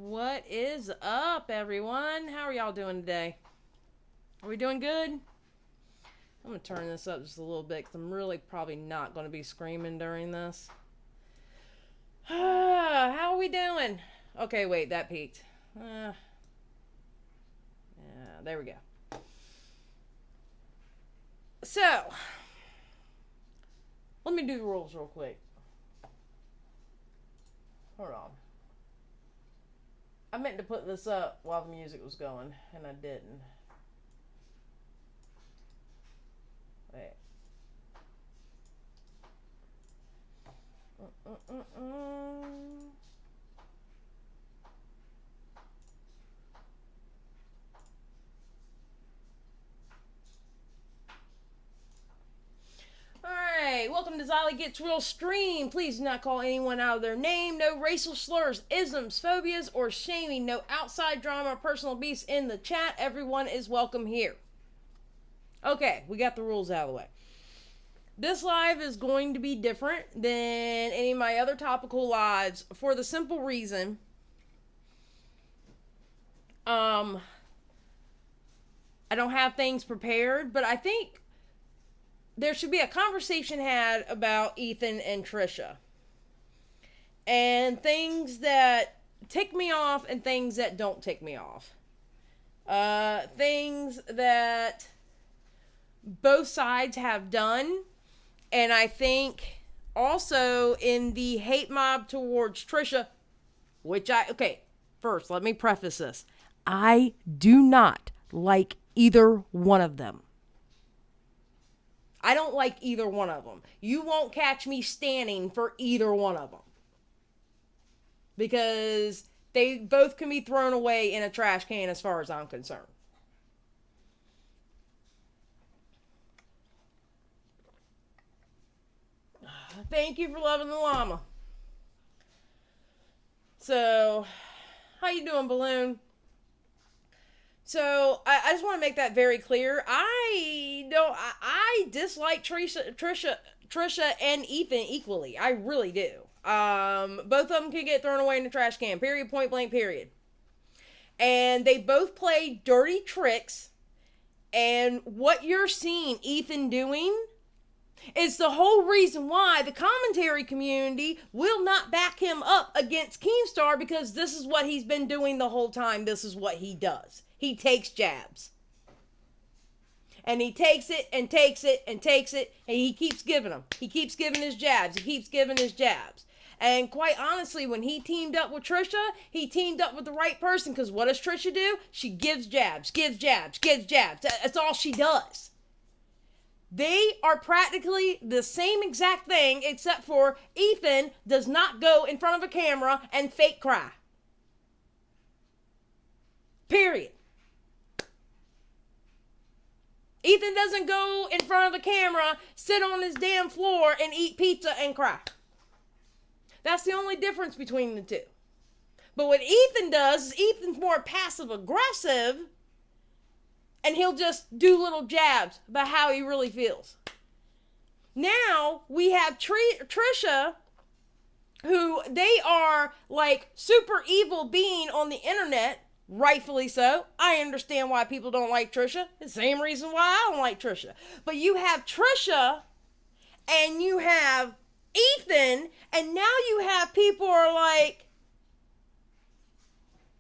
What is up, everyone? How are y'all doing today? Are we doing good? I'm going to turn this up just a little bit because I'm really probably not going to be screaming during this. How are we doing? Okay, wait, that peaked. Yeah, there we go. So, let me do the rules real quick. Hold on. I meant to put this up while the music was going, and I didn't. Wait. Alright, welcome to Xylie Gets Real Stream. Please do not call anyone out of their name. No racial slurs, isms, phobias, or shaming. No outside drama or personal abuse in the chat. Everyone is welcome here. Okay, we got the rules out of the way. This live is going to be different than any of my other topical lives for the simple reason I don't have things prepared, but I think there should be a conversation had about Ethan and Trisha. And things that tick me off and things that don't tick me off. Things that both sides have done. And I think also in the hate mob towards Trisha, first let me preface this. I do not like either one of them. I don't like either one of them. You won't catch me standing for either one of them. Because they both can be thrown away in a trash can as far as I'm concerned. Thank you for loving the llama. So, how you doing, Balloon? So, I just want to make that very clear. I dislike Trisha and Ethan equally. I really do. Both of them can get thrown away in the trash can. Period, point blank, period. And they both play dirty tricks. And what you're seeing Ethan doing is the whole reason why the commentary community will not back him up against Keemstar, because this is what he's been doing the whole time. This is what he does. He takes jabs. And he takes it and takes it and takes it, and he keeps giving them. He keeps giving his jabs. He keeps giving his jabs. And quite honestly, when he teamed up with Trisha, he teamed up with the right person, because what does Trisha do? She gives jabs, gives jabs, gives jabs. That's all she does. They are practically the same exact thing, except for Ethan does not go in front of a camera and fake cry. Period. Ethan doesn't go in front of a camera, sit on his damn floor, and eat pizza and cry. That's the only difference between the two. But what Ethan does is Ethan's more passive aggressive, and he'll just do little jabs about how he really feels. Now we have Trisha, who they are like super evil being on the internet. Rightfully so. I understand why people don't like Trisha. The same reason why I don't like Trisha. But you have Trisha and you have Ethan, and now you have people are like,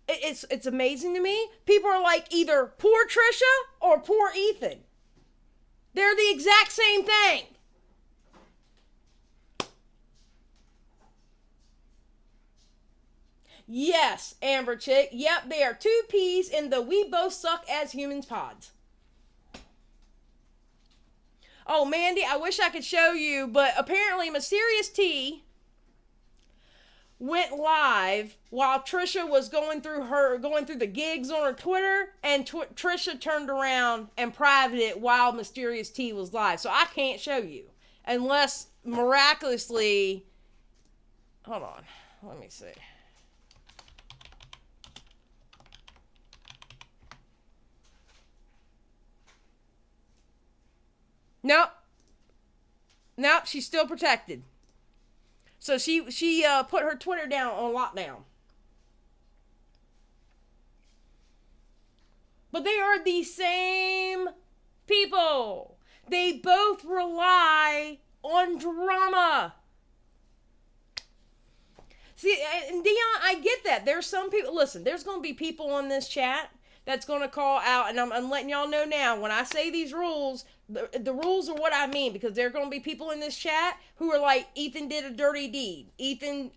it's amazing to me. People are like either poor Trisha or poor Ethan. They're the exact same thing. Yes, Amber Chick. Yep, they are two peas in the we both suck as humans pods. Oh, Mandy, I wish I could show you, but apparently Mysterious T went live while Trisha was going through the gigs on her Twitter, and Trisha turned around and privated it while Mysterious T was live. So I can't show you unless miraculously, hold on, let me see. Nope. Nope, she's still protected. So she put her Twitter down on lockdown. But they are the same people. They both rely on drama. See, and Dion, I get that. There's some people, listen, there's going to be people on this chat that's going to call out, and I'm letting y'all know now, when I say these rules, the rules are what I mean, because there are going to be people in this chat who are like, Ethan did a dirty deed. Ethan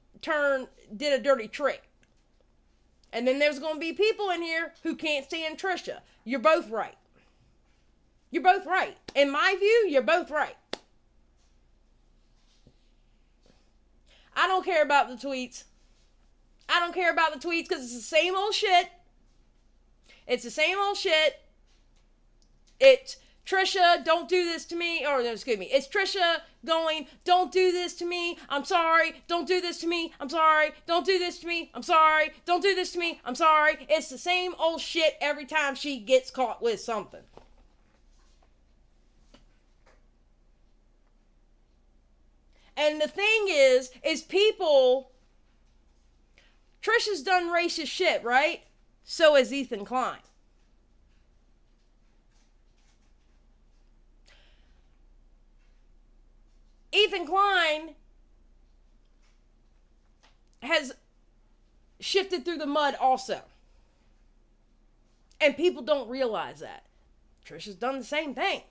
did a dirty trick. And then there's going to be people in here who can't stand Trisha. You're both right. You're both right. In my view, you're both right. I don't care about the tweets. I don't care about the tweets because it's the same old shit. It's the same old shit. It's Trisha, don't do this to me. Or, no, excuse me. It's Trisha going, don't do this to me. I'm sorry. Don't do this to me. I'm sorry. Don't do this to me. I'm sorry. Don't do this to me. I'm sorry. It's the same old shit every time she gets caught with something. And the thing is people, Trisha's done racist shit, right? So has Ethan Klein. Ethan Klein has shifted through the mud also. And people don't realize that. Trisha's done the same thing.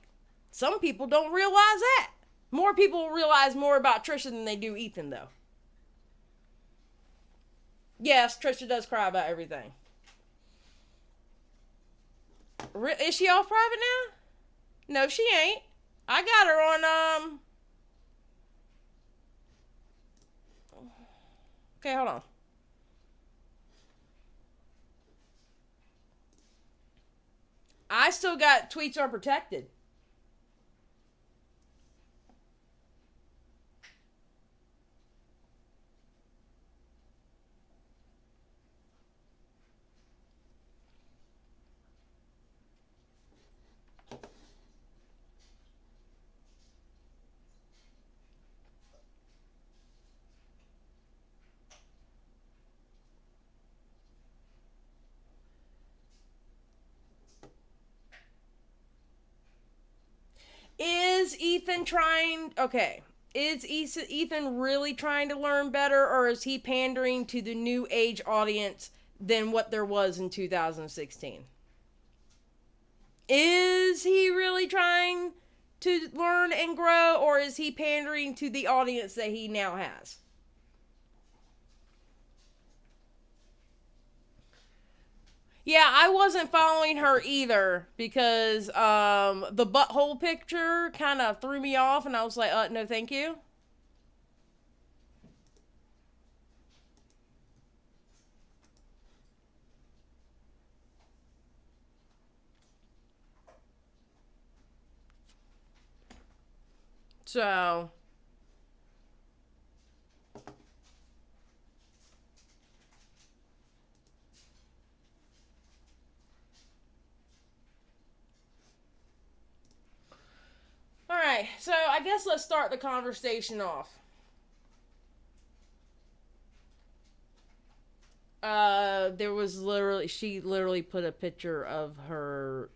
Some people don't realize that. More people realize more about Trisha than they do Ethan, though. Yes, Trisha does cry about everything. Is she off private now? No, she ain't. I got her on, Okay, hold on. I still got tweets are protected. Is Ethan trying... Okay. Is Ethan really trying to learn better, or is he pandering to the new age audience than what there was in 2016? Is he really trying to learn and grow, or is he pandering to the audience that he now has? Yeah, I wasn't following her either because the butthole picture kind of threw me off, and I was like, no thank you. So... Alright, so I guess let's start the conversation off. She literally put a picture of her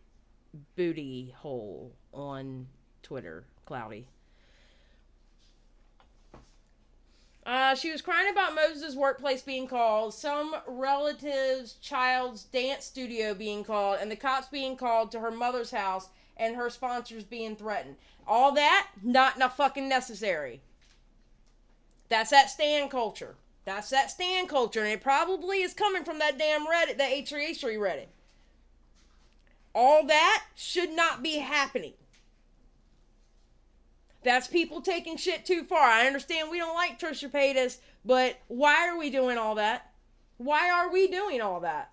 booty hole on Twitter, Cloudy. She was crying about Moses' workplace being called, some relative's child's dance studio being called, and the cops being called to her mother's house, and her sponsors being threatened. All that, not fucking necessary. That's that stan culture. That's that stan culture, and it probably is coming from that damn Reddit, that H3H3 Reddit. All that should not be happening. That's people taking shit too far. I understand we don't like Trisha Paytas, but why are we doing all that? Why are we doing all that?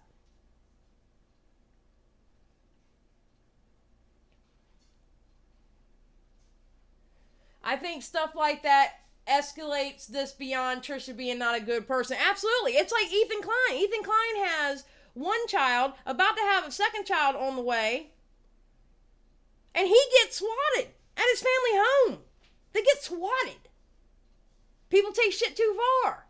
I think stuff like that escalates this beyond Trisha being not a good person. Absolutely. It's like Ethan Klein. Ethan Klein has one child, about to have a second child on the way, and he gets swatted at his family home. They get swatted. People take shit too far.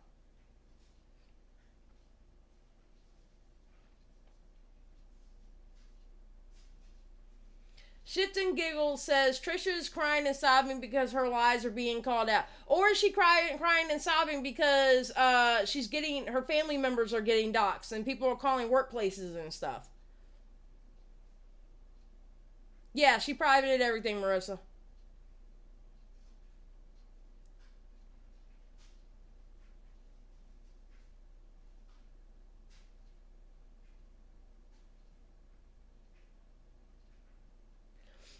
Shifton Giggle says Trisha is crying and sobbing because her lies are being called out. Or is she crying and sobbing because her family members are getting doxxed and people are calling workplaces and stuff? Yeah, she privated everything, Marissa.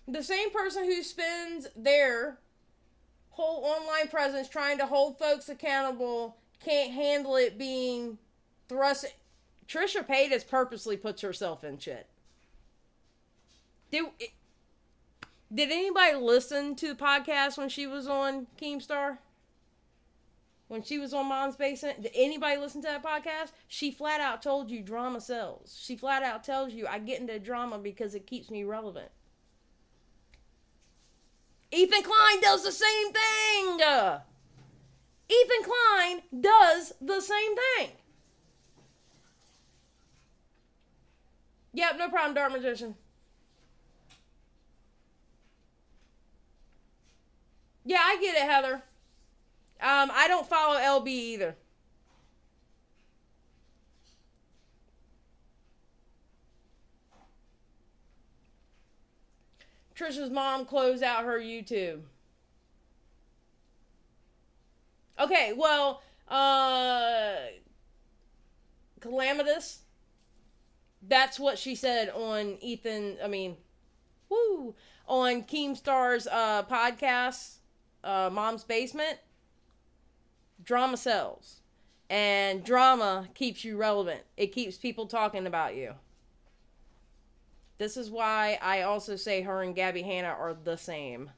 The same person who spends their whole online presence trying to hold folks accountable can't handle it being thrust. Trisha Paytas purposely puts herself in shit. Did anybody listen to the podcast when she was on Keemstar? When she was on Mom's Basement? Did anybody listen to that podcast? She flat out told you drama sells. She flat out tells you I get into drama because it keeps me relevant. Ethan Klein does the same thing. Ethan Klein does the same thing. Yep, no problem, Dark Magician. Yeah, I get it, Heather. I don't follow LB either. Trisha's mom closed out her YouTube. Okay, well, Calamitous. That's what she said on on Keemstar's podcast, Mom's Basement. Drama sells. And drama keeps you relevant. It keeps people talking about you. This is why I also say her and Gabby Hanna are the same.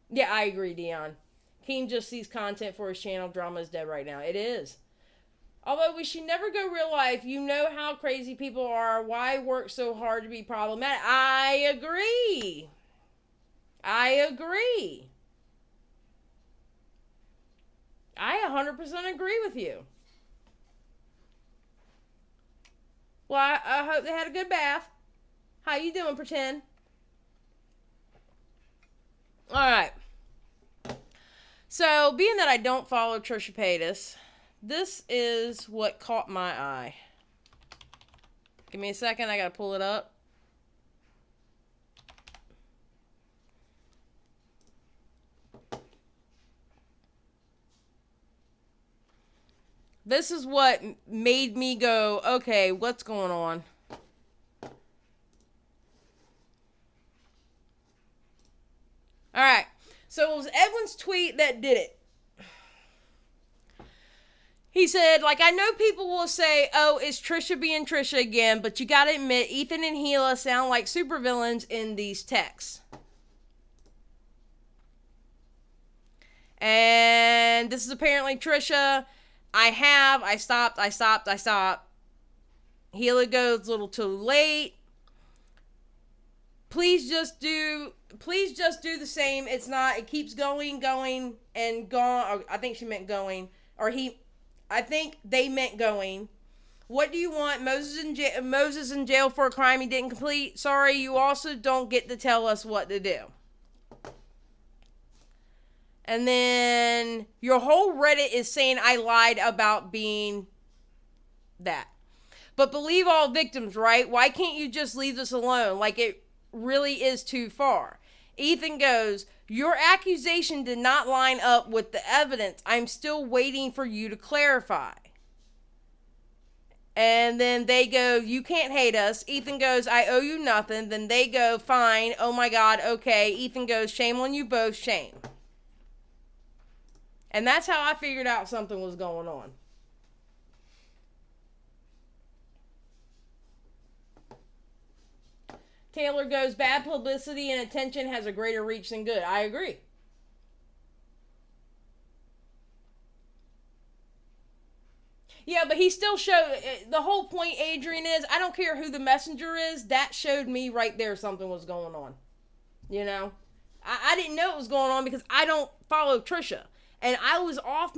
Yeah, I agree, Dion. Keem just sees content for his channel. Drama is dead right now. It is. Although we should never go real life. You know how crazy people are. Why work so hard to be problematic? I agree. I 100% agree with you. Well, I hope they had a good bath. How you doing, pretend? Alright. So, being that I don't follow Trisha Paytas, this is what caught my eye. Give me a second, I gotta pull it up. This is what made me go, okay, what's going on? Alright, so it was Edwin's tweet that did it. He said, I know people will say, oh, it's Trisha being Trisha again, but you gotta admit, Ethan and Gila sound like supervillains in these texts. And this is apparently Trisha. I stopped. Gila goes a little too late. Please just do the same. It keeps going, and gone. I think she meant going. I think they meant going. What do you want? Moses in jail for a crime he didn't complete? Sorry, you also don't get to tell us what to do. And then your whole Reddit is saying I lied about being that. But believe all victims, right? Why can't you just leave this alone? It really is too far. Ethan goes, your accusation did not line up with the evidence. I'm still waiting for you to clarify. And then they go, you can't hate us. Ethan goes, I owe you nothing. Then they go, fine. Oh my God, okay. Ethan goes, shame on you both, shame. And that's how I figured out something was going on. Taylor goes, bad publicity and attention has a greater reach than good. I agree. Yeah, but he still showed, the whole point, Adrian, is, I don't care who the messenger is, that showed me right there something was going on. You know? I didn't know it was going on because I don't follow Trisha. And I was off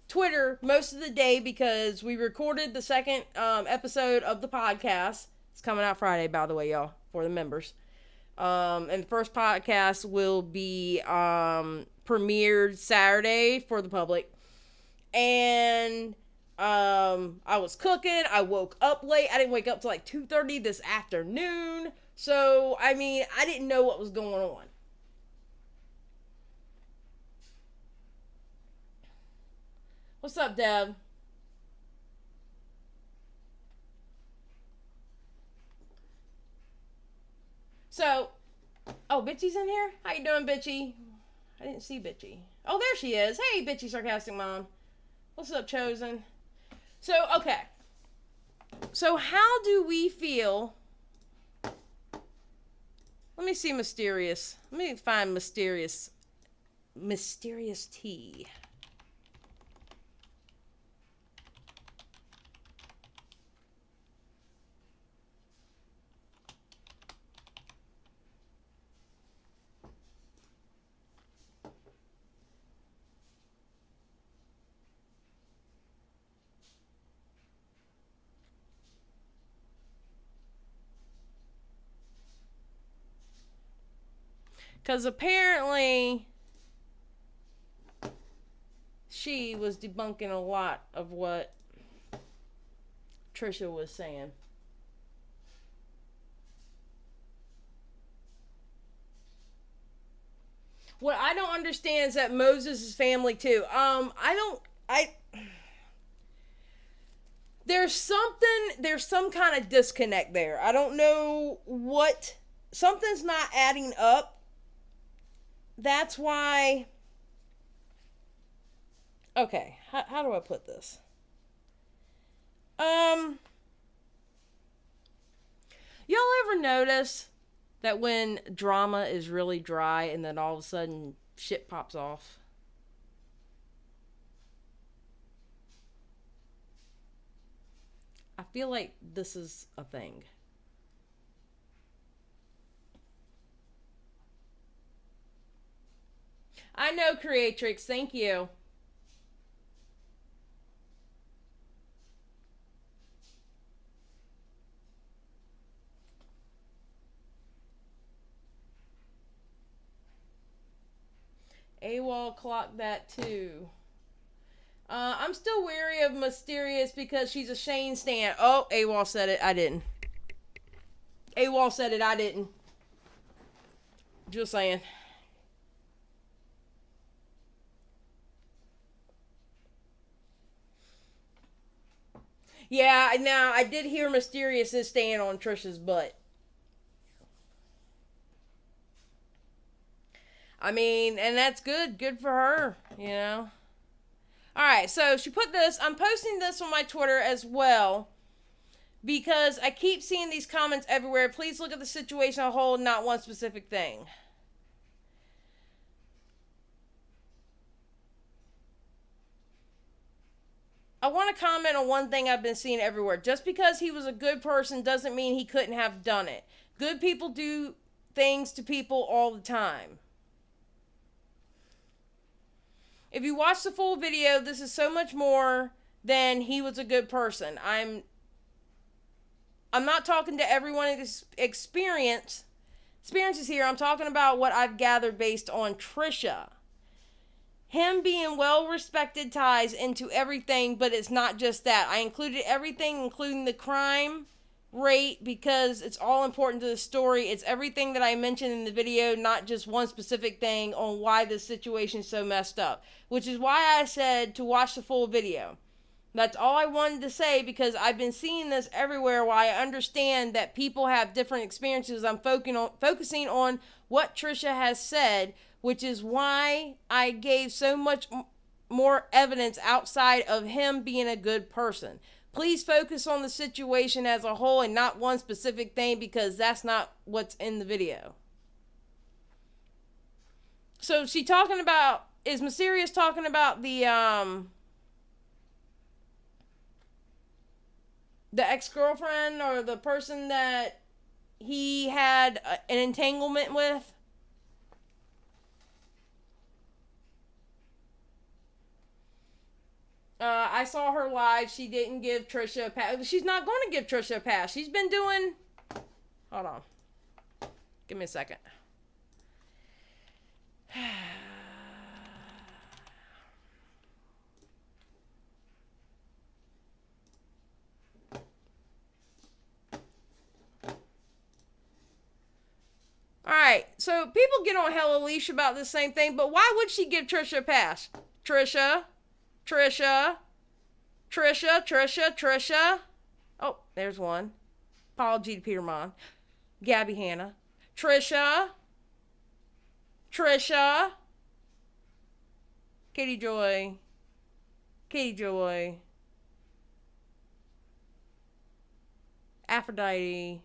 Twitter most of the day because we recorded the second episode of the podcast. It's coming out Friday, by the way, y'all, for the members. And the first podcast will be premiered Saturday for the public. And I was cooking. I woke up late. I didn't wake up till like 2:30 this afternoon. So, I mean, I didn't know what was going on. What's up, Deb? So, oh, Bitchy's in here? How you doing, Bitchy? I didn't see Bitchy. Oh, there she is. Hey, Bitchy Sarcastic Mom. What's up, Chosen? So, okay. So, how do we feel? Let me see Mysterious. Let me find Mysterious tea. Because apparently she was debunking a lot of what Trisha was saying. What I don't understand is that Moses is family too. There's some kind of disconnect there. I don't know what, something's not adding up. That's why, okay, how do I put this? Y'all ever notice that when drama is really dry and then all of a sudden shit pops off? I feel like this is a thing. I know, Creatrix. Thank you. AWOL clocked that too. I'm still wary of Mysterious because she's a Shane stan. Oh, AWOL said it. I didn't. AWOL said it. I didn't. Just saying. Yeah, now I did hear Mysterious is staying on Trisha's butt. I mean, and that's good. Good for her, you know. Alright, so she put this. I'm posting this on my Twitter as well. Because I keep seeing these comments everywhere. Please look at the situation as a whole, not one specific thing. I want to comment on one thing I've been seeing everywhere. Just because he was a good person doesn't mean he couldn't have done it. Good people do things to people all the time. If you watch the full video, this is so much more than he was a good person. I'm not talking to everyone's experiences here. I'm talking about what I've gathered based on Trisha. Him being well-respected ties into everything, but it's not just that. I included everything, including the crime rate, because it's all important to the story. It's everything that I mentioned in the video, not just one specific thing on why this situation is so messed up. Which is why I said to watch the full video. That's all I wanted to say, because I've been seeing this everywhere while I understand that people have different experiences. I'm focusing on what Trisha has said, which is why I gave so much more evidence outside of him being a good person. Please focus on the situation as a whole and not one specific thing, because that's not what's in the video. So is Mysterious talking about the ex-girlfriend or the person that he had an entanglement with? I saw her live. She didn't give Trisha a pass. She's not going to give Trisha a pass. She's been doing... Hold on. Give me a second. Alright, so people get on hella leash about the same thing, but why would she give Trisha a pass? Trisha. Oh, there's one. Paul G. Peterman. Gabby Hanna. Trisha. Katie Joy. Aphrodite.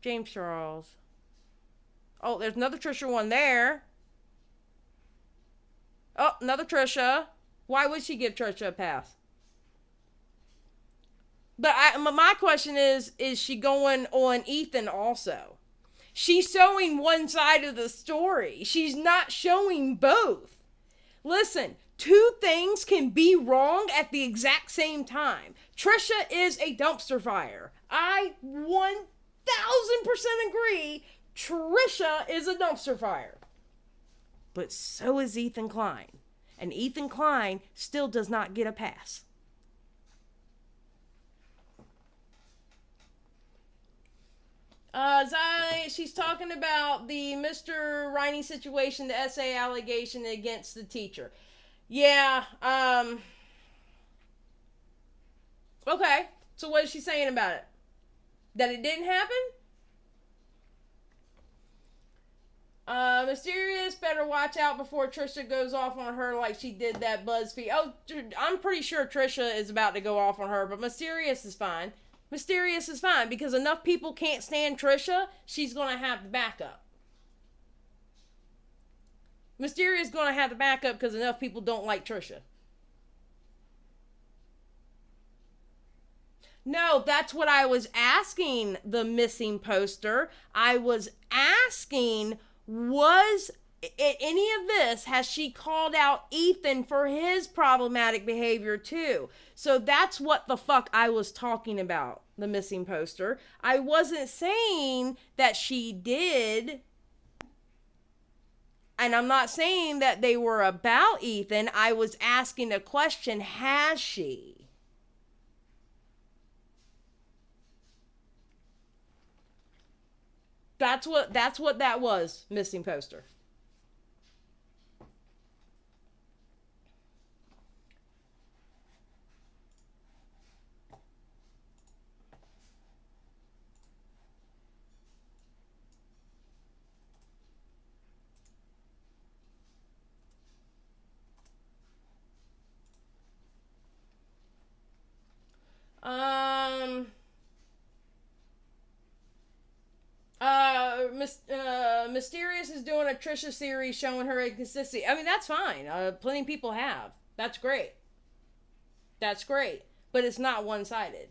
James Charles. Oh, there's another Trisha one there. Oh, another Trisha. Why would she give Trisha a pass? But my question is she going on Ethan also? She's showing one side of the story. She's not showing both. Listen, two things can be wrong at the exact same time. Trisha is a dumpster fire. I 1000% agree. Trisha is a dumpster fire. But so is Ethan Klein. And Ethan Klein still does not get a pass. She's talking about the Mr. Riney situation, the essay allegation against the teacher. Yeah, okay. So what is she saying about it? That it didn't happen? Mysterious better watch out before Trisha goes off on her like she did that BuzzFeed. Oh, I'm pretty sure Trisha is about to go off on her, but Mysterious is fine. Mysterious is fine because enough people can't stand Trisha, she's going to have the backup. Mysterious is going to have the backup because enough people don't like Trisha. No, that's what I was asking the missing poster. I was asking, was any of this, has she called out Ethan for his problematic behavior too? So that's what the fuck I was talking about, the missing poster. I wasn't saying that she did. And I'm not saying that they were about Ethan. I was asking a question, has she? That's what that was, missing poster. Mysterious is doing a Trisha series showing her inconsistency. I mean, that's fine. Plenty of people have. That's great. That's great. But it's not one-sided.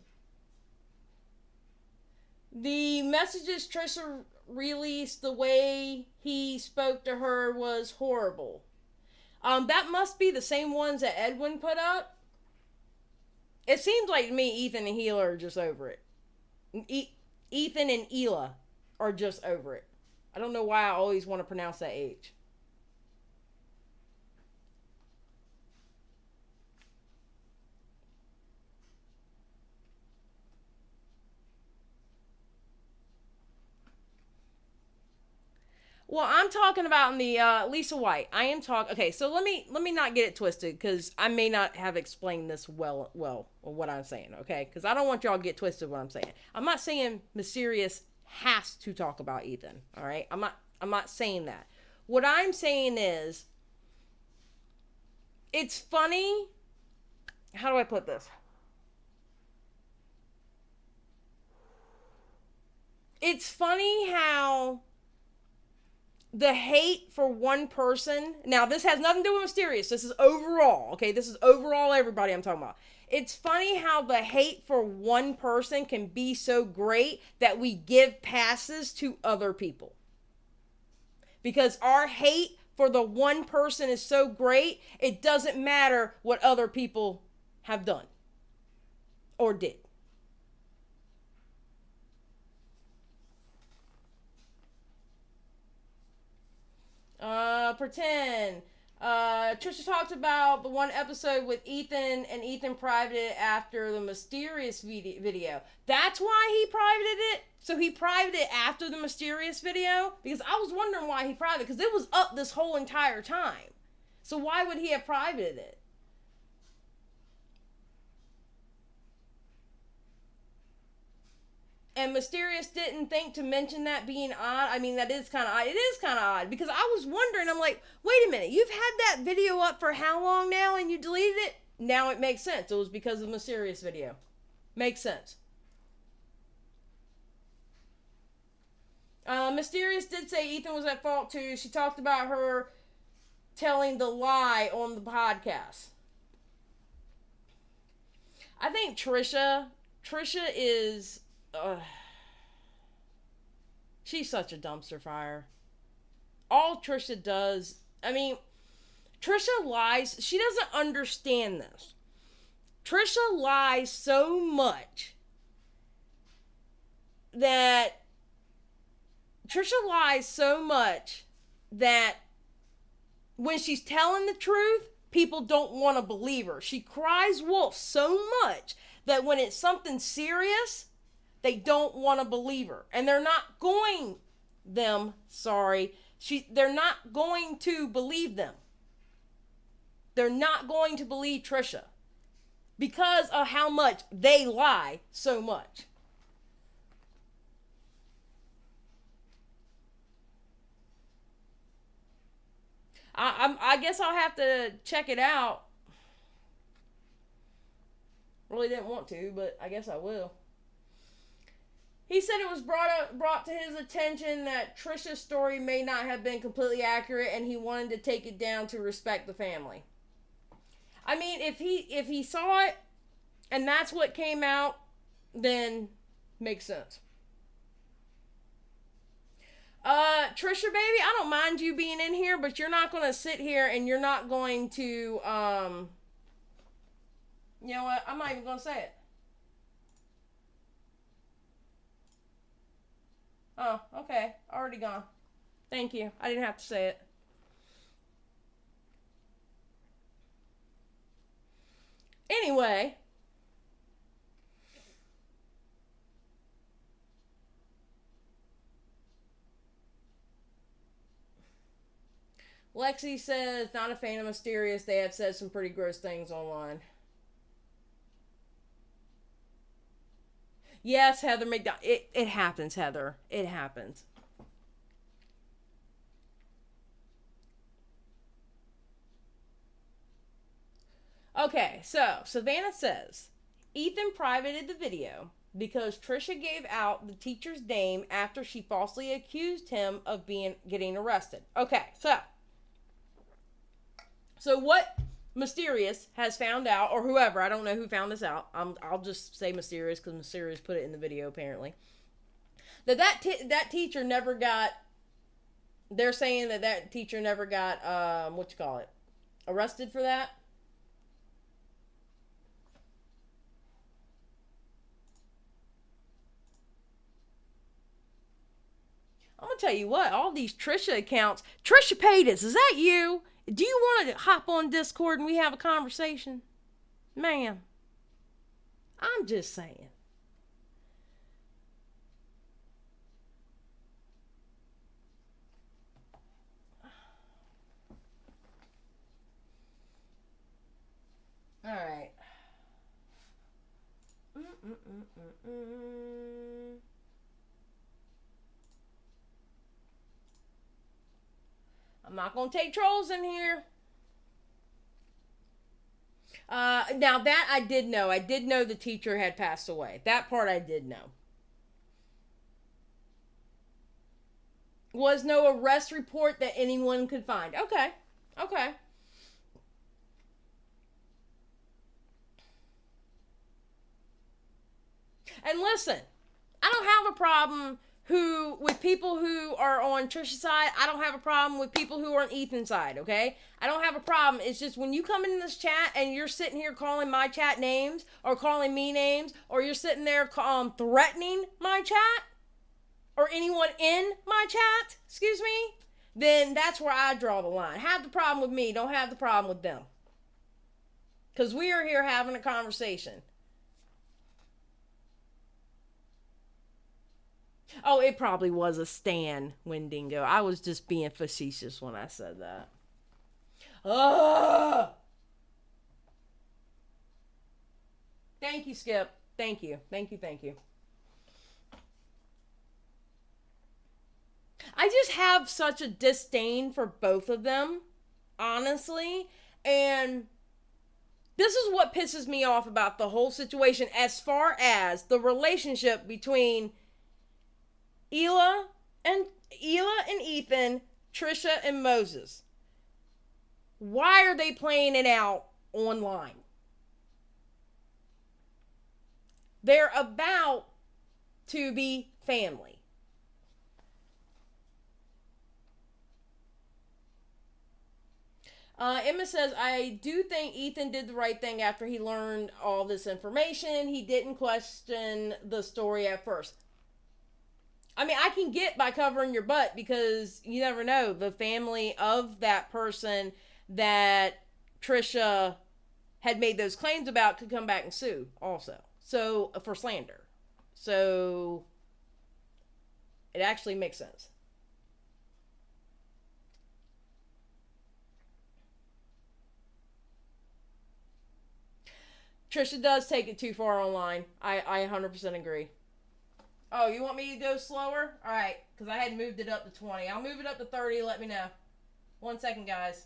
The messages Trisha released, the way he spoke to her was horrible. That must be the same ones that Edwin put up. It seems like to me Ethan and Hila are just over it. Ethan and Hila are just over it. I don't know why I always want to pronounce that H. Well, I'm talking about in the Lisa White. I am talking. Okay, so let me not get it twisted because I may not have explained this well what I'm saying. Okay, because I don't want y'all to get twisted what I'm saying. I'm not saying Mysterious has to talk about Ethan. All right, I'm not saying that. What I'm saying is, it's funny. How do I put this? It's funny how the hate for one person. Now, this has nothing to do with Mysterious. This is overall. Okay, this is overall everybody I'm talking about. It's funny how the hate for one person can be so great that we give passes to other people. Because our hate for the one person is so great, it doesn't matter what other people have done or did. Pretend. Trisha talked about the one episode with Ethan, and Ethan privated it after the mysterious video. That's why he privated it? So he privated it after the mysterious video? Because I was wondering why he privated it, because it was up this whole entire time. So why would he have privated it? And Mysterious didn't think to mention that being odd. I mean, that is kind of odd. It is kind of odd because I was wondering, I'm like, wait a minute, you've had that video up for how long now and you deleted it? Now it makes sense. It was because of the Mysterious video. Makes sense. Mysterious did say Ethan was at fault too. She talked about her telling the lie on the podcast. I think Trisha is... she's such a dumpster fire. All Trisha does, I mean, Trisha lies. She doesn't understand this. Trisha lies so much that when she's telling the truth, people don't want to believe her. She cries wolf so much that when it's something serious, they don't want to believe her. And they're not going they're not going to believe them. They're not going to believe Trisha because of how much they lie so much. I guess I'll have to check it out. Really didn't want to, but I guess I will. He said it was brought to his attention that Trisha's story may not have been completely accurate, and he wanted to take it down to respect the family. I mean, if he saw it, and that's what came out, then makes sense. Trisha, baby, I don't mind you being in here, but you're not going to sit here and you're not going to, you know what? I'm not even going to say it. Oh, okay. Already gone. Thank you. I didn't have to say it. Anyway. Lexi says, not a fan of Mysterious. They have said some pretty gross things online. Yes, Heather McDonald. It happens, Heather. It happens. Okay, so Savannah says, Ethan privated the video because Trisha gave out the teacher's name after she falsely accused him of getting arrested. Okay, so what Mysterious has found out, or whoever, I don't know who found this out. I'll just say Mysterious because Mysterious put it in the video apparently. That teacher never got. They're saying that teacher never got arrested for that. I'm gonna tell you what, all these Trisha accounts. Trisha Paytas, is that you? Do you want to hop on Discord and we have a conversation? Ma'am, I'm just saying. All right. I'm not going to take trolls in here. Now that I did know. I did know the teacher had passed away. That part I did know. Was no arrest report that anyone could find. Okay. And listen, I don't have a problem with people who are on Trisha's side. I don't have a problem with people who are on Ethan's side, okay? I don't have a problem. It's just when you come in this chat and you're sitting here calling my chat names or calling me names, or you're sitting there threatening my chat or anyone in my chat, excuse me, then that's where I draw the line. Have the problem with me, don't have the problem with them. Because we are here having a conversation. Oh, it probably was a Stan Wendigo. I was just being facetious when I said that. Ugh! Thank you, Skip. Thank you. Thank you. Thank you. I just have such a disdain for both of them, honestly. And this is what pisses me off about the whole situation as far as the relationship between Ela and Ethan, Trisha and Moses. Why are they playing it out online? They're about to be family. Emma says, I do think Ethan did the right thing after he learned all this information. He didn't question the story at first. I mean, I can get by covering your butt because you never know. The family of that person that Trisha had made those claims about could come back and sue also. So, for slander. So, it actually makes sense. Trisha does take it too far online. I 100% agree. Oh, you want me to go slower? Alright, because I had moved it up to 20. I'll move it up to 30, let me know. 1 second, guys.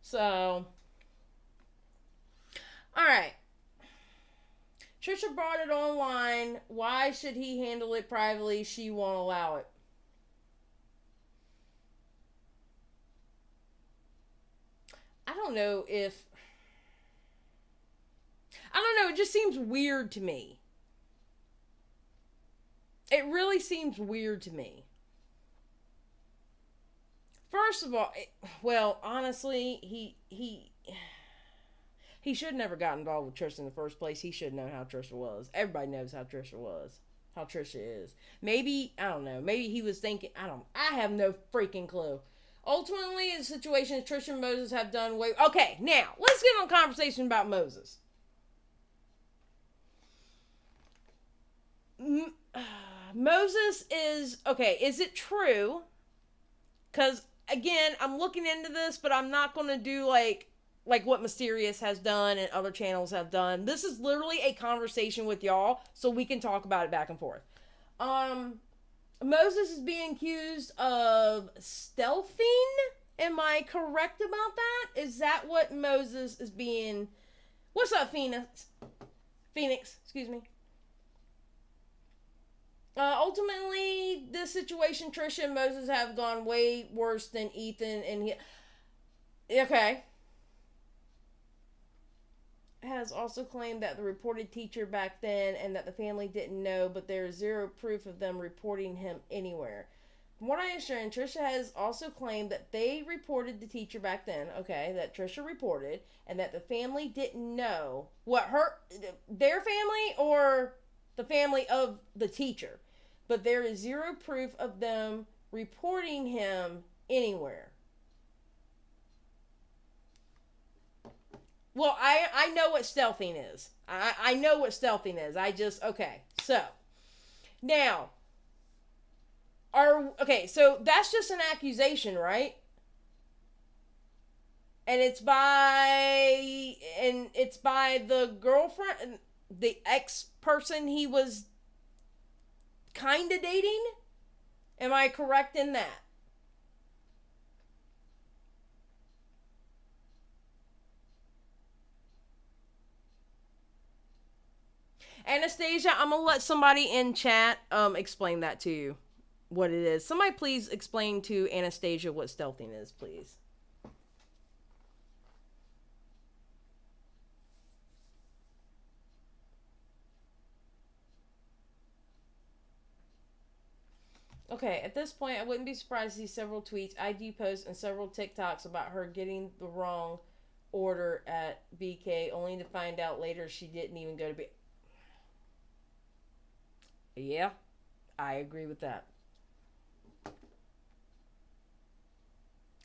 So, alright. Trisha brought it online. Why should he handle it privately? She won't allow it. I don't know. It just seems weird to me. It really seems weird to me. First of all, honestly, he should never got involved with Trisha in the first place. He should know how Trisha was. Everybody knows how Trisha was. How Trisha is. Maybe, I don't know. Maybe he was thinking, I have no freaking clue. Ultimately, the situation Trisha and Moses have done way... Okay, now, let's get on a conversation about Moses. Moses is... Okay, is it true? Because... Again, I'm looking into this, but I'm not going to do like what Mysterious has done and other channels have done. This is literally a conversation with y'all, so we can talk about it back and forth. Moses is being accused of stealthing. Am I correct about that? Is that what Moses is being... What's up, Phoenix? Excuse me. Ultimately, this situation, Trisha and Moses have gone way worse than Ethan and he... Okay. Has also claimed that the reported teacher back then and that the family didn't know, but there is zero proof of them reporting him anywhere. From what I understand, Trisha has also claimed that they reported the teacher back then, okay, that Trisha reported, and that the family didn't know. What, their family or the family of the teacher? But there is zero proof of them reporting him anywhere. Well, I know what stealthing is. I know what stealthing is. Okay. So, now, so that's just an accusation, right? And it's by the girlfriend, the ex-person he was kind of dating? Am I correct in that? Anastasia, I'm gonna let somebody in chat explain that to you, what it is. Somebody please explain to Anastasia what stealthing is, please. Okay, at this point, I wouldn't be surprised to see several tweets, IG posts, and several TikToks about her getting the wrong order at BK, only to find out later she didn't even go to BK. Yeah, I agree with that.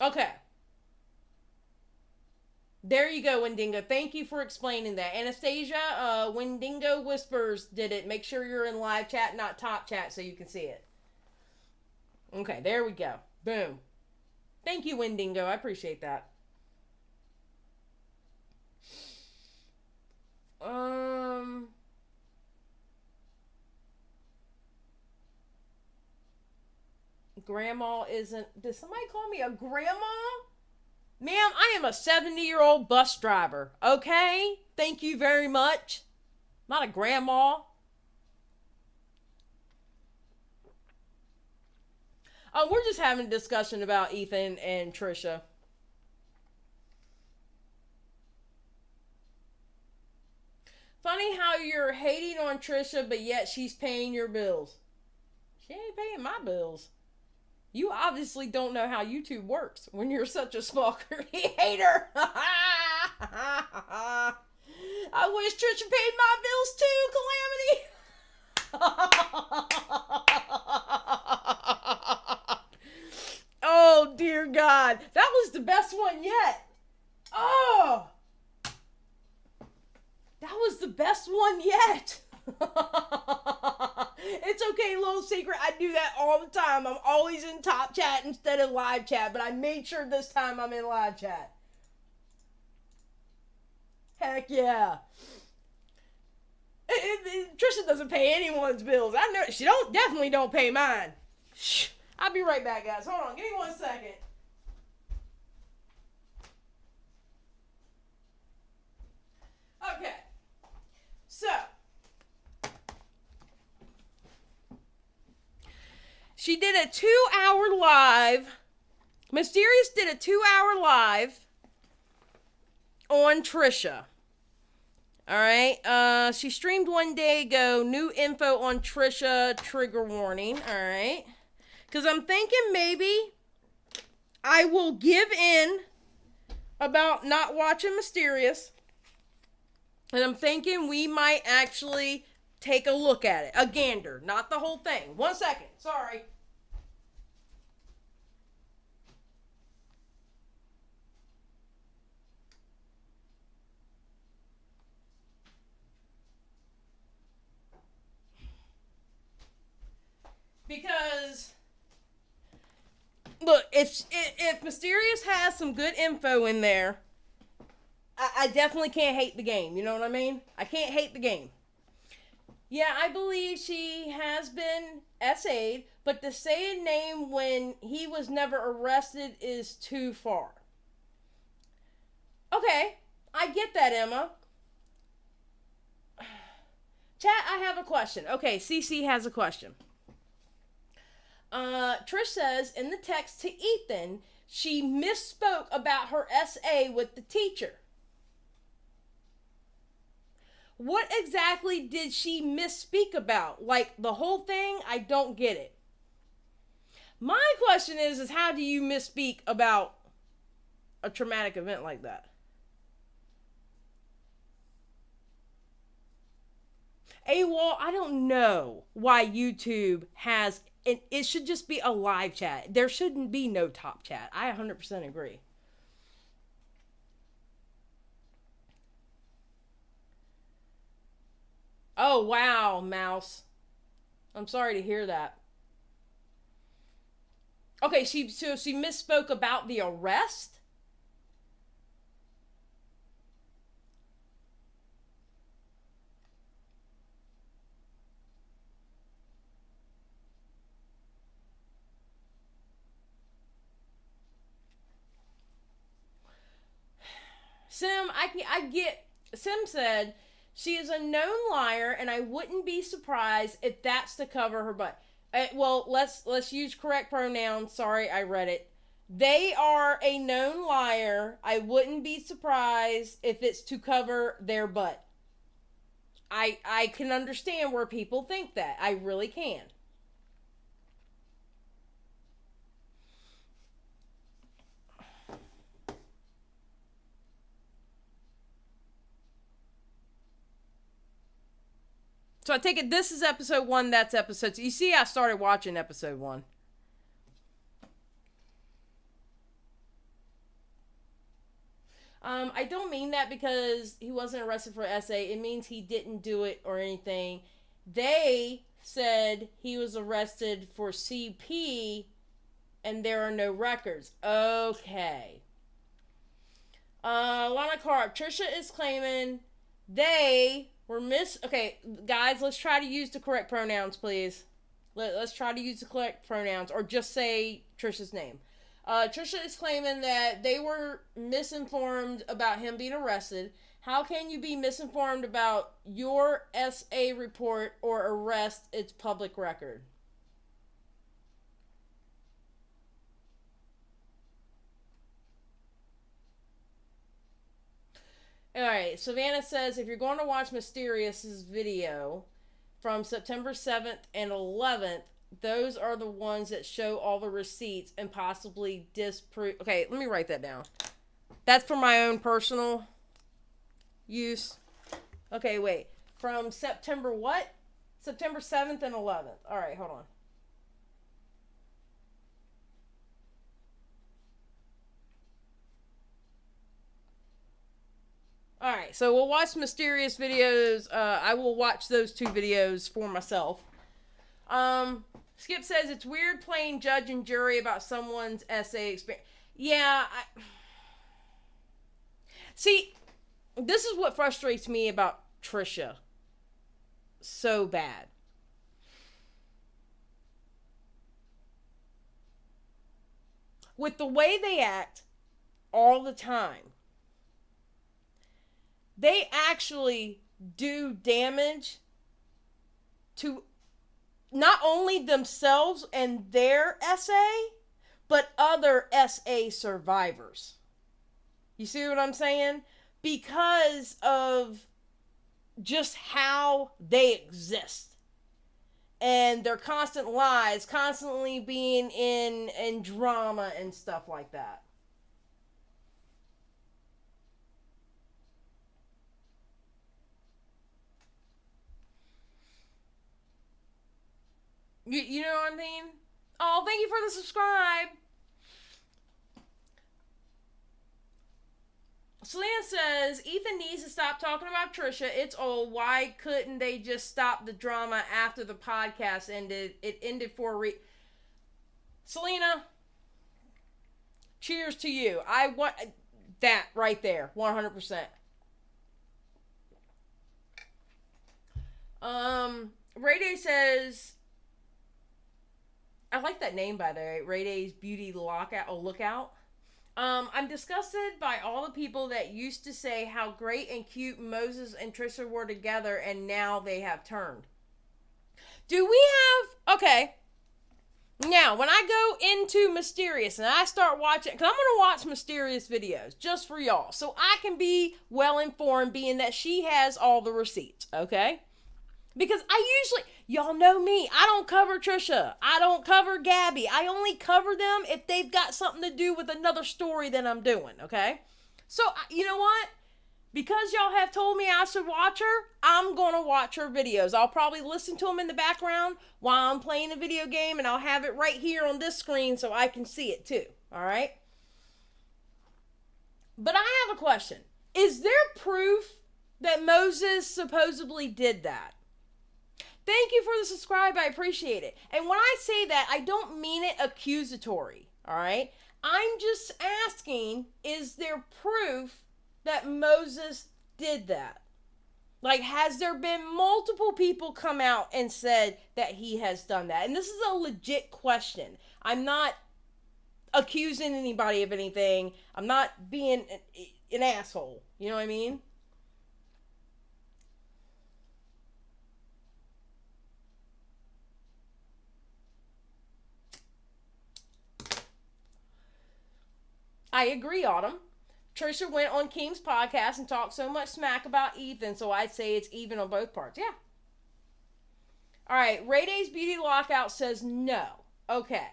Okay. There you go, Wendigo. Thank you for explaining that. Anastasia, Wendigo Whispers did it. Make sure you're in live chat, not top chat, so you can see it. Okay, there we go. Boom. Thank you, Wendigo. I appreciate that. Grandma isn't. Did somebody call me a grandma? Ma'am, I am a 70-year-old bus driver. Okay? Thank you very much. Not a grandma. We're just having a discussion about Ethan and Trisha. Funny how you're hating on Trisha, but yet she's paying your bills. She ain't paying my bills. You obviously don't know how YouTube works when you're such a small creator. I wish Trisha paid my bills too, Calamity. Oh, dear God. That was the best one yet. Oh. That was the best one yet. It's okay, little secret. I do that all the time. I'm always in top chat instead of live chat, but I made sure this time I'm in live chat. Heck yeah. Trisha doesn't pay anyone's bills. I know she definitely don't pay mine. Shh. I'll be right back, guys. Hold on, give me 1 second. Okay. So, she did a 2-hour live. Mysterious did a 2-hour live on Trisha. Alright, she streamed 1 day ago. New info on Trisha, trigger warning. Alright. Because I'm thinking maybe I will give in about not watching Mysterious. And I'm thinking we might actually take a look at it. A gander, not the whole thing. 1 second, sorry. Because, look, if Mysterious has some good info in there, I definitely can't hate the game. You know what I mean? I can't hate the game. Yeah, I believe she has been SA'd, but to say a name when he was never arrested is too far. Okay, I get that, Emma. Chat, I have a question. Okay, CC has a question. Trish says in the text to Ethan, she misspoke about her SA with the teacher. What exactly did she misspeak about? Like, the whole thing? I don't get it. My question is how do you misspeak about a traumatic event like that? AWOL, I don't know why YouTube has... It should just be a live chat. There shouldn't be no top chat. I 100% agree. Oh, wow, Mouse. I'm sorry to hear that. Okay, so she misspoke about the arrest? Sim, I get... Sim said She is a known liar, and I wouldn't be surprised if that's to cover her butt. Well, let's use correct pronouns. Sorry, I read it. They are a known liar. I wouldn't be surprised if it's to cover their butt. I can understand where people think that. I really can. So I take it this is episode 1, that's episode 2. You see, I started watching episode 1. I don't mean that because he wasn't arrested for SA. It means he didn't do it or anything. They said he was arrested for CP and there are no records. Okay. Lana Carp. Trisha is claiming they were Okay, guys, let's try to use the correct pronouns, please. Let's try to use the correct pronouns, or just say Trisha's name. Trisha is claiming that they were misinformed about him being arrested. How can you be misinformed about your SA report or arrest? It's public record. Alright, Savannah says, if you're going to watch Mysterious's video from September 7th and 11th, those are the ones that show all the receipts and possibly disprove. Okay, let me write that down. That's for my own personal use. Okay, wait. From September what? September 7th and 11th. Alright, hold on. Alright, so we'll watch Mysterious videos. I will watch those 2 videos for myself. Skip says it's weird playing judge and jury about someone's SA experience. Yeah, see, this is what frustrates me about Trisha so bad. With the way they act all the time, they actually do damage to not only themselves and their SA, but other SA survivors. You see what I'm saying? Because of just how they exist. And their constant lies, constantly being in drama and stuff like that. You know what I mean? Oh, thank you for the subscribe. Selena says, Ethan needs to stop talking about Trisha. It's old. Why couldn't they just stop the drama after the podcast ended? It ended for Selena, cheers to you. I want that right there. 100%. Ray Day says, I like that name, by the way. Ray Day's Beauty Lookout. I'm disgusted by all the people that used to say how great and cute Moses and Trisha were together, and now they have turned. Do we have... Okay. Now, when I go into Mysterious and I start watching... Because I'm going to watch Mysterious videos just for y'all. So I can be well informed, being that she has all the receipts. Okay? Because I usually... Y'all know me. I don't cover Trisha. I don't cover Gabby. I only cover them if they've got something to do with another story that I'm doing, okay? So, you know what? Because y'all have told me I should watch her, I'm going to watch her videos. I'll probably listen to them in the background while I'm playing a video game, and I'll have it right here on this screen so I can see it too, all right? But I have a question. Is there proof that Moses supposedly did that? Thank you for the subscribe. I appreciate it. And when I say that, I don't mean it accusatory. All right? I'm just asking, is there proof that Moses did that? Like, has there been multiple people come out and said that he has done that? And this is a legit question. I'm not accusing anybody of anything. I'm not being an asshole. You know what I mean? I agree, Autumn. Trisha went on Keem's podcast and talked so much smack about Ethan, so I'd say it's even on both parts. Yeah. All right. Ray Day's Beauty Lockout says no. Okay.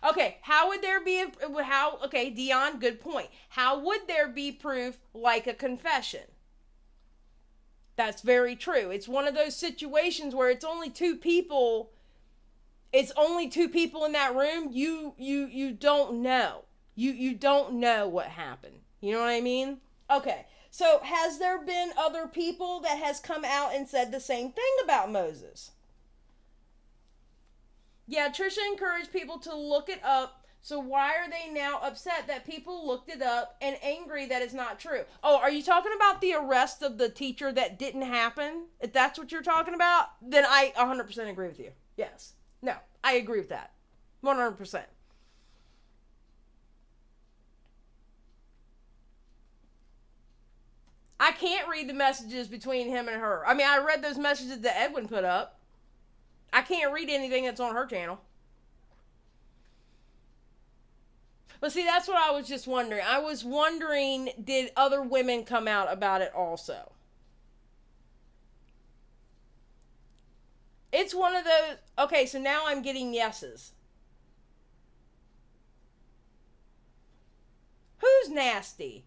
Okay, how would there be okay, Dion, good point. How would there be proof like a confession? That's very true. It's one of those situations where it's only two people in that room. You don't know. You don't know what happened. You know what I mean? Okay. So, has there been other people that has come out and said the same thing about Moses? Yeah, Trisha encouraged people to look it up. So why are they now upset that people looked it up and angry that it's not true? Oh, are you talking about the arrest of the teacher that didn't happen? If that's what you're talking about, then I 100% agree with you. Yes. No, I agree with that. 100%. I can't read the messages between him and her. I mean, I read those messages that Edwin put up. I can't read anything that's on her channel. But see, that's what I was just wondering. I was wondering, did other women come out about it also? It's one of those... Okay, so now I'm getting yeses. Who's nasty?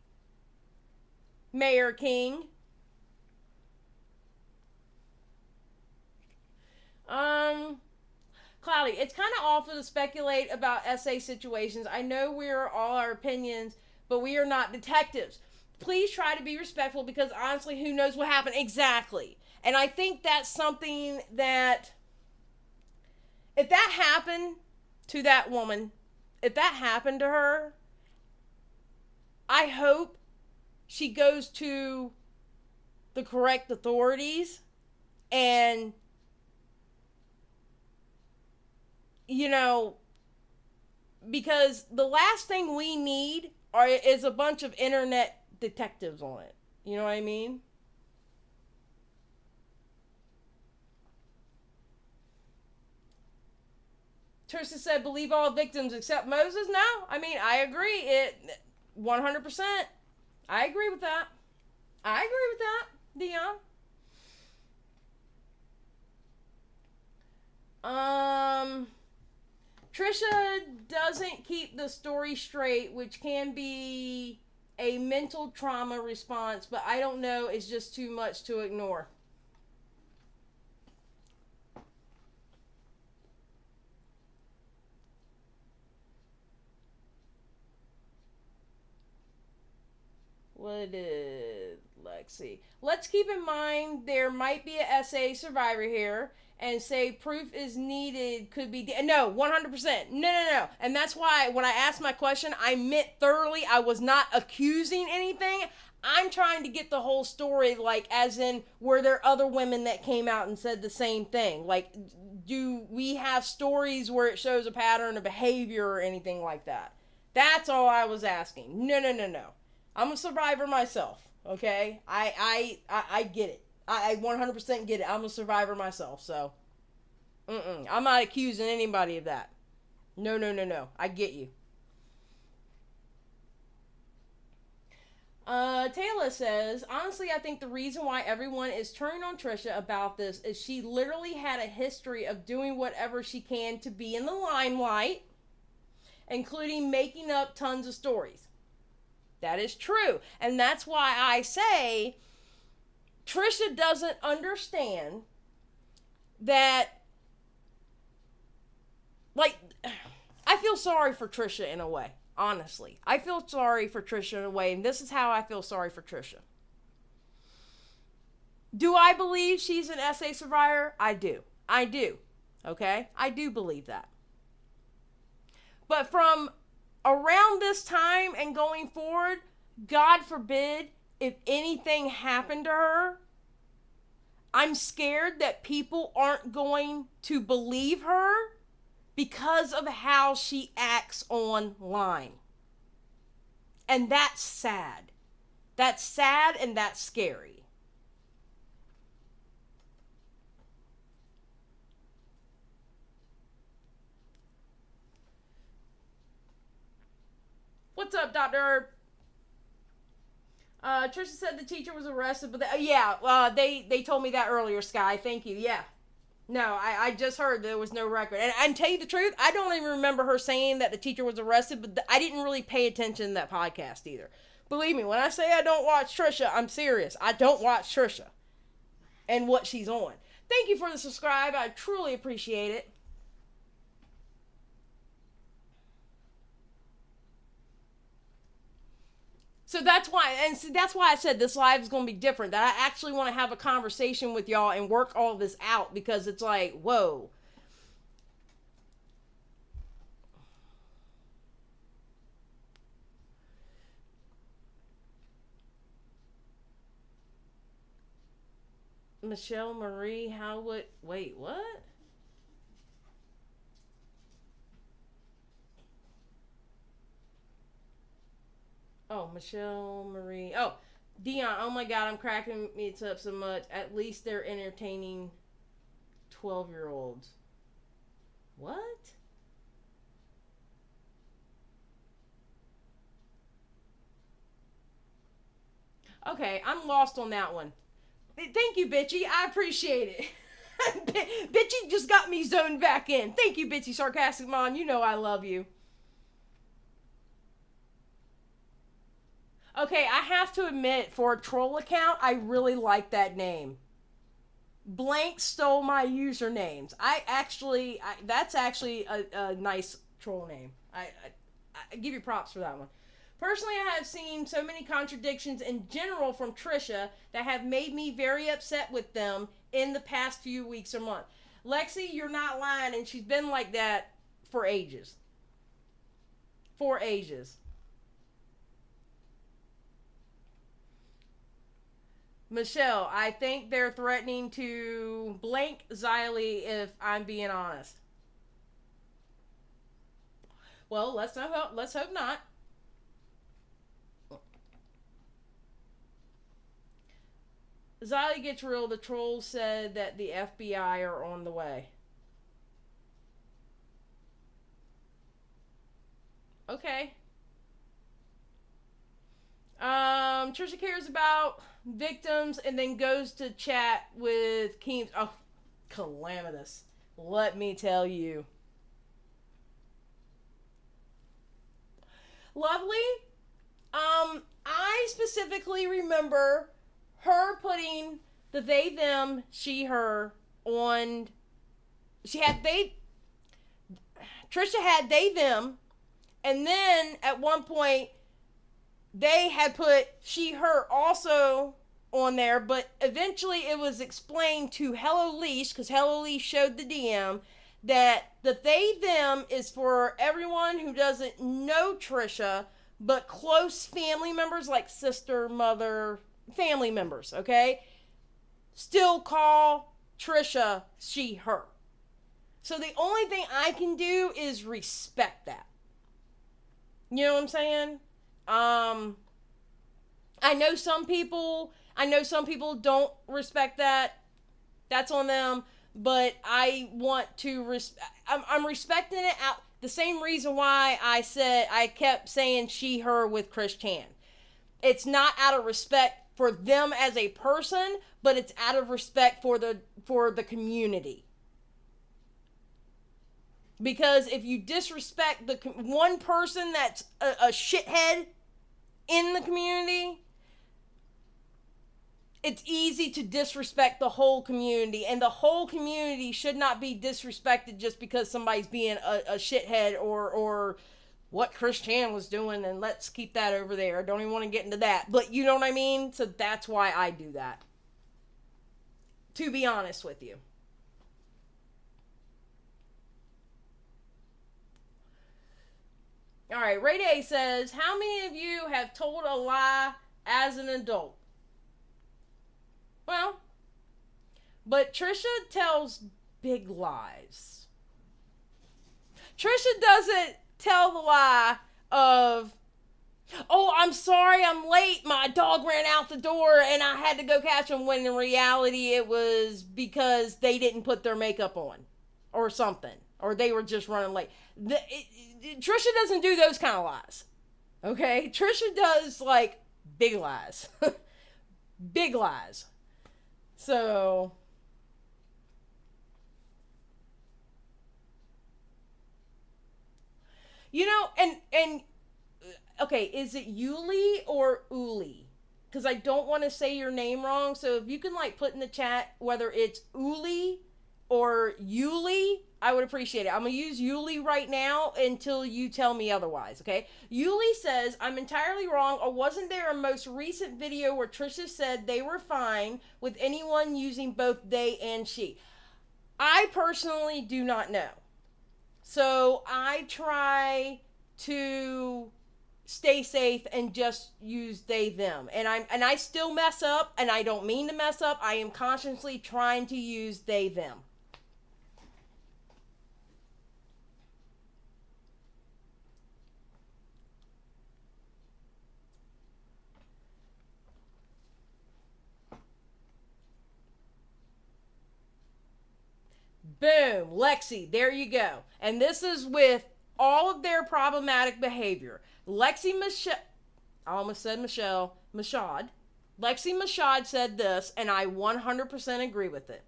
Mayor King? Cloudy, it's kind of awful to speculate about SA situations. I know we're all our opinions, but we are not detectives. Please try to be respectful because honestly, who knows what happened exactly. And I think that's something that, if that happened to that woman, if that happened to her, I hope she goes to the correct authorities and, you know, because the last thing we need is a bunch of internet detectives on it. You know what I mean? Trisha said, believe all victims except Moses. No, I mean, I agree. 100%. I agree with that. I agree with that, Dion. Trisha doesn't keep the story straight, which can be a mental trauma response, but I don't know, it's just too much to ignore. What did Lexi? Let's keep in mind there might be a SA survivor here and say proof is needed could be no 100%. No. And that's why when I asked my question, I meant thoroughly. I was not accusing anything. I'm trying to get the whole story, like, as in, were there other women that came out and said the same thing? Like, do we have stories where it shows a pattern of behavior or anything like that? That's all I was asking. No. I'm a survivor myself, okay? I get it. I 100% get it. I'm a survivor myself, so. I'm not accusing anybody of that. No. I get you. Taylor says, honestly, I think the reason why everyone is turning on Trisha about this is she literally had a history of doing whatever she can to be in the limelight, including making up tons of stories. That is true. And that's why I say Trisha doesn't understand that, like, I feel sorry for Trisha in a way. Honestly, I feel sorry for Trisha in a way, and this is how I feel sorry for Trisha. Do I believe she's an SA survivor? I do. Okay? I do believe that. But from around this time and going forward, God forbid, if anything happened to her, I'm scared that people aren't going to believe her because of how she acts online. And that's sad. That's sad and that's scary. What's up, Dr. Herb? Trisha said the teacher was arrested, but they told me that earlier, Sky. Thank you. Yeah. No, I just heard there was no record. And tell you the truth, I don't even remember her saying that the teacher was arrested, but I didn't really pay attention to that podcast either. Believe me, when I say I don't watch Trisha, I'm serious. I don't watch Trisha and what she's on. Thank you for the subscribe. I truly appreciate it. So that's why I said this live is going to be different. That I actually want to have a conversation with y'all and work all this out, because it's like, whoa. Michelle Marie, wait, what? Oh, Michelle Marie. Oh, Dion. Oh my God, I'm cracking it up so much. At least they're entertaining 12-year-olds. What? Okay, I'm lost on that one. Thank you, Bitchy. I appreciate it. Bitchy just got me zoned back in. Thank you, Bitchy Sarcastic Mom. You know I love you. Okay, I have to admit, for a troll account, I really like that name. Blank stole my usernames. That's actually a nice troll name. I give you props for that one. Personally, I have seen so many contradictions in general from Trisha that have made me very upset with them in the past few weeks or months. Lexi, you're not lying, and she's been like that for ages. For ages. Michelle, I think they're threatening to blank Xylie, if I'm being honest. Well, let's hope not. Xylie gets real. The trolls said that the FBI are on the way. Okay. Trisha cares about victims and then goes to chat with Keems. Oh, calamitous. Let me tell you. Lovely. I specifically remember her putting the they, them, she, her on. Trisha had they, them, and then at one point they had put she, her also on there, but eventually it was explained to Hello Leash, because Hello Leash showed the DM, that the they, them is for everyone who doesn't know Trisha, but close family members like sister, mother, family members, okay? Still call Trisha she, her. So the only thing I can do is respect that. You know what I'm saying? I know some people don't respect that. That's on them. But I want to I'm respecting it out the same reason why I kept saying she, her with Chris Chan. It's not out of respect for them as a person, but it's out of respect for the community. Because if you disrespect the one person that's a shithead in the community, it's easy to disrespect the whole community. And the whole community should not be disrespected just because somebody's being a shithead or what Chris Chan was doing. And let's keep that over there. I don't even want to get into that. But you know what I mean? So that's why I do that. To be honest with you. All right, Ray Day says, how many of you have told a lie as an adult? Well, but Trisha tells big lies. Trisha doesn't tell the lie of, oh, I'm sorry, I'm late. My dog ran out the door and I had to go catch him, when in reality it was because they didn't put their makeup on or something. Or they were just running late. Trisha doesn't do those kind of lies. Okay? Trisha does, like, big lies. Big lies. So, you know, and okay, is it Yuli or Uli? Because I don't want to say your name wrong. So if you can like put in the chat whether it's Uli or Yuli, I would appreciate it. I'm gonna use Yuli right now until you tell me otherwise. Okay? Yuli says I'm entirely wrong. Or wasn't there a most recent video where Trisha said they were fine with anyone using both they and she? I personally do not know. So I try to stay safe and just use they them. And I still mess up, and I don't mean to mess up. I am consciously trying to use they them. Boom, Lexi, there you go. And this is with all of their problematic behavior. Lexi Michelle, I almost said Michelle, Mashad. Lexi Mashad said this, and I 100% agree with it.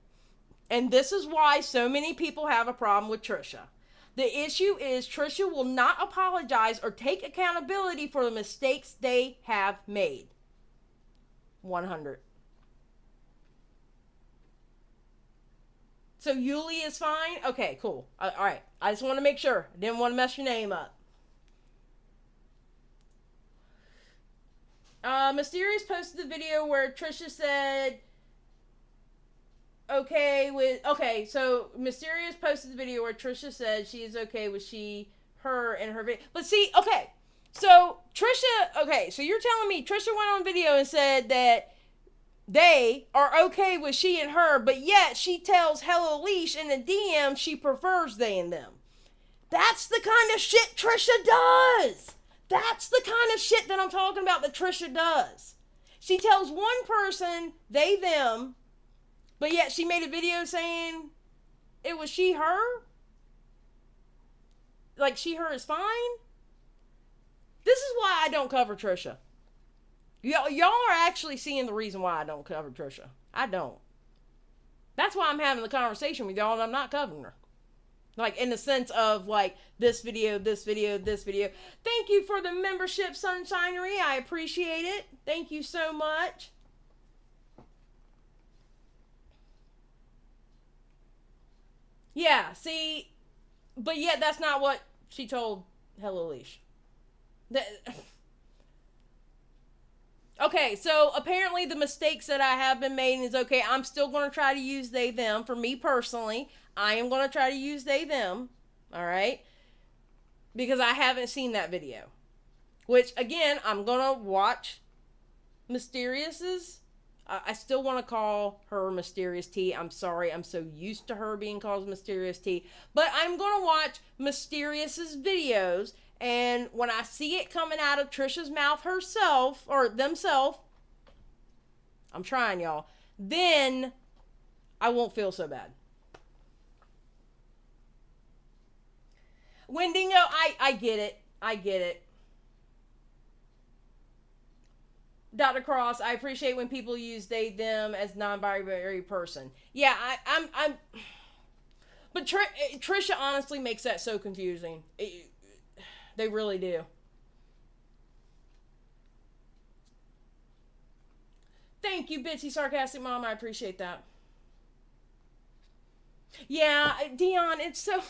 And this is why so many people have a problem with Trisha. The issue is Trisha will not apologize or take accountability for the mistakes they have made. 100. So Yuli is fine? Okay, cool. All right. I just want to make sure. I didn't want to mess your name up. Mysterious posted the video where Trisha said okay, so Mysterious posted the video where Trisha said she is okay with her, and her video. But see, okay, so Trisha, okay, so you're telling me Trisha went on video and said that they are okay with she and her, but yet she tells Hello Leash in the DM she prefers they and them. That's the kind of shit Trisha does. That's the kind of shit that I'm talking about that Trisha does. She tells one person they them, but yet she made a video saying it was she her. Like she her is fine. This is why I don't cover Trisha. Y'all are actually seeing the reason why I don't cover Trisha. I don't. That's why I'm having the conversation with y'all and I'm not covering her. Like in the sense of like this video, this video, this video. Thank you for the membership, Sunshinery. I appreciate it. Thank you so much. Yeah, see, but yet that's not what she told Hello Leash. Okay, so apparently the mistakes that I have been made is okay. I'm still going to try to use they, them. For me personally, I am going to try to use they, them. All right? Because I haven't seen that video. Which, again, I'm going to watch Mysterious's. I still want to call her Mysterious T. I'm sorry. I'm so used to her being called Mysterious T. But I'm going to watch Mysterious's videos. And when I see it coming out of Trisha's mouth herself, or themselves, I'm trying, y'all, then I won't feel so bad. Wendigo, I get it. I get it. Dr. Cross, I appreciate when people use they, them as non-binary person. Yeah, I'm but Trisha honestly makes that so confusing. They really do. Thank you, Bitsy Sarcastic Mom. I appreciate that. Yeah, Dion, it's so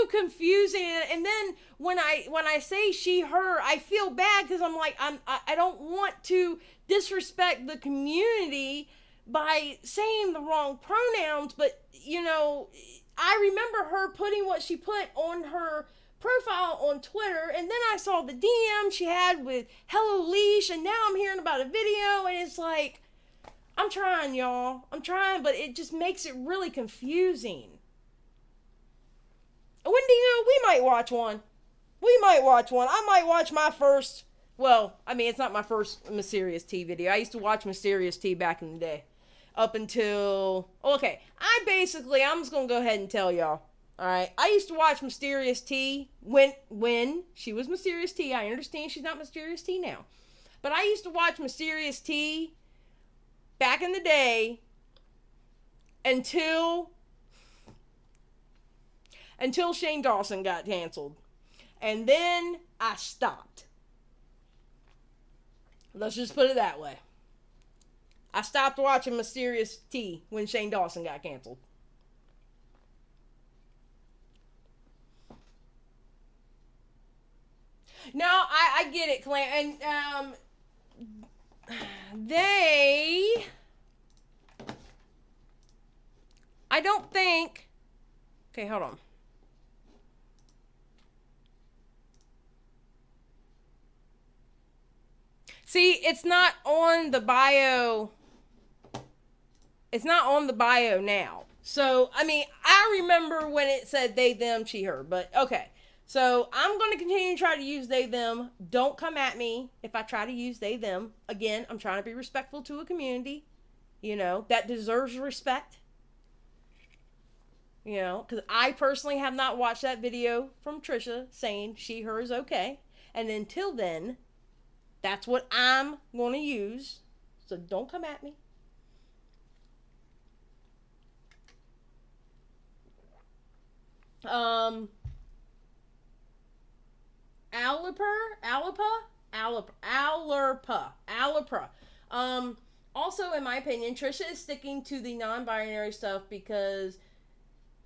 confusing. And then when I say she, her, I feel bad because I'm like, I don't want to disrespect the community by saying the wrong pronouns, but you know, I remember her putting what she put on her profile on Twitter, and then I saw the DM she had with Hello Leash, and now I'm hearing about a video, and it's like, I'm trying, y'all. I'm trying, but it just makes it really confusing. Wendigo, we might watch one. I might watch my first, well, I mean, it's not my first Mysterious T video. I used to watch Mysterious T back in the day. Up until, okay, I'm just going to go ahead and tell y'all. All right. I used to watch Mysterious T when she was Mysterious T. I understand she's not Mysterious T now. But I used to watch Mysterious T back in the day until Shane Dawson got canceled. And then I stopped. Let's just put it that way. I stopped watching Mysterious T when Shane Dawson got canceled. No, I get it, Klein. And I don't think. Okay, hold on. See, it's not on the bio. It's not on the bio now. So, I mean, I remember when it said they, them, she, her. But, okay. So, I'm going to continue to try to use they, them. Don't come at me if I try to use they, them. Again, I'm trying to be respectful to a community, you know, that deserves respect. You know, because I personally have not watched that video from Trisha saying she, her is okay. And until then, that's what I'm going to use. So don't come at me. Allerpa. Also, in my opinion, Trisha is sticking to the non-binary stuff because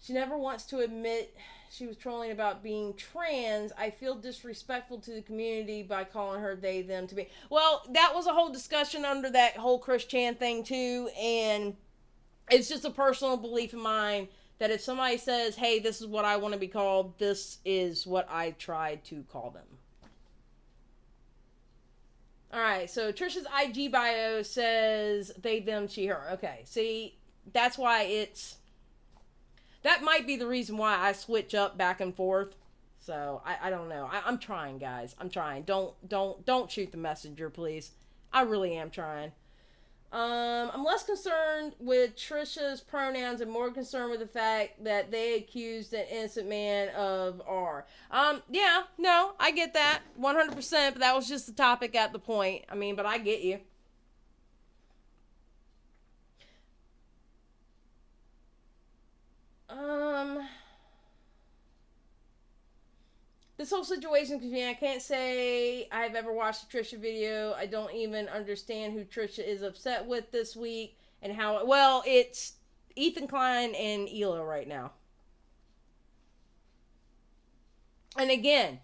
she never wants to admit she was trolling about being trans. I feel disrespectful to the community by calling her they, them to me. Well, that was a whole discussion under that whole Chris Chan thing too, and it's just a personal belief of mine that if somebody says, hey, this is what I want to be called, this is what I try to call them. Alright, so Trisha's IG bio says they, them, she, her. Okay, see, that's why it's... That might be the reason why I switch up back and forth. So, I don't know. I'm trying, guys. I'm trying. Don't shoot the messenger, please. I really am trying. I'm less concerned with Trisha's pronouns and more concerned with the fact that they accused an innocent man of R. Yeah, no, I get that. 100%, but that was just the topic at the point. I mean, but I get you. This whole situation, because I can't say I've ever watched a Trisha video. I don't even understand who Trisha is upset with this week and how. Well, it's Ethan Klein and Ela right now. And again,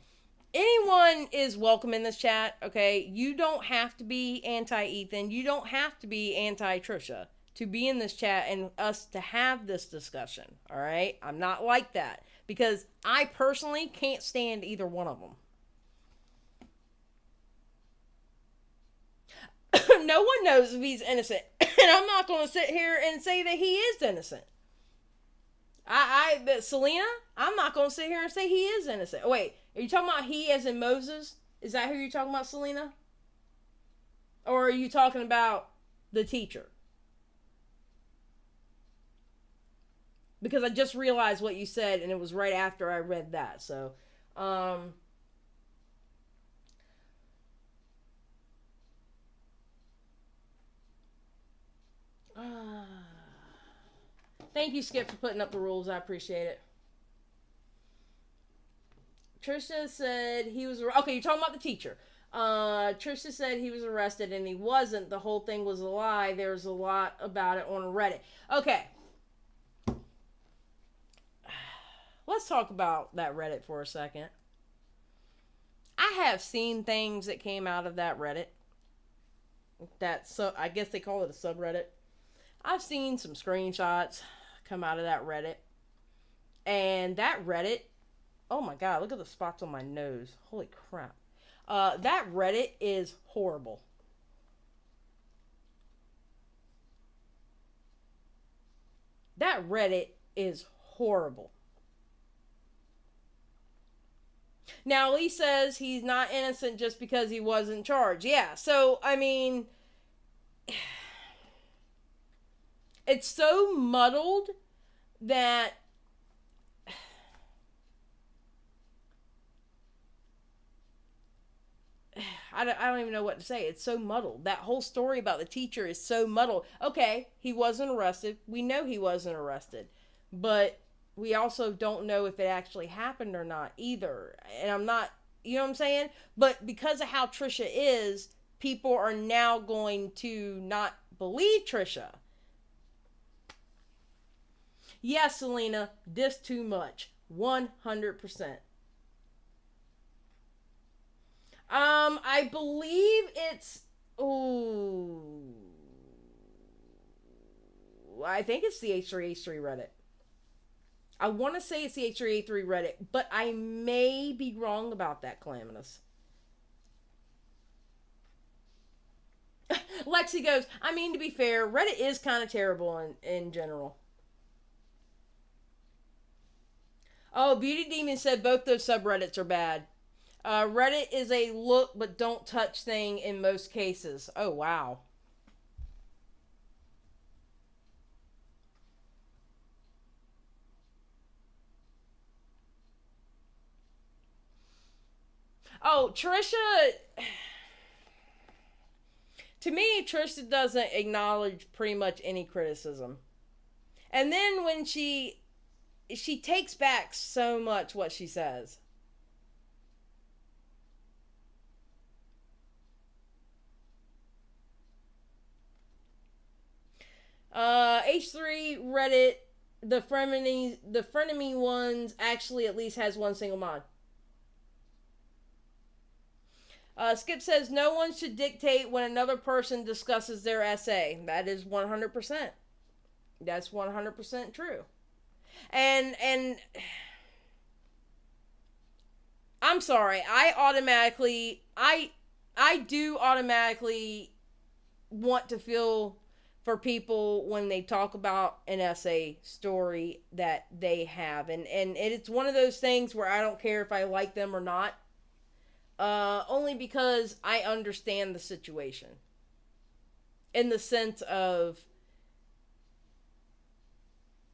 anyone is welcome in this chat. Okay, you don't have to be anti-Ethan. You don't have to be anti-Trisha to be in this chat and us to have this discussion. All right, I'm not like that. Because I personally can't stand either one of them. No one knows if he's innocent. And I'm not going to sit here and say that he is innocent. Selena, I'm not going to sit here and say he is innocent. Wait, are you talking about he as in Moses? Is that who you're talking about, Selena? Or are you talking about the teacher? Because I just realized what you said, and it was right after I read that. So, thank you, Skip, for putting up the rules. I appreciate it. Trisha said he was... Okay, you're talking about the teacher. Trisha said he was arrested, and he wasn't. The whole thing was a lie. There's a lot about it on Reddit. Okay. Let's talk about that Reddit for a second. I have seen things that came out of that Reddit. I guess they call it a subreddit. I've seen some screenshots come out of that Reddit. And that Reddit, oh my god, look at the spots on my nose. Holy crap. That Reddit is horrible. That Reddit is horrible. Now, Lee says he's not innocent just because he wasn't charged. Yeah, so, I mean, it's so muddled that I don't even know what to say. It's so muddled. That whole story about the teacher is so muddled. Okay, he wasn't arrested. We know he wasn't arrested. But we also don't know if it actually happened or not either. And I'm not, you know what I'm saying? But because of how Trisha is, people are now going to not believe Trisha. Yes, Selena, this too much. 100%. I believe it's, ooh, I think it's the H3H3 Reddit. I want to say it's the H3H3 Reddit, but I may be wrong about that, Calamitous. Lexi goes, I mean, to be fair, Reddit is kind of terrible in general. Oh, Beauty Demon said both those subreddits are bad. Reddit is a look but don't touch thing in most cases. Oh, wow. Oh, Trisha. To me, Trisha doesn't acknowledge pretty much any criticism. And then when she takes back so much what she says. H3 Reddit, the frenemy ones actually at least has one single mod. Skip says no one should dictate when another person discusses their essay. That is 100%. That's 100% true. And I'm sorry. I do automatically want to feel for people when they talk about an essay story that they have, and it's one of those things where I don't care if I like them or not. Only because I understand the situation. In the sense of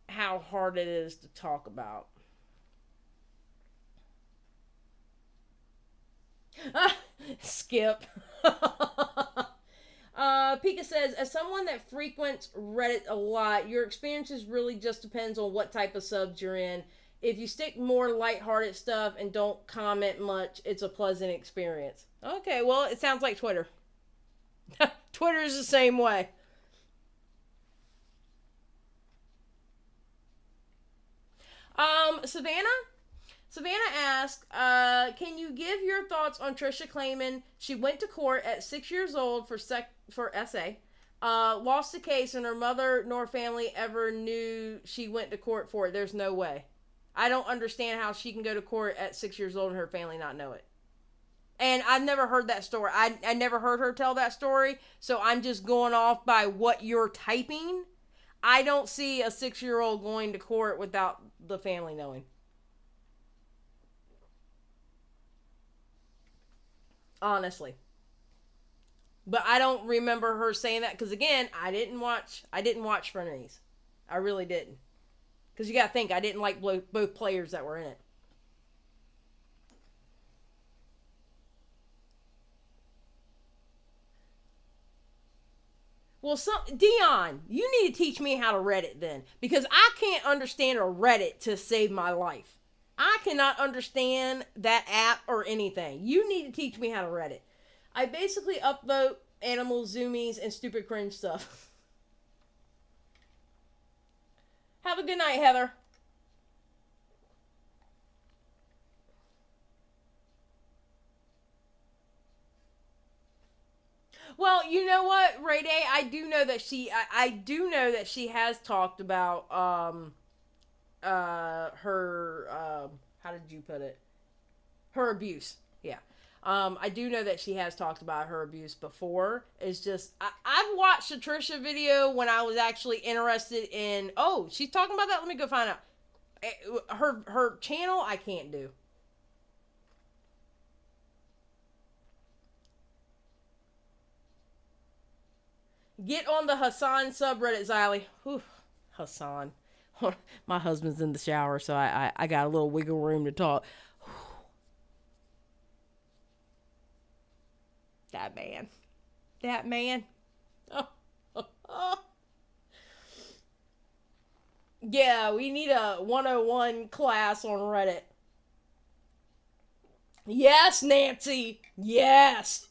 how hard it is to talk about. Skip. Pika says, as someone that frequents Reddit a lot, your experiences really just depends on what type of subs you're in. If you stick more lighthearted stuff and don't comment much, it's a pleasant experience. Okay, well, it sounds like Twitter. Twitter's the same way. Savannah asked, can you give your thoughts on Trisha claiming she went to court at 6 years old for SA, lost the case, and her mother nor family ever knew she went to court for it? There's no way. I don't understand how she can go to court at 6 years old and her family not know it. And I've never heard that story. I never heard her tell that story, so I'm just going off by what you're typing. I don't see a 6-year-old going to court without the family knowing. Honestly. But I don't remember her saying that, because again, I didn't watch Frenemies. I really didn't. Because you gotta think, I didn't like both players that were in it. Well, Dion, you need to teach me how to Reddit then. Because I can't understand a Reddit to save my life. I cannot understand that app or anything. You need to teach me how to Reddit. I basically upvote animals, zoomies, and stupid cringe stuff. Have a good night, Heather. Well, you know what, Ray Day? I do know that she has talked about her how did you put it? Her abuse. Yeah. I do know that she has talked about her abuse before. It's just I've watched a Trisha video when I was actually interested in. Oh, she's talking about that. Let me go find out. Her channel I can't do. Get on the Hassan subreddit, Xylie. Whew, Hassan. My husband's in the shower, so I got a little wiggle room to talk. that man. That man. Yeah, we need a 101 class on Reddit. Yes, Nancy. Yes.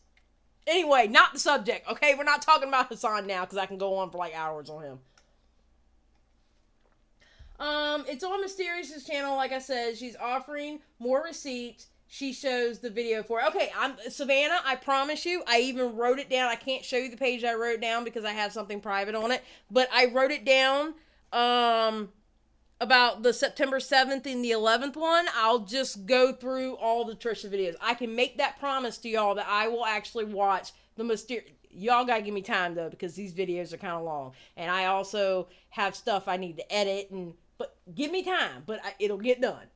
Anyway, not the subject, okay? We're not talking about Hassan now because I can go on for like hours on him. It's on Mysterious's channel, like I said. She's offering more receipts. She shows the video for it. Okay, Savannah, I promise you, I even wrote it down. I can't show you the page I wrote down because I have something private on it. But I wrote it down, about the September 7th and the 11th one. I'll just go through all the Trisha videos. I can make that promise to y'all that I will actually watch the Mysterious. Y'all gotta give me time, though, because these videos are kind of long. And I also have stuff I need to edit, but give me time, but it'll get done.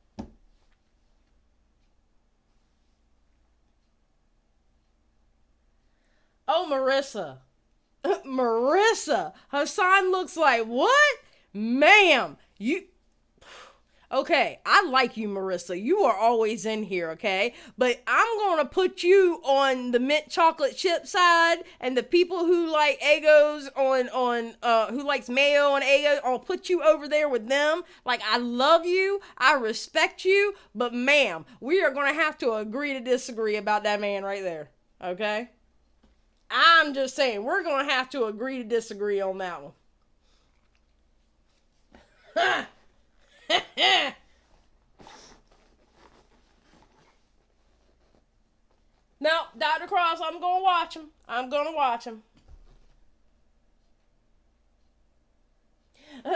Oh, Marissa. Marissa. Hassan looks like what? Ma'am, you... Okay, I like you, Marissa. You are always in here, okay? But I'm going to put you on the mint chocolate chip side, and the people who like Eggos who likes mayo and Eggos, I'll put you over there with them. Like, I love you, I respect you, but ma'am, we are going to have to agree to disagree about that man right there, okay? I'm just saying, we're going to have to agree to disagree on that one. No, Dr. Cross, I'm going to watch him. I'm going to watch him.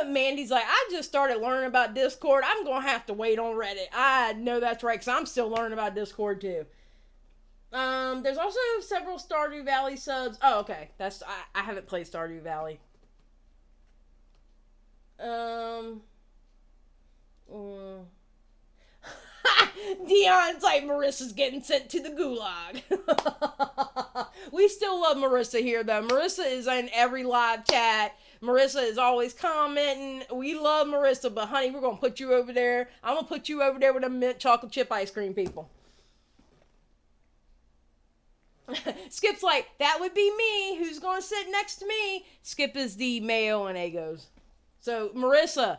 Mandy's like, I just started learning about Discord. I'm going to have to wait on Reddit. I know that's right, because I'm still learning about Discord, too. There's also several Stardew Valley subs. Oh, okay. I haven't played Stardew Valley. Dion's like, Marissa's getting sent to the gulag. We still love Marissa here, though. Marissa is in every live chat. Marissa is always commenting. We love Marissa, but honey, we're going to put you over there. I'm going to put you over there with the mint chocolate chip ice cream people. Skip's like, that would be me. Who's going to sit next to me? Skip is the mayo and Eggos. So, Marissa,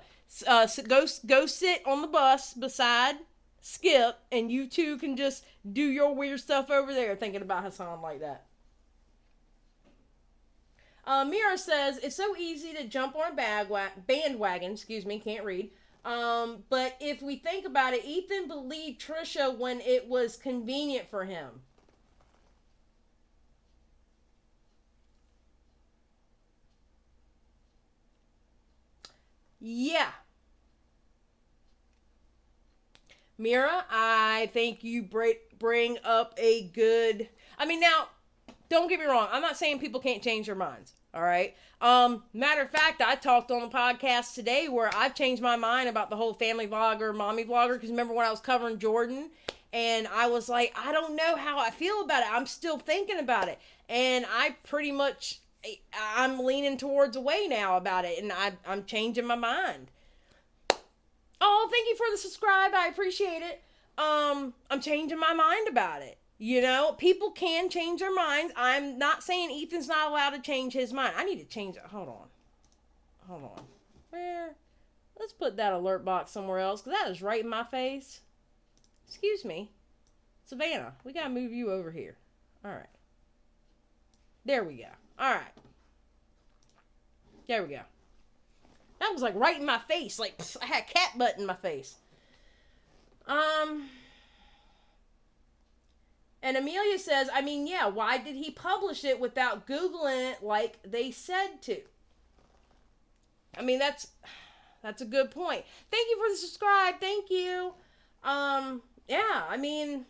go sit on the bus beside Skip, and you two can just do your weird stuff over there thinking about Hassan like that. Mira says, it's so easy to jump on a bandwagon, can't read. But if we think about it, Ethan believed Trisha when it was convenient for him. Yeah. Mira, I think you bring up a good... I mean, now, don't get me wrong. I'm not saying people can't change their minds. All right? Matter of fact, I talked on the podcast today where I've changed my mind about the whole family vlogger, mommy vlogger. Because remember when I was covering Jordan? And I was like, I don't know how I feel about it. I'm still thinking about it. And I'm leaning towards a way now about it. And I'm changing my mind. Oh, thank you for the subscribe. I appreciate it. I'm changing my mind about it. You know, people can change their minds. I'm not saying Ethan's not allowed to change his mind. I need to change it. Hold on. Where? Let's put that alert box somewhere else, because that is right in my face. Excuse me. Savannah, we got to move you over here. All right. There we go. All right. There we go. That was like right in my face. Like, I had cat butt in my face. And Amelia says, I mean, yeah, why did he publish it without Googling it like they said to? I mean, that's a good point. Thank you for the subscribe. Thank you. Yeah, I mean.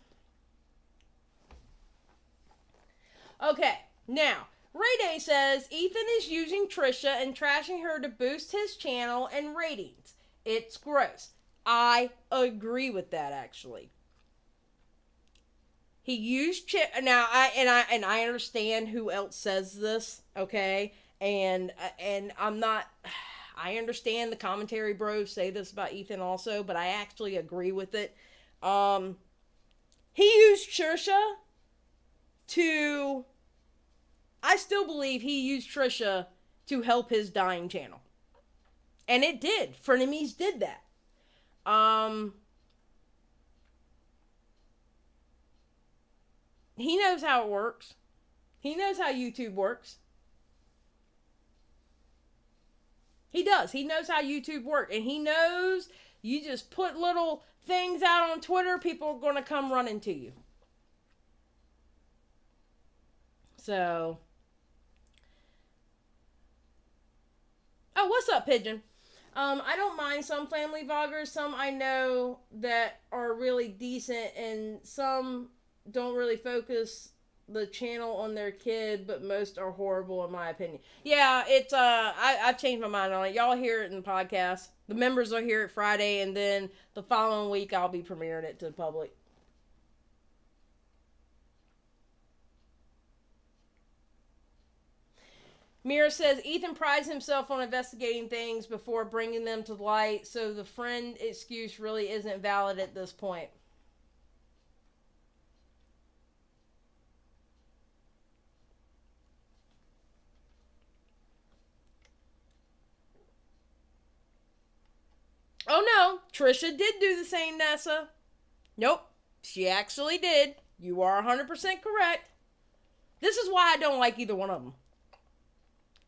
Okay, now. Ray Day says, Ethan is using Trisha and trashing her to boost his channel and ratings. It's gross. I agree with that, actually. He used now. I understand who else says this, okay? And I'm not. I understand the commentary bros say this about Ethan also, but I actually agree with it. He used Trisha to I still believe he used Trisha to help his dying channel. And it did. Frenemies did that. He knows how it works. He knows how YouTube works. He does. He knows how YouTube works. And he knows you just put little things out on Twitter, people are going to come running to you. So. Oh, what's up, Pigeon? I don't mind some family vloggers. Some I know that are really decent, and some don't really focus the channel on their kid, but most are horrible in my opinion. Yeah, it's I've changed my mind on it. Y'all hear it in the podcast. The members will hear it Friday, and then the following week I'll be premiering it to the public. Mira says, Ethan prides himself on investigating things before bringing them to light, so the friend excuse really isn't valid at this point. Oh no, Trisha did do the same, Nessa. Nope, she actually did. You are 100% correct. This is why I don't like either one of them.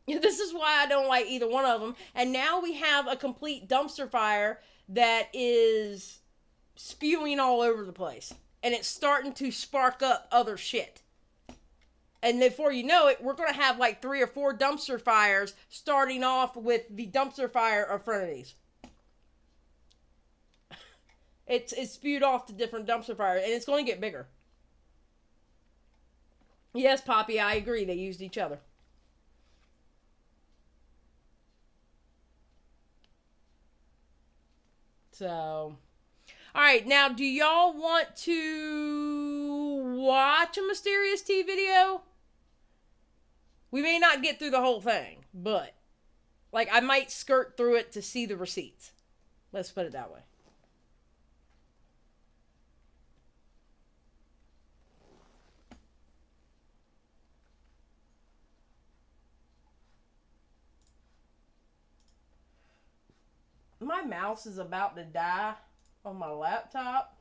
This is why I don't like either one of them. And now we have a complete dumpster fire that is spewing all over the place. And it's starting to spark up other shit. And before you know it, we're going to have like 3 or 4 dumpster fires, starting off with the dumpster fire of frenemies. It's spewed off to different dumpster fires, and it's going to get bigger. Yes, Poppy, I agree. They used each other. So, alright, now do y'all want to watch a Mysterious Tea video? We may not get through the whole thing, but, like, I might skirt through it to see the receipts. Let's put it that way. My mouse is about to die on my laptop.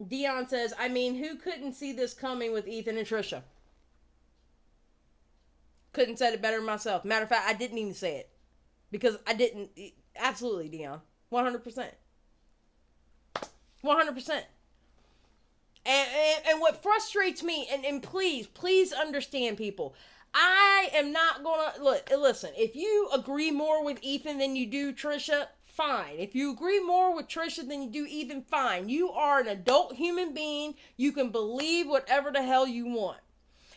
Dion says, I mean, who couldn't see this coming with Ethan and Trisha? Couldn't said it better than myself. Matter of fact, I didn't even say it. Because I didn't. Absolutely, Dion. 100%. 100%. And what frustrates me, and please understand, people, I am not gonna, listen, if you agree more with Ethan than you do Trisha, fine. If you agree more with Trisha than you do Ethan, fine. You are an adult human being. You can believe whatever the hell you want.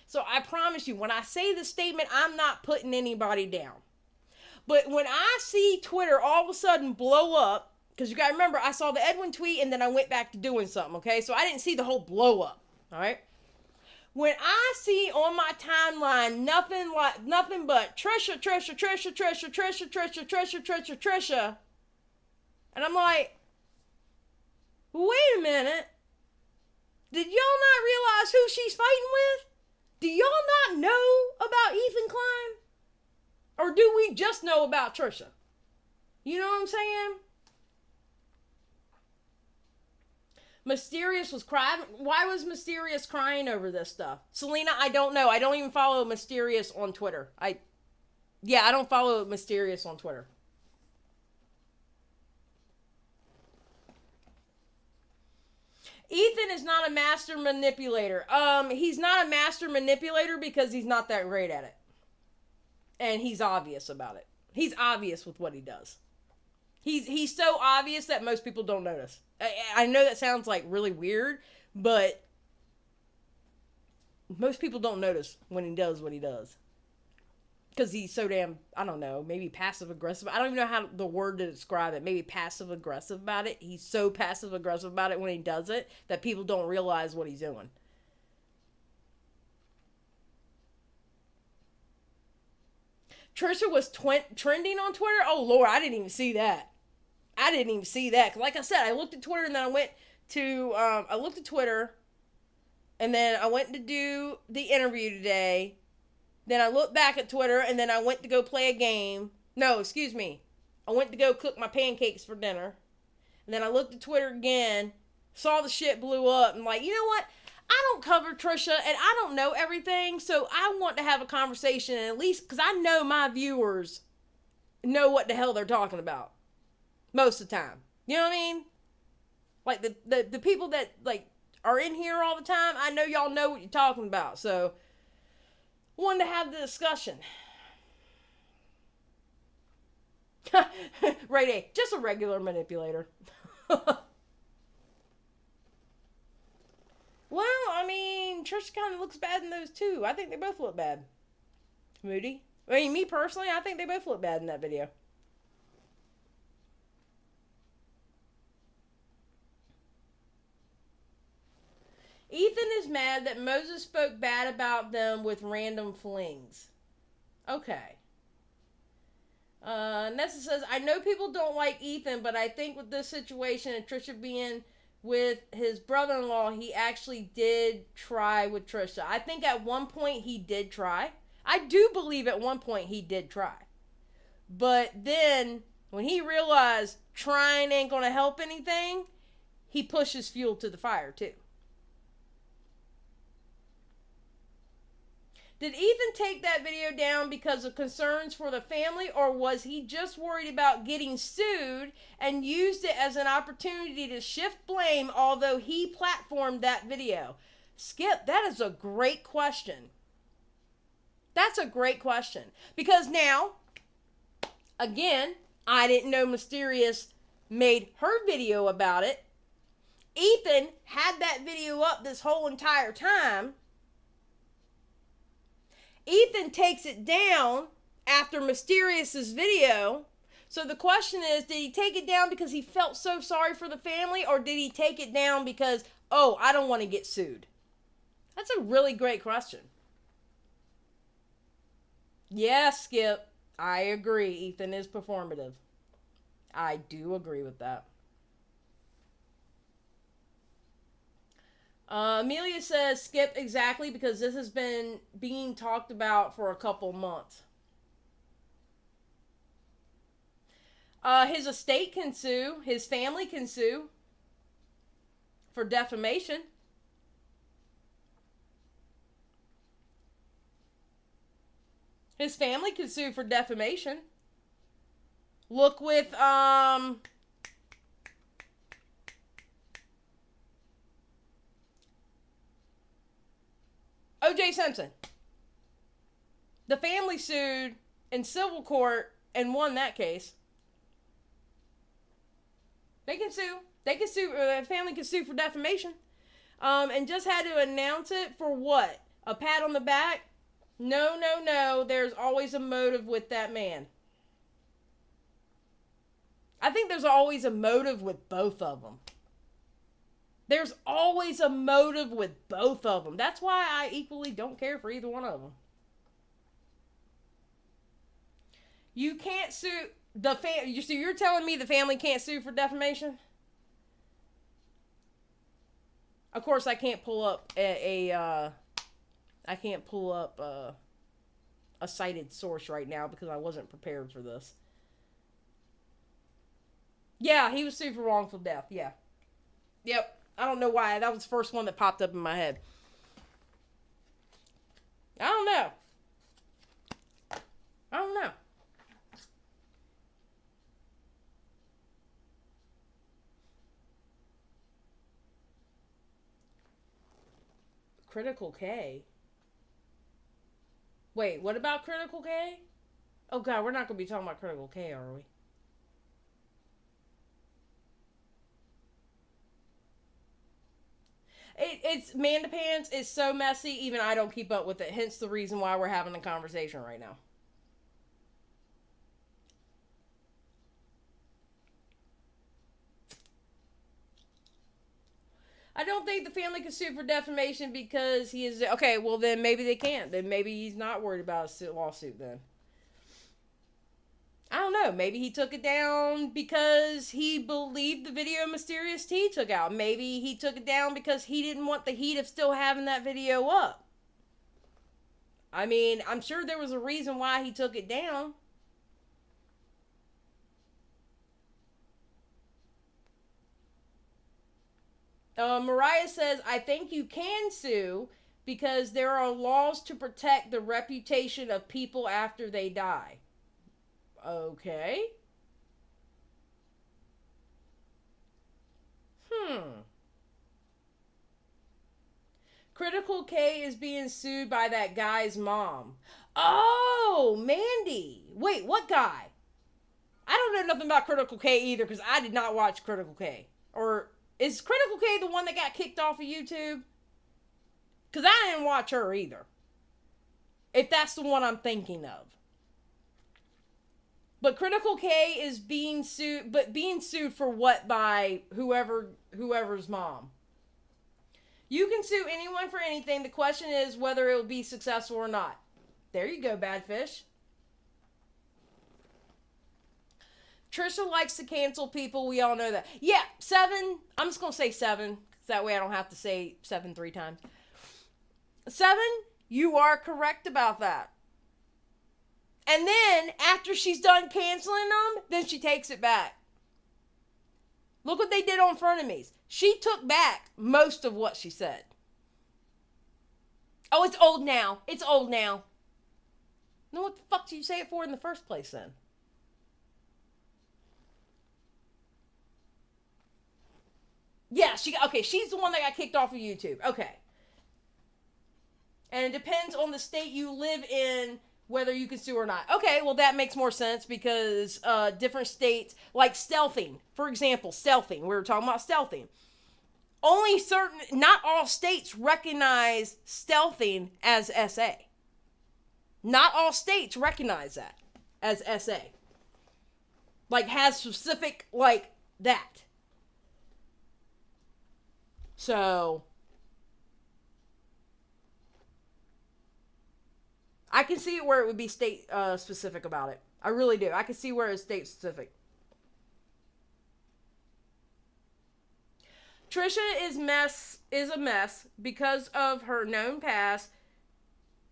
So I promise you, when I say this statement, I'm not putting anybody down. But when I see Twitter all of a sudden blow up, because you got to remember, I saw the Edwin tweet and then I went back to doing something, okay? So I didn't see the whole blow up, all right? When I see on my timeline nothing but Trisha, and I'm like, wait a minute. Did y'all not realize who she's fighting with? Do y'all not know about Ethan Klein? Or do we just know about Trisha? You know what I'm saying? Mysterious was crying. Why was Mysterious crying over this stuff? Selena, I don't know. I don't even follow Mysterious on Twitter. I don't follow Mysterious on Twitter. Ethan is not a master manipulator. He's not a master manipulator because he's not that great at it. And he's obvious about it. He's obvious with what he does. He's so obvious that most people don't notice. I know that sounds like really weird, but most people don't notice when he does what he does. Because he's so damn, I don't know, maybe passive aggressive. I don't even know how the word to describe it. Maybe passive aggressive about it. He's so passive aggressive about it when he does it that people don't realize what he's doing. Trisha was trending on Twitter? Oh, Lord, I didn't even see that. I didn't even see that. 'Cause like I said, I looked at Twitter and then I went to, I looked at Twitter and then I went to do the interview today. Then I looked back at Twitter and then I went to go play a game. No, excuse me. I went to go cook my pancakes for dinner. And then I looked at Twitter again, saw the shit blew up, and like, you know what? I don't cover Trisha, and I don't know everything, so I want to have a conversation, and at least, because I know my viewers know what the hell they're talking about. Most of the time. You know what I mean? Like, the people that, like, are in here all the time, I know y'all know what you're talking about, so wanted to have the discussion. Ray Day, just a regular manipulator. Well, I mean, Trisha kind of looks bad in those too. I think they both look bad. Moody. I mean, me personally, I think they both look bad in that video. Ethan is mad that Moses spoke bad about them with random flings. Okay. Nessa says, I know people don't like Ethan, but I think with this situation and Trisha being with his brother-in-law, he actually did try with Trisha. I think at one point he did try. I do believe at one point he did try. But then, when he realized trying ain't gonna help anything, he pushes fuel to the fire, too. Did Ethan take that video down because of concerns for the family, or was he just worried about getting sued and used it as an opportunity to shift blame, although he platformed that video? Skip, that is a great question. That's a great question. Because now, again, I didn't know Mysterious made her video about it. Ethan had that video up this whole entire time. Ethan takes it down after Mysterious's video. So the question is, did he take it down because he felt so sorry for the family, or did he take it down because, oh, I don't want to get sued? That's a really great question. Yes, Skip, I agree. Ethan is performative. I do agree with that. Amelia says, Skip, exactly, because this has been being talked about for a couple months. His estate can sue. His family can sue for defamation. His family can sue for defamation. Look with, O.J. Simpson. The family sued in civil court and won that case. They can sue. They can sue. The family can sue for defamation. And just had to announce it for what? A pat on the back? No, no, no. There's always a motive with that man. I think there's always a motive with both of them. There's always a motive with both of them. That's why I equally don't care for either one of them. You can't sue the family. So you're telling me the family can't sue for defamation? Of course, I can't pull up a cited source right now because I wasn't prepared for this. Yeah, he was sued for wrongful death. Yeah. Yep. I don't know why. That was the first one that popped up in my head. I don't know. I don't know. Critical K? Wait, what about Critical K? Oh God, we're not going to be talking about Critical K, are we? It's Mandapants is so messy, even I don't keep up with it. Hence the reason why we're having a conversation right now. I don't think the family can sue for defamation because he is... Okay, well then maybe they can't. Then maybe he's not worried about a lawsuit then. I don't know. Maybe he took it down because he believed the video Mysterious T took out. Maybe he took it down because he didn't want the heat of still having that video up. I mean, I'm sure there was a reason why he took it down. Mariah says, I think you can sue because there are laws to protect the reputation of people after they die. Okay. Critical K is being sued by that guy's mom. Oh, Mandy. Wait, what guy? I don't know nothing about Critical K either because I did not watch Critical K. Or is Critical K the one that got kicked off of YouTube? Because I didn't watch her either. If that's the one I'm thinking of. But Critical K is being sued, but being sued for what by whoever's mom? You can sue anyone for anything. The question is whether it will be successful or not. There you go, Badfish. Trisha likes to cancel people. We all know that. Yeah, 7. I'm just going to say 7. That way I don't have to say 7 3 times. 7, you are correct about that. And then, after she's done canceling them, then she takes it back. Look what they did on Frenemies. She took back most of what she said. Oh, it's old now. It's old now. Then what the fuck did you say it for in the first place then? Yeah, she's the one that got kicked off of YouTube. Okay. And it depends on the state you live in whether you can sue or not. Okay, well that makes more sense because different states, like stealthing, for example, stealthing. We were talking about stealthing. Not all states recognize stealthing as SA. Not all states recognize that as SA. Like, has specific, like, that. So, I can see where it would be state specific about it. I really do. I can see where it's state specific. Trisha is a mess because of her known past.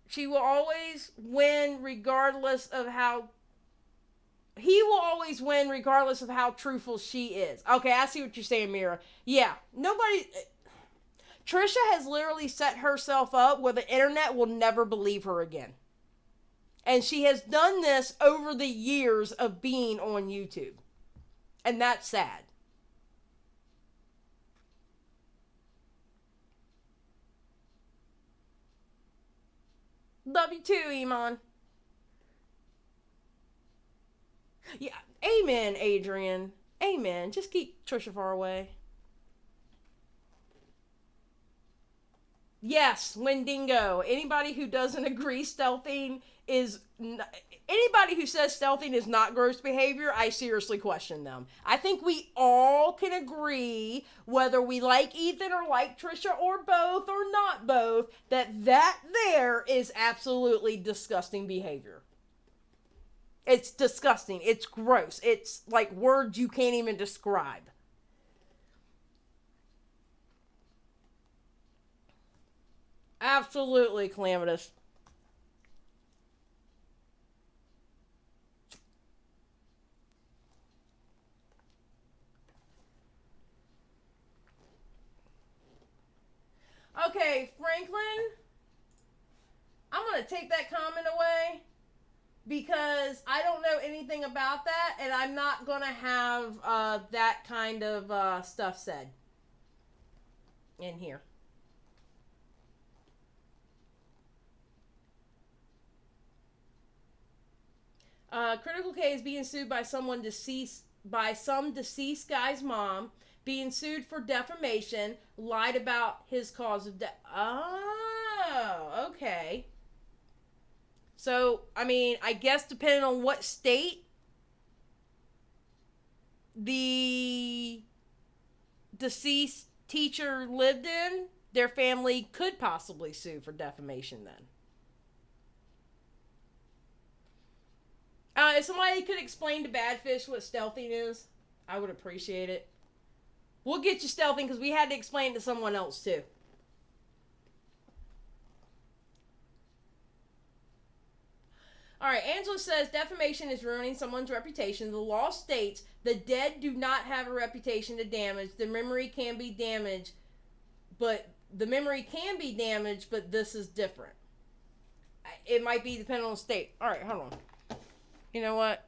She will always win regardless of how... He will always win regardless of how truthful she is. Okay, I see what you're saying, Mira. Yeah, nobody... Trisha has literally set herself up where the internet will never believe her again. And she has done this over the years of being on YouTube. And that's sad. Love you too, Iman. Yeah, amen, Adrian. Amen. Just keep Trisha far away. Yes, Wendigo. Anybody who doesn't agree stealthing is... Anybody who says stealthing is not gross behavior, I seriously question them. I think we all can agree, whether we like Ethan or like Trisha or both or not both, that there is absolutely disgusting behavior. It's disgusting. It's gross. It's like words you can't even describe. Absolutely calamitous. Okay, Franklin, I'm going to take that comment away because I don't know anything about that, and I'm not going to have that kind of stuff said in here. Critical K is being sued by some deceased guy's mom, being sued for defamation, lied about his cause of death. Oh, okay. So, I mean, I guess depending on what state the deceased teacher lived in, their family could possibly sue for defamation then. If somebody could explain to Badfish what stealthing is, I would appreciate it. We'll get you stealthing because we had to explain it to someone else too. Alright, Angela says defamation is ruining someone's reputation. The law states the dead do not have a reputation to damage. The memory can be damaged, but this is different. It might be depending on the state. Alright, hold on. You know what?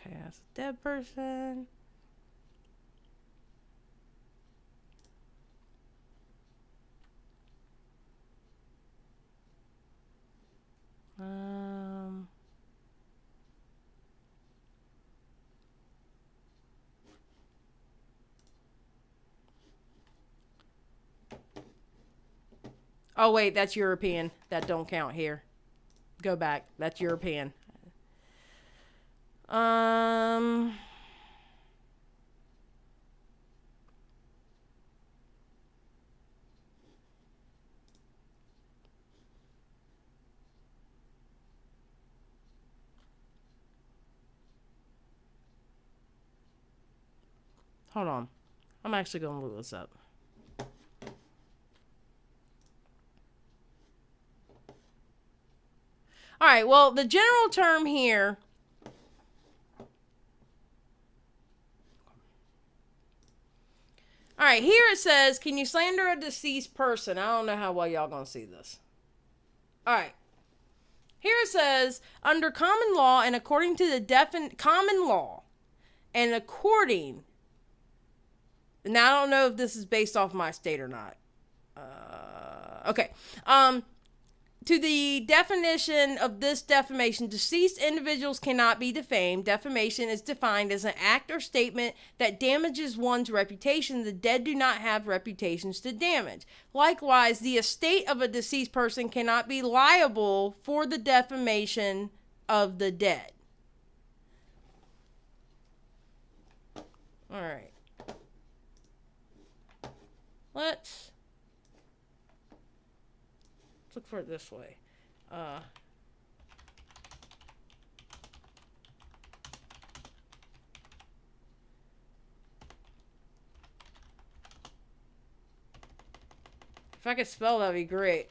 Okay, that's a dead person. Oh wait, that's European. That don't count here. Go back. That's European. Hold on. I'm actually going to look this up. All right, well, the general term here. All right, here it says, can you slander a deceased person? I don't know how well y'all going to see this. All right. Here it says, under common law and according to the common law and according. Now, I don't know if this is based off my state or not. Okay. To the definition of this defamation, deceased individuals cannot be defamed. Defamation is defined as an act or statement that damages one's reputation. The dead do not have reputations to damage. Likewise, the estate of a deceased person cannot be liable for the defamation of the dead. All right. Let's look for it this way. If I could spell, that'd be great.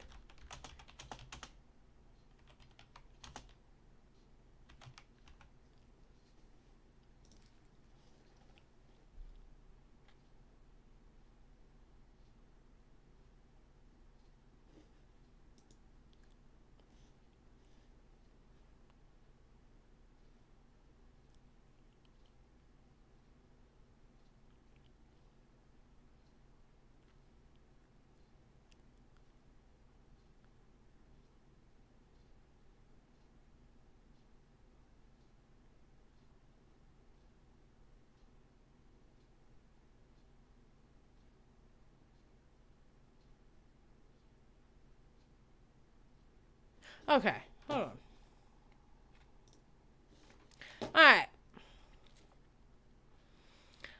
Okay, hold on. Alright.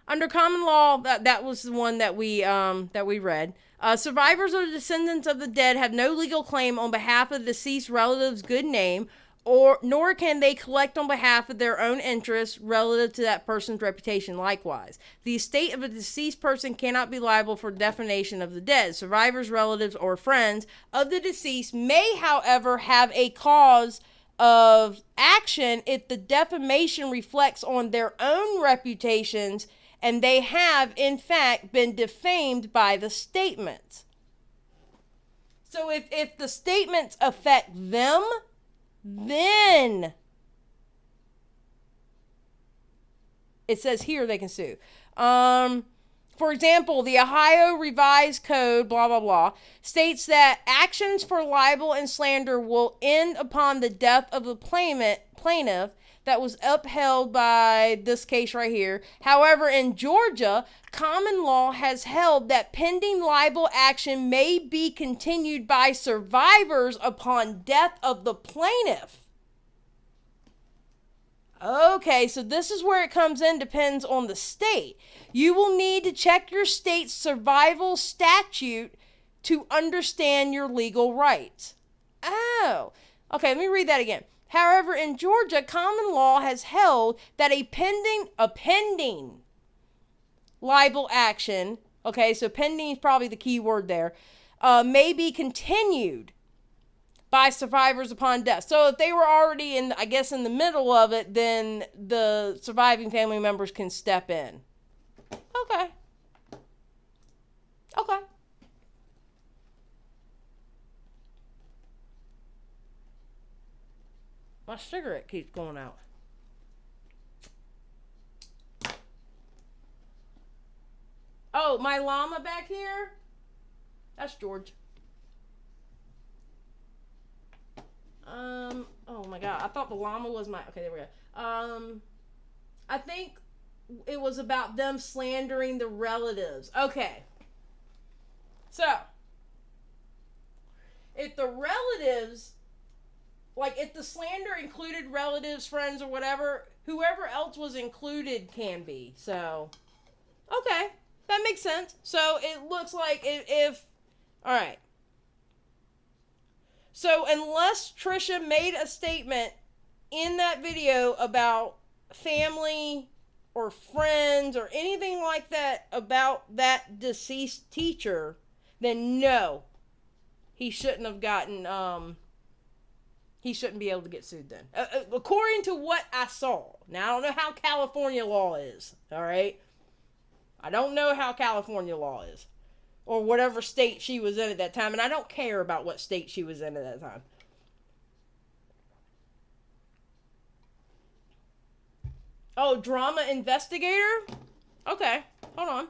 Under common law, that was the one that we read. Survivors or descendants of the dead have no legal claim on behalf of the deceased relative's good name, nor can they collect on behalf of their own interests relative to that person's reputation. Likewise, the estate of a deceased person cannot be liable for defamation of the dead. Survivors, relatives, or friends of the deceased may, however, have a cause of action if the defamation reflects on their own reputations and they have, in fact, been defamed by the statements. So if the statements affect them, then it says here they can sue. For example, the Ohio Revised Code, blah, blah, blah, states that actions for libel and slander will end upon the death of the plaintiff. That was upheld by this case right here. However, in Georgia, common law has held that pending libel action may be continued by survivors upon death of the plaintiff. Okay, so this is where it comes in, depends on the state. You will need to check your state's survival statute to understand your legal rights. Oh, okay, let me read that again. However, in Georgia, common law has held that a pending libel action, okay, so pending is probably the key word there, may be continued by survivors upon death. So if they were already in the middle of it, then the surviving family members can step in. Okay. Okay. My cigarette keeps going out. Oh, my llama back here? That's George. Oh my god, I thought the llama was my, okay, there we go. I think it was about them slandering the relatives. Okay. So, if the relatives, like if the slander included relatives, friends, or whatever, whoever else was included can be. So, okay, that makes sense. So, it looks like if all right. So, unless Trisha made a statement in that video about family or friends or anything like that about that deceased teacher, then no, he shouldn't have gotten, he shouldn't be able to get sued then. According to what I saw. Now, I don't know how California law is, all right? I don't know how California law is. Or whatever state she was in at that time. And I don't care about what state she was in at that time. Oh, drama investigator? Okay, hold on.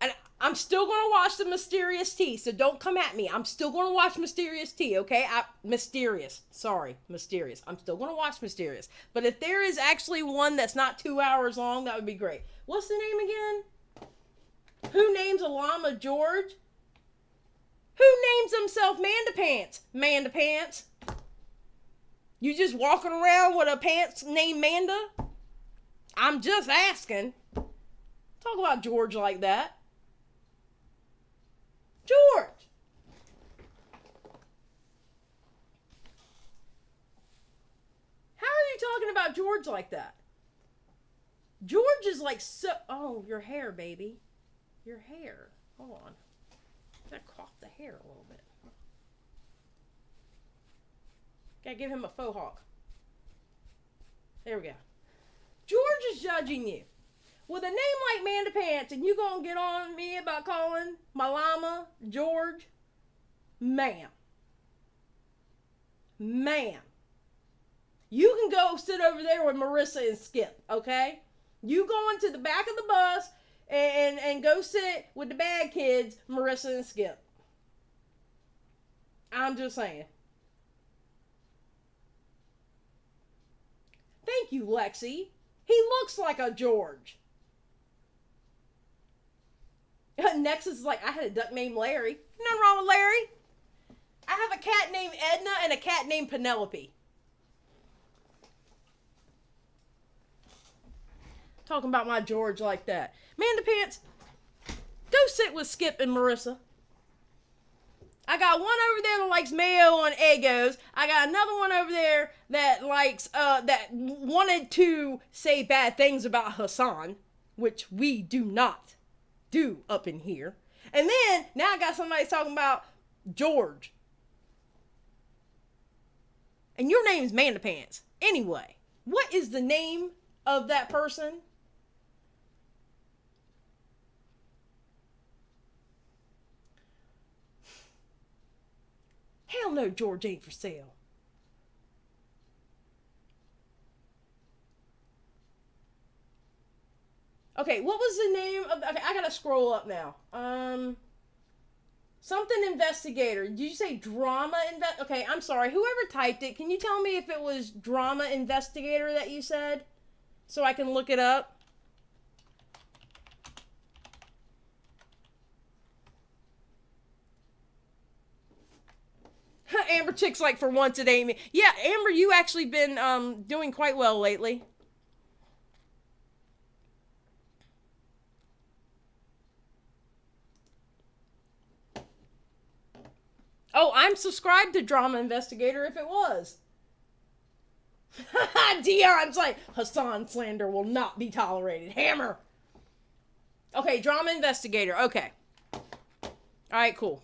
And I'm still going to watch the Mysterious Tea, so don't come at me. I'm still going to watch Mysterious Tea, okay? Mysterious. I'm still going to watch Mysterious. But if there is actually one that's not 2 hours long, that would be great. What's the name again? Who names a llama George? Who names himself Mandapants? Mandapants. You just walking around with a pants named Manda? I'm just asking. Talk about George like that. George! How are you talking about George like that? George is like so... Oh, your hair, baby. Your hair. Hold on. Gotta cough the hair a little bit. Gotta give him a faux hawk. There we go. George is judging you. With a name like Mandapants, and you gonna get on me about calling my llama George? Ma'am. Ma'am. You can go sit over there with Marissa and Skip, okay? You go into the back of the bus and go sit with the bad kids, Marissa and Skip. I'm just saying. Thank you, Lexi. He looks like a George. Nexus is like, I had a duck named Larry. Nothing wrong with Larry. I have a cat named Edna and a cat named Penelope. Talking about my George like that. Mandapants, go sit with Skip and Marissa. I got one over there that likes mayo and Eggos. I got another one over there that likes, that wanted to say bad things about Hassan, which we do not do up in here. And then, now I got somebody talking about George. And your name is Mandapants. Anyway, what is the name of that person? Hell no, George ain't for sale. Okay, what was the name of? Okay, I gotta scroll up now. Something investigator. Did you say drama invest? Okay, I'm sorry. Whoever typed it, can you tell me if it was drama investigator that you said, so I can look it up? Amber Chick's like, for once it ain't me. Yeah, Amber, you actually been doing quite well lately. Oh, I'm subscribed to Drama Investigator if it was. Dion's like, Hassan slander will not be tolerated. Hammer. Okay, Drama Investigator. Okay. Alright, cool.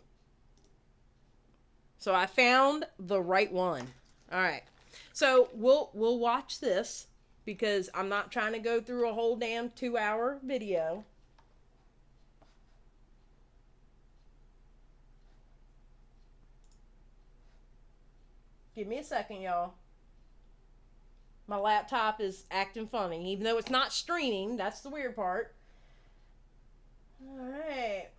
So I found the right one. Alright. So we'll watch this because I'm not trying to go through a whole damn 2-hour video. Give me a second, y'all. My laptop is acting funny, even though it's not streaming. That's the weird part. Alright.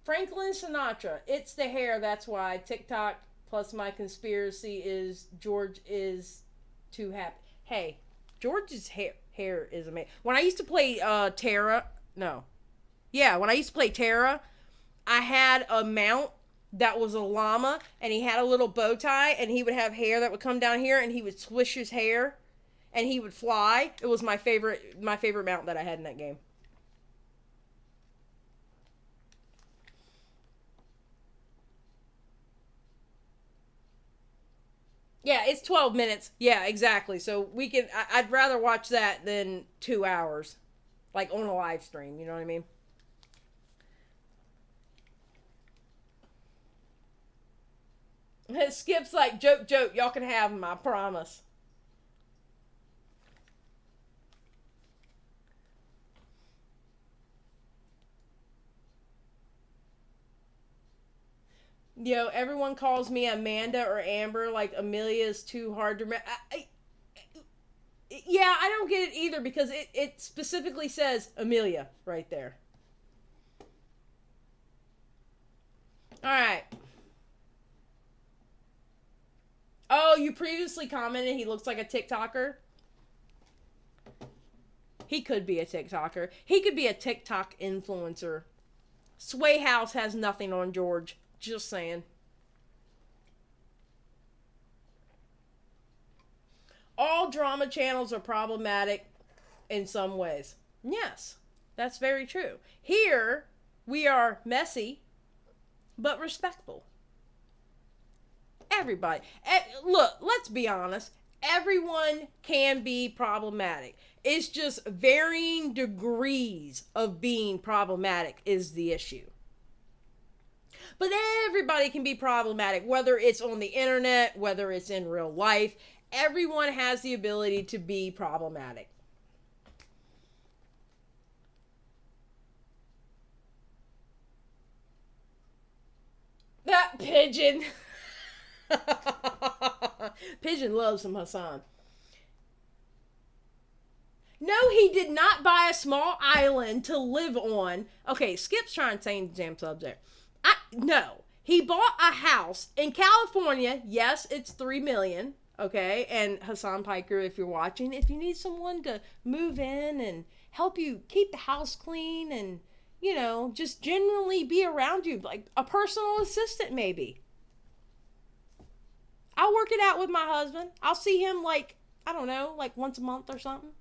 Franklin Sinatra. It's the hair, that's why. TikTok plus my conspiracy is George is too happy. Hey, George's hair is amazing. When I used to play Terra, no. Yeah, when I used to play Terra, I had a mount that was a llama, and he had a little bow tie, and he would have hair that would come down here, and he would swish his hair, and he would fly. It was my favorite mount that I had in that game. Yeah, it's 12 minutes. Yeah, exactly. So we can. I'd rather watch that than 2 hours, like on a live stream. You know what I mean? Skip's like, joke, joke. Y'all can have them. I promise. Everyone calls me Amanda or Amber. Like Amelia is too hard to remember. Yeah, I don't get it either because it specifically says Amelia right there. All right. Oh, you previously commented he looks like a TikToker. He could be a TikToker. He could be a TikTok influencer. Sway House has nothing on George. Just saying. All drama channels are problematic in some ways. Yes, that's very true. Here, we are messy, but respectful. Everybody. Look, let's be honest. Everyone can be problematic. It's just varying degrees of being problematic is the issue. But everybody can be problematic, whether it's on the internet, whether it's in real life. Everyone has the ability to be problematic. That pigeon. Pigeon loves some Hassan. No, he did not buy a small island to live on. Okay, Skip's trying to change the damn subject. No. He bought a house in California. Yes, it's $3 million. Okay, and Hassan Piker, if you're watching, if you need someone to move in and help you keep the house clean and, just generally be around you, like a personal assistant maybe. I'll work it out with my husband. I'll see him like, I don't know, like once a month or something.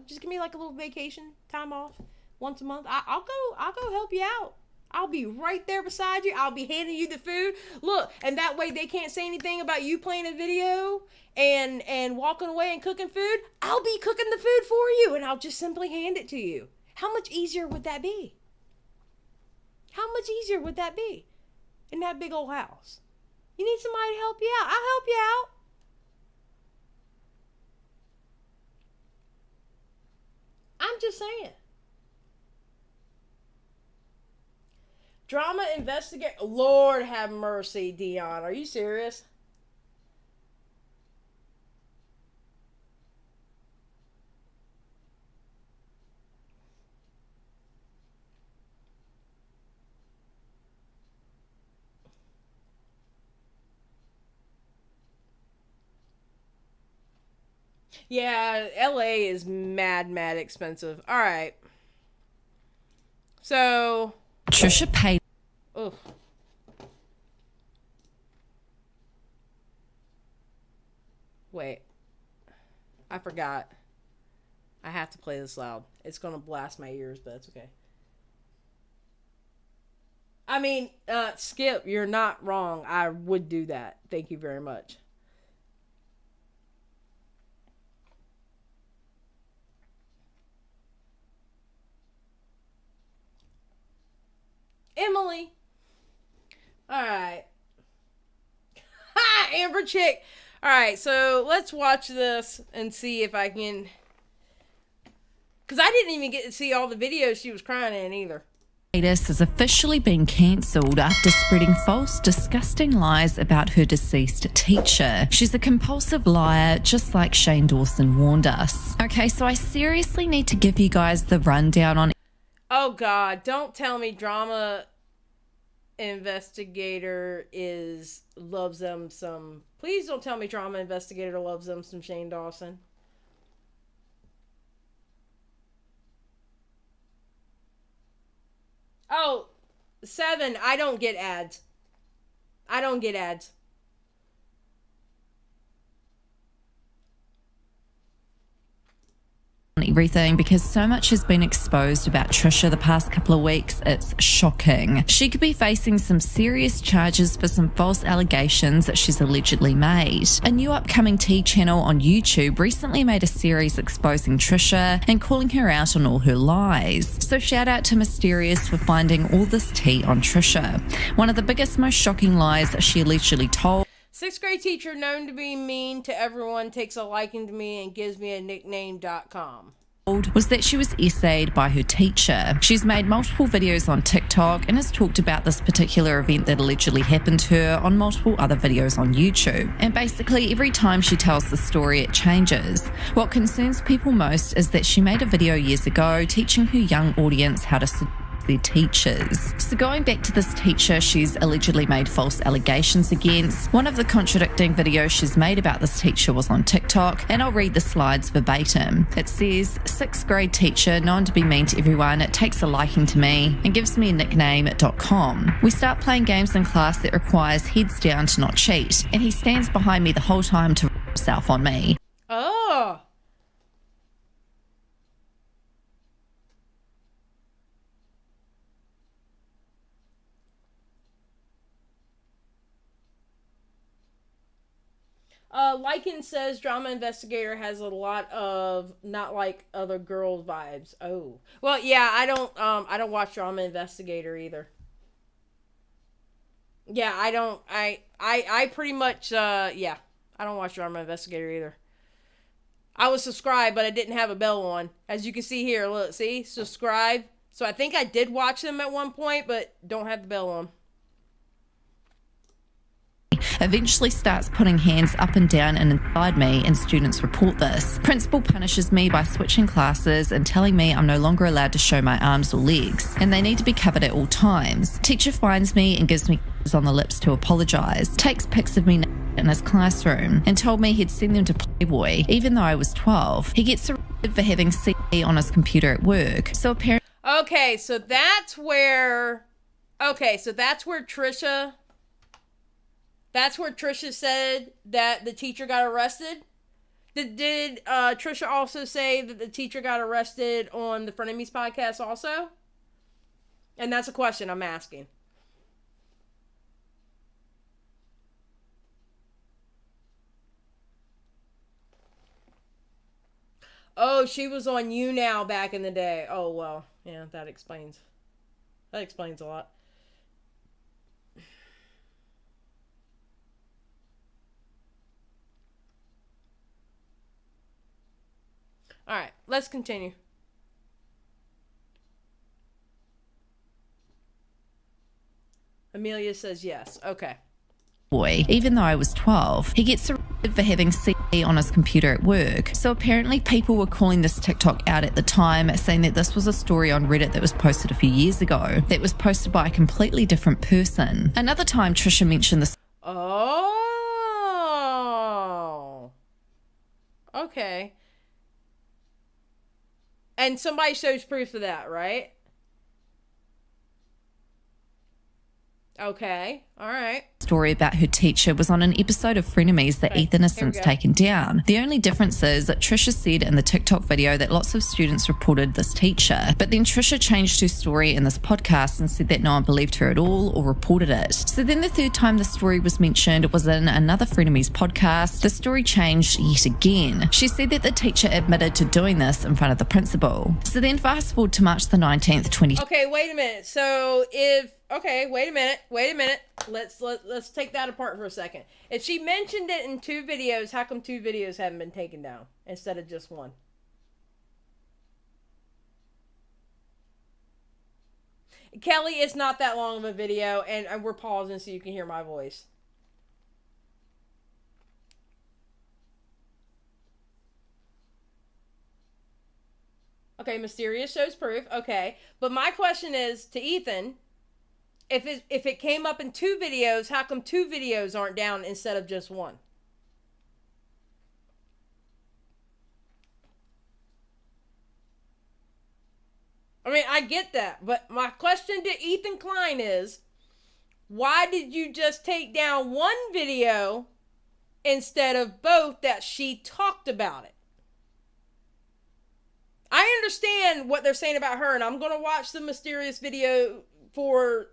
Just give me like a little vacation time off once a month. I'll go help you out. I'll be right there beside you. I'll be handing you the food. Look, and that way they can't say anything about you playing a video and walking away and cooking food. I'll be cooking the food for you and I'll just simply hand it to you. How much easier would that be? How much easier would that be in that big old house? You need somebody to help you out. I'll help you out. I'm just saying. Drama investigator. Lord have mercy, Dion. Are you serious? Yeah, LA is mad expensive. All right. So Trisha Paytas. ugh. Wait. I forgot. I have to play this loud. It's going to blast my ears, but that's okay. I mean, Skip, you're not wrong. I would do that. Thank you very much. Emily. All right. Ha! Amber Chick. All right, so let's watch this and see if I can. Because I didn't even get to see all the videos she was crying in either. Paytas has officially been cancelled after spreading false, disgusting lies about her deceased teacher. She's a compulsive liar, just like Shane Dawson warned us. Okay, so I seriously need to give you guys the rundown on. Oh God, don't tell me drama investigator loves them some. Please don't tell me drama investigator loves them some Shane Dawson. Oh, 7, I don't get ads. I don't get ads. Everything because so much has been exposed about Trisha the past couple of weeks. It's shocking. She could be facing some serious charges for some false allegations that she's allegedly made. A new upcoming tea channel on YouTube recently made a series exposing Trisha and calling her out on all her lies. So shout out to Mysterious for finding all this tea on Trisha. One of the biggest, most shocking lies that she allegedly told. 6th grade teacher known to be mean to everyone takes a liking to me and gives me a nickname.com. Was that she was essayed by her teacher. She's made multiple videos on TikTok and has talked about this particular event that allegedly happened to her on multiple other videos on YouTube. And basically every time she tells the story it changes. What concerns people most is that she made a video years ago teaching her young audience how to seduce their teachers. So going back to this teacher she's allegedly made false allegations against, one of the contradicting videos she's made about this teacher was on TikTok, and I'll read the slides verbatim. It says, 6th grade teacher known to be mean to everyone, it takes a liking to me and gives me a nickname.com. We start playing games in class that requires heads down to not cheat, and he stands behind me the whole time to himself on me. Oh. Lycan says drama investigator has a lot of not like other girls vibes. Oh, well, yeah, I don't watch drama investigator either. Yeah, I pretty much, yeah, I don't watch drama investigator either. I was subscribed, but I didn't have a bell on. As you can see here, look, see, subscribe. So I think I did watch them at one point, but don't have the bell on. Eventually starts putting hands up and down and inside me, and students report this. Principal punishes me by switching classes and telling me I'm no longer allowed to show my arms or legs, and they need to be covered at all times. Teacher finds me and gives me kisses on the lips to apologise, takes pics of me in his classroom, and told me he'd send them to Playboy, even though I was 12. He gets arrested for having CD on his computer at work. So apparently... Okay, so that's where Trisha... That's where Trisha said that the teacher got arrested. Did Trisha also say that the teacher got arrested on the Frenemies podcast also? And that's a question I'm asking. Oh, she was on You Now back in the day. Oh, well, yeah, that explains a lot. All right, let's continue. Amelia says yes. Okay. Boy, even though I was 12, he gets arrested for having CD on his computer at work. So apparently people were calling this TikTok out at the time, saying that this was a story on Reddit that was posted a few years ago, that was posted by a completely different person. Another time Trisha mentioned this. Oh. Okay. Okay. And somebody shows proof of that, right? Okay. All right. Story about her teacher was on an episode of Frenemies that Ethan has since taken down. The only difference is that Trisha said in the TikTok video that lots of students reported this teacher, but then Trisha changed her story in this podcast and said that no one believed her at all or reported it. So then the third time the story was mentioned was in another Frenemies podcast. The story changed yet again. She said that the teacher admitted to doing this in front of the principal. So then fast forward to March the 19th, 20... Okay, wait a minute. So if... Okay, wait a minute. Let's take that apart for a second. If she mentioned it in 2 videos, how come 2 videos haven't been taken down instead of just 1? Kelly, it's not that long of a video, and we're pausing so you can hear my voice. Okay, mysterious shows proof. Okay, but my question is to Ethan... If it came up in 2 videos, how come 2 videos aren't down instead of just 1? I mean, I get that, but my question to Ethan Klein is, why did you just take down 1 video instead of both that she talked about it? I understand what they're saying about her, and I'm going to watch the mysterious video for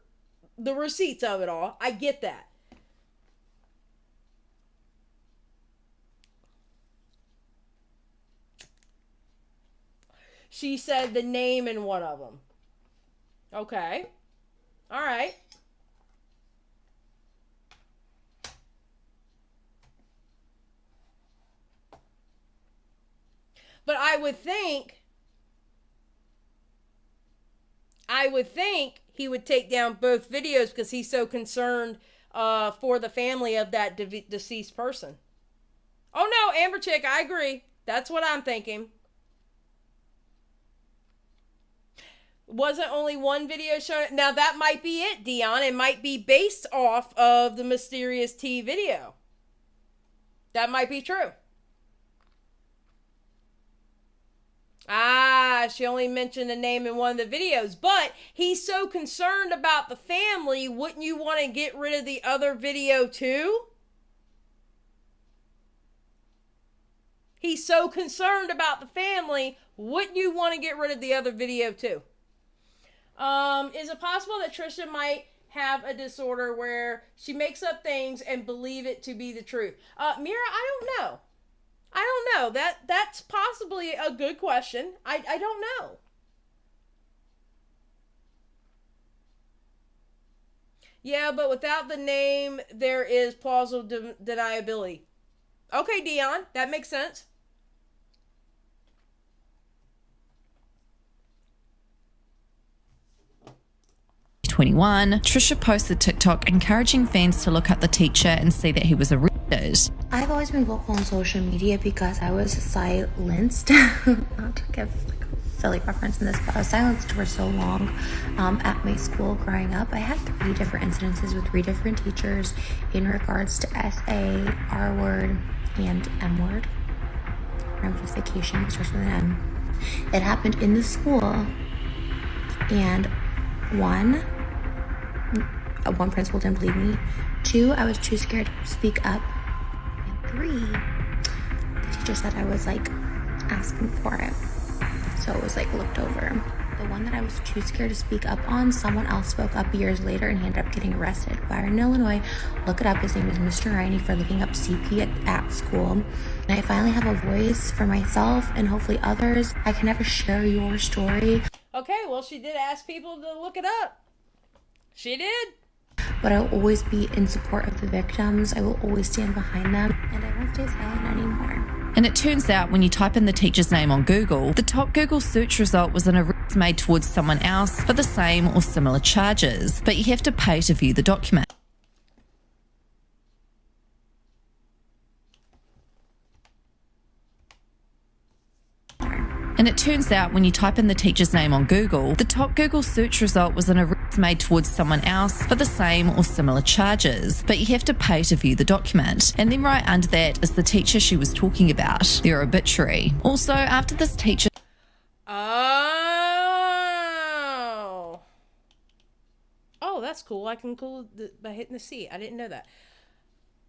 the receipts of it all. I get that. She said the name in one of them. Okay. All right. But I would think he would take down both videos because he's so concerned for the family of that deceased person. Oh no, Amber Chick, I agree. That's what I'm thinking. Wasn't only 1 video shown. Now that might be it, Dion. It might be based off of the Mysterious T video. That might be true. She only mentioned the name in one of the videos, but he's so concerned about the family, wouldn't you want to get rid of the other video too? He's so concerned about the family, wouldn't you want to get rid of the other video too? Is it possible that Trisha might have a disorder where she makes up things and believe it to be the truth? Mira, I don't know. That's possibly a good question. I don't know. Yeah, but without the name, there is plausible deniability. Okay, Dion, that makes sense. Trisha posted TikTok encouraging fans to look up the teacher and see that he was arrested. I've always been vocal on social media because I was silenced. Not to give like a silly reference in this, but I was silenced for so long at my school growing up. I had 3 different incidences with 3 different teachers in regards to SA, R word, and M word. Ramification starts with an M. It happened in the school, and one principal didn't believe me. 2, I was too scared to speak up. And 3, the teacher said I was like asking for it. So it was like looked over. The one that I was too scared to speak up on, someone else spoke up years later and he ended up getting arrested. Byron, Illinois, look it up. His name is Mr. Riney for looking up CP at school. And I finally have a voice for myself and hopefully others. I can never share your story. Okay, well, she did ask people to look it up. She did. But I'll always be in support of the victims. I will always stand behind them. And I won't stay silent anymore. And it turns out when you type in the teacher's name on Google, the top Google search result was an arrest made towards someone else for the same or similar charges. But you have to pay to view the document. And it turns out when you type in the teacher's name on Google, the top Google search result was an arrest made towards someone else for the same or similar charges, but you have to pay to view the document. And then right under that is the teacher she was talking about, their obituary. Also, after this teacher... Oh, that's cool. I can cool by hitting the C. I didn't know that.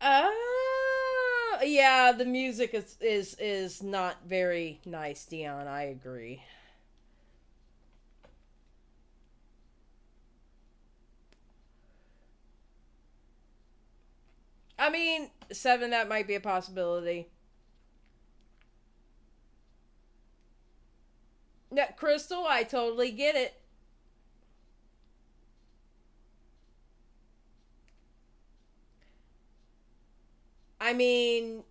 Oh, yeah, the music is not very nice, Dion. I agree. I mean, 7, that might be a possibility. Yeah, Crystal, I totally get it. I mean,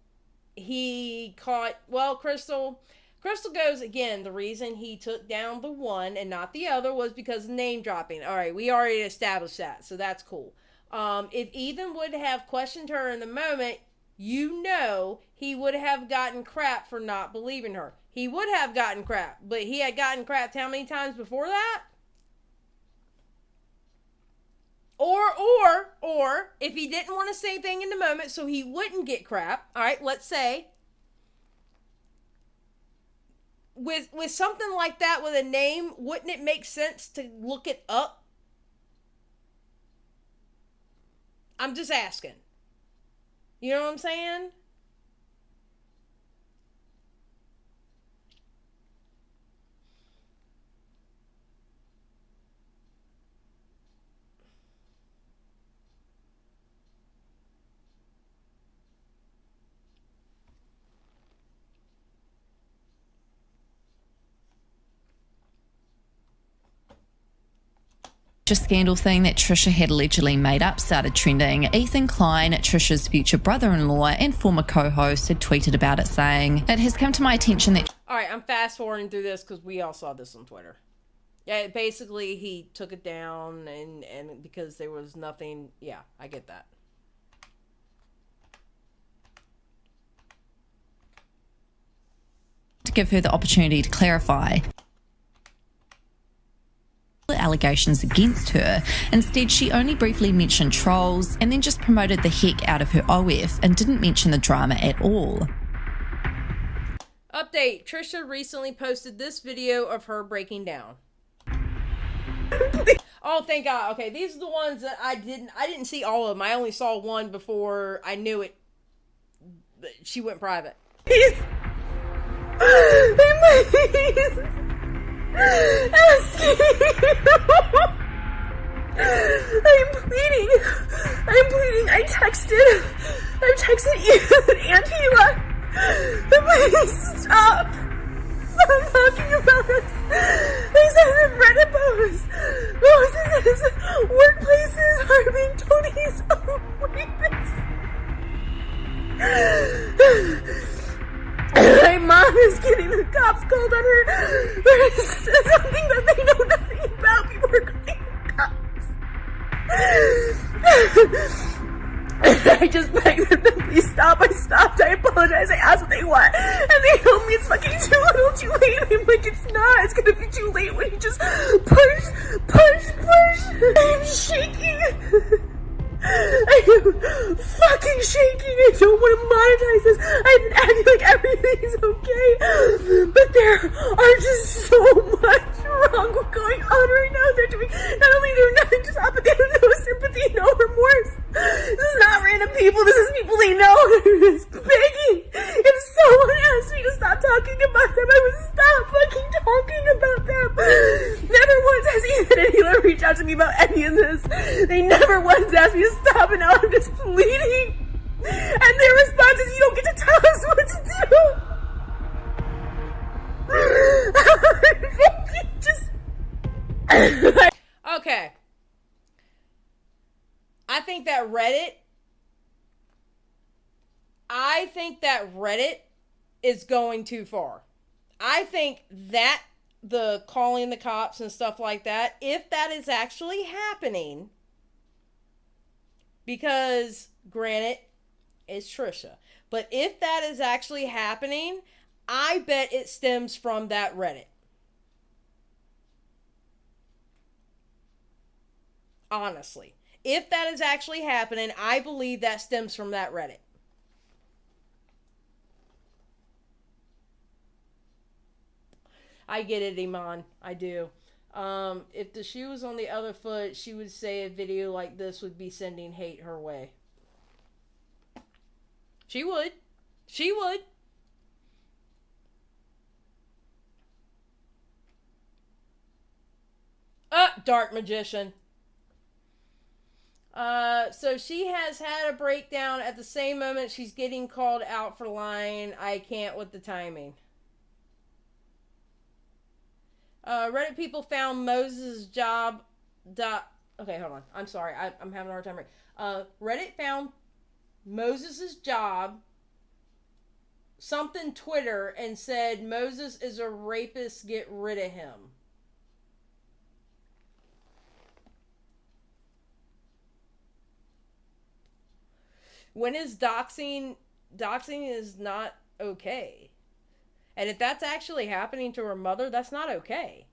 he caught, well, Crystal goes, again, the reason he took down the one and not the other was because of name dropping. All right, we already established that, so that's cool. If Ethan would have questioned her in the moment, you know he would have gotten crap for not believing her. He would have gotten crap, but he had gotten crap how many times before that? Or if he didn't want to say anything in the moment so he wouldn't get crap, all right, let's say, with something like that with a name, wouldn't it make sense to look it up? I'm just asking. You know what I'm saying? Scandal thing that Trisha had allegedly made up started trending. Ethan Klein, Trisha's future brother-in-law and former co-host, had tweeted about it, saying, "It has come to my attention that..." All right, I'm fast forwarding through this because we all saw this on Twitter. Yeah, basically he took it down and because there was nothing. Yeah, I get that. To give her the opportunity to clarify allegations against her. Instead, she only briefly mentioned trolls and then just promoted the heck out of her OF and didn't mention the drama at all. Update: Trisha recently posted this video of her breaking down. Oh, thank God. Okay, these are the ones that I didn't see all of them. I only saw one before I knew it. She went private. Please. Please. Asking you. I'm pleading. I've texted you and Hila. Please stop talking about us. They said in Reddit posts, Moses' workplaces are being told he's a rapist. My mom is getting the cops called on her for something that they know nothing about. People are calling the cops. I just begged them to please stop. I stopped. I apologize. I asked what they want. And they told me it's fucking too little too late. I'm like, it's not. It's gonna be too late when you just push. I'm shaking. I am fucking shaking. I don't want to monetize this. I've been acting like everything's okay. But there are just so much wrong going on right now. They're doing, not only they're nothing to stop, but they have no sympathy, no remorse. This is not random people. This is people they know. They're just begging. If someone asked me to stop talking about them, I would stop fucking talking about them. Never once has Ethan and Hila reached out to me about any of this. They never once asked me to stop, and now I'm just pleading. And their response is, you don't get to tell us what to do. Okay. I think that Reddit is going too far. I think that the calling the cops and stuff like that, if that is actually happening, because granted, it's Trisha, but if that is actually happening, I bet it stems from that Reddit. Honestly. If that is actually happening, I believe that stems from that Reddit. I get it, Iman. I do. If the shoe was on the other foot, she would say a video like this would be sending hate her way. She would. She would. Dark magician. So she has had a breakdown at the same moment she's getting called out for lying. I can't with the timing. Reddit people found Moses' job. Okay, hold on. I'm sorry. I'm having a hard time. Reddit found Moses' job. Something Twitter and said Moses is a rapist. Get rid of him. When is doxing is not okay. And if that's actually happening to her mother, that's not okay.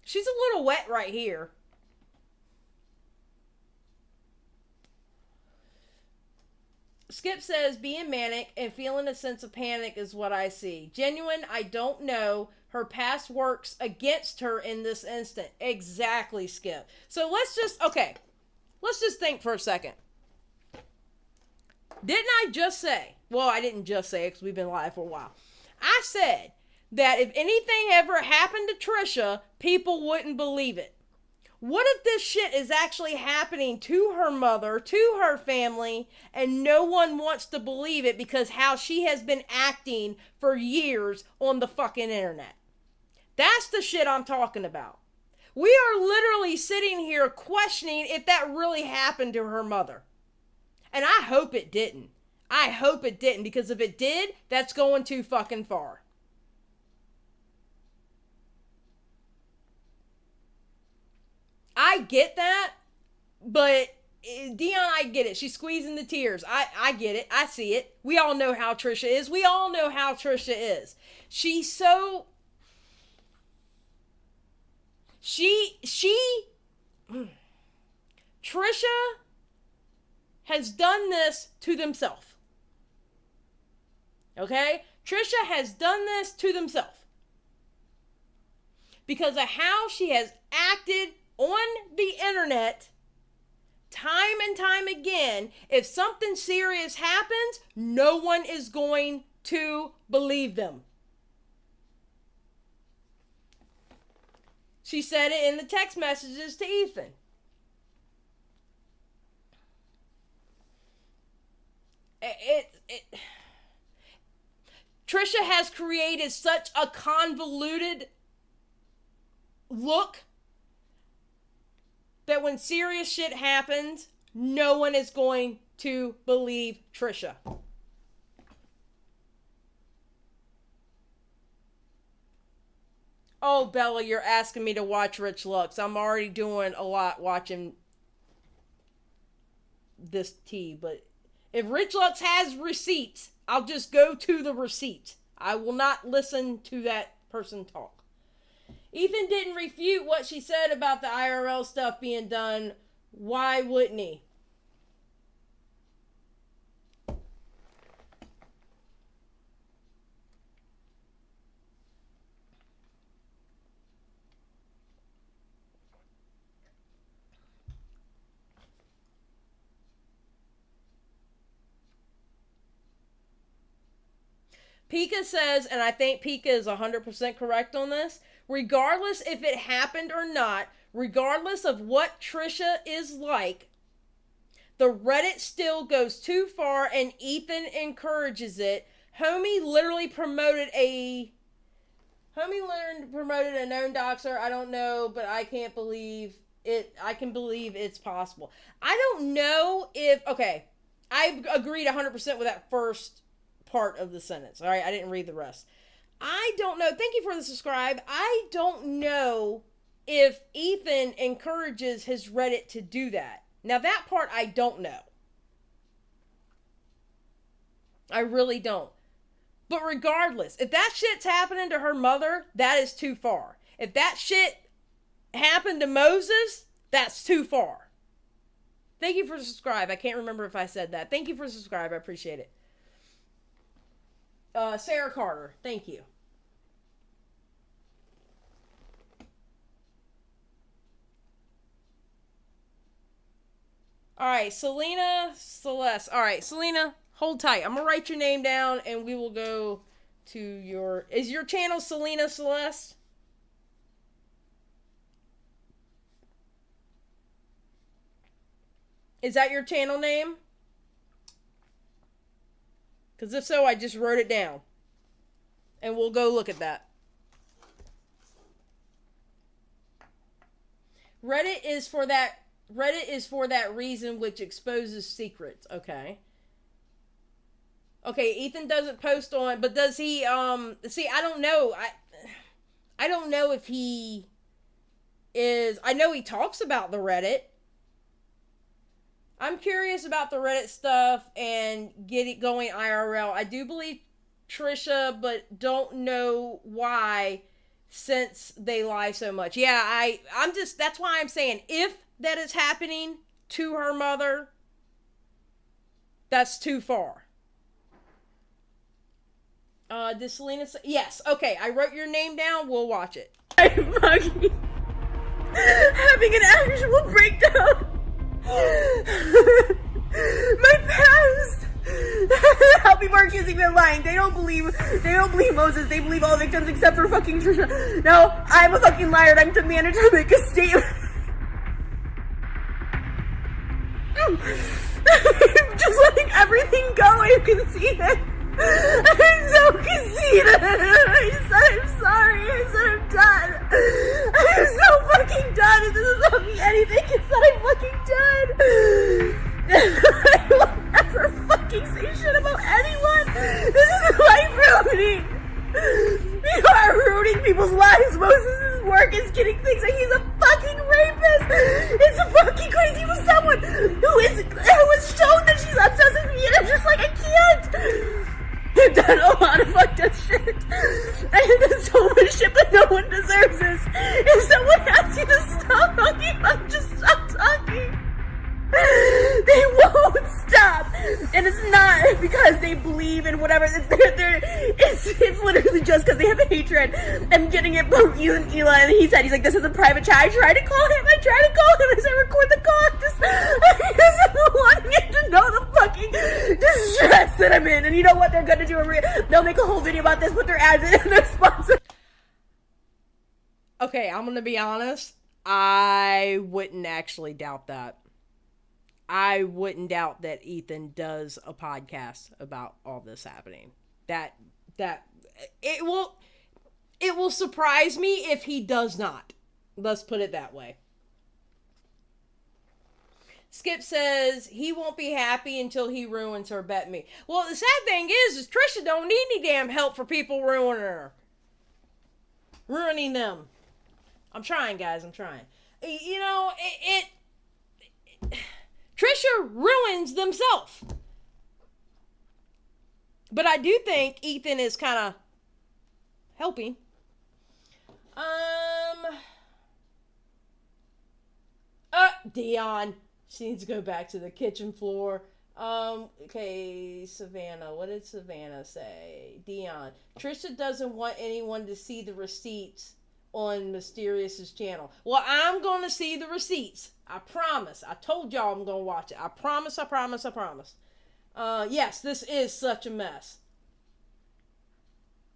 She's a little wet right here. Skip says, being manic and feeling a sense of panic is what I see. Genuine, I don't know. Her past works against her in this instant. Exactly, Skip. So let's just think for a second. Didn't I just say, well, I didn't just say it because we've been live for a while. I said that if anything ever happened to Trisha, people wouldn't believe it. What if this shit is actually happening to her mother, to her family, and no one wants to believe it because how she has been acting for years on the fucking internet? That's the shit I'm talking about. We are literally sitting here questioning if that really happened to her mother. And I hope it didn't. I hope it didn't, because if it did, that's going too fucking far. I get that, but Dion, I get it. She's squeezing the tears. I get it. I see it. We all know how Trisha is. We all know how Trisha is. She's so... Trisha has done this to themselves. Okay? Trisha has done this to themselves. Because of how she has acted on the internet time and time again. If something serious happens, no one is going to believe them. She said it in the text messages to Ethan. Trisha has created such a convoluted look that when serious shit happens, no one is going to believe Trisha. Oh, Bella, you're asking me to watch Rich Lux. I'm already doing a lot watching this tea, but if Rich Lux has receipts, I'll just go to the receipt. I will not listen to that person talk. Ethan didn't refute what she said about the IRL stuff being done. Why wouldn't he? Pika says, and I think Pika is 100% correct on this, regardless if it happened or not, regardless of what Trisha is like, the Reddit still goes too far and Ethan encourages it. Homie literally promoted a known doxer. I don't know, but I can't believe it. I can believe it's possible. I don't know if, okay, I agreed 100% with that first part of the sentence. All right, I didn't read the rest. I don't know. Thank you for the subscribe. I don't know if Ethan encourages his Reddit to do that. Now that part I don't know. I really don't. But regardless, if that shit's happening to her mother, that is too far. If that shit happened to Moses, that's too far. Thank you for subscribe. I can't remember if I said that. Thank you for subscribe. I appreciate it. Sarah Carter, thank you. All right, Selena Celeste. All right, Selena, hold tight. I'm going to write your name down and we will go to your... Is your channel Selena Celeste? Is that your channel name? Because if so, I just wrote it down. And we'll go look at that. Reddit is for that reason which exposes secrets. Okay. Okay, Ethan doesn't post on, but does he, see, I don't know. I don't know if he is, I know he talks about the Reddit. I'm curious about the Reddit stuff and get it going IRL. I do believe Trisha, but don't know why since they lie so much. Yeah, I'm just, that's why I'm saying if that is happening to her mother, that's too far. Did Selena say, yes, okay, I wrote your name down, we'll watch it. I'm fucking having an actual breakdown. My past. How people are accusing me of lying. They don't believe Moses. They believe all victims except for fucking Trisha. Now I'm a fucking liar and I'm demanded to make a statement. I'm just letting everything go. You can see it. I'm so conceited. I'm sorry. I said I'm done. I'm so fucking done. It doesn't tell me anything. It's that I'm fucking done. I will never fucking say shit about anyone. This is life ruining. You are ruining people's lives. Moses' work is getting things like he's a fucking rapist. It's fucking crazy for someone who was shown that she's obsessed with me, and I'm just like, I can't. I've done a lot of fucked up shit. I have done so much shit, but no one deserves this. If someone asks you to stop talking, I'll just stop talking. They won't stop. And it's not because they believe in whatever. It's literally just because they have a hatred. I'm getting it from you and Eli, and he's like, this is a private chat. I tried to call him. I said, record the call. I just wanting him to know the fucking distress that I'm in. And you know what they're gonna do? They'll make a whole video about this, put their ads in, and their sponsor. Okay, I'm gonna be honest. I wouldn't actually doubt that. I wouldn't doubt that Ethan does a podcast about all this happening. That it will surprise me if he does not. Let's put it that way. Skip says he won't be happy until he ruins her, bet me. Well, the sad thing is Trisha don't need any damn help for people ruining them. I'm trying, guys. I'm trying. You know, Trisha ruins themselves. But I do think Ethan is kind of helping. Dion. She needs to go back to the kitchen floor. Okay, Savannah. What did Savannah say? Dion. Trisha doesn't want anyone to see the receipts on Mysterious's channel. Well, I'm going to see the receipts. I promise. I told y'all I'm going to watch it. I promise. Yes, this is such a mess.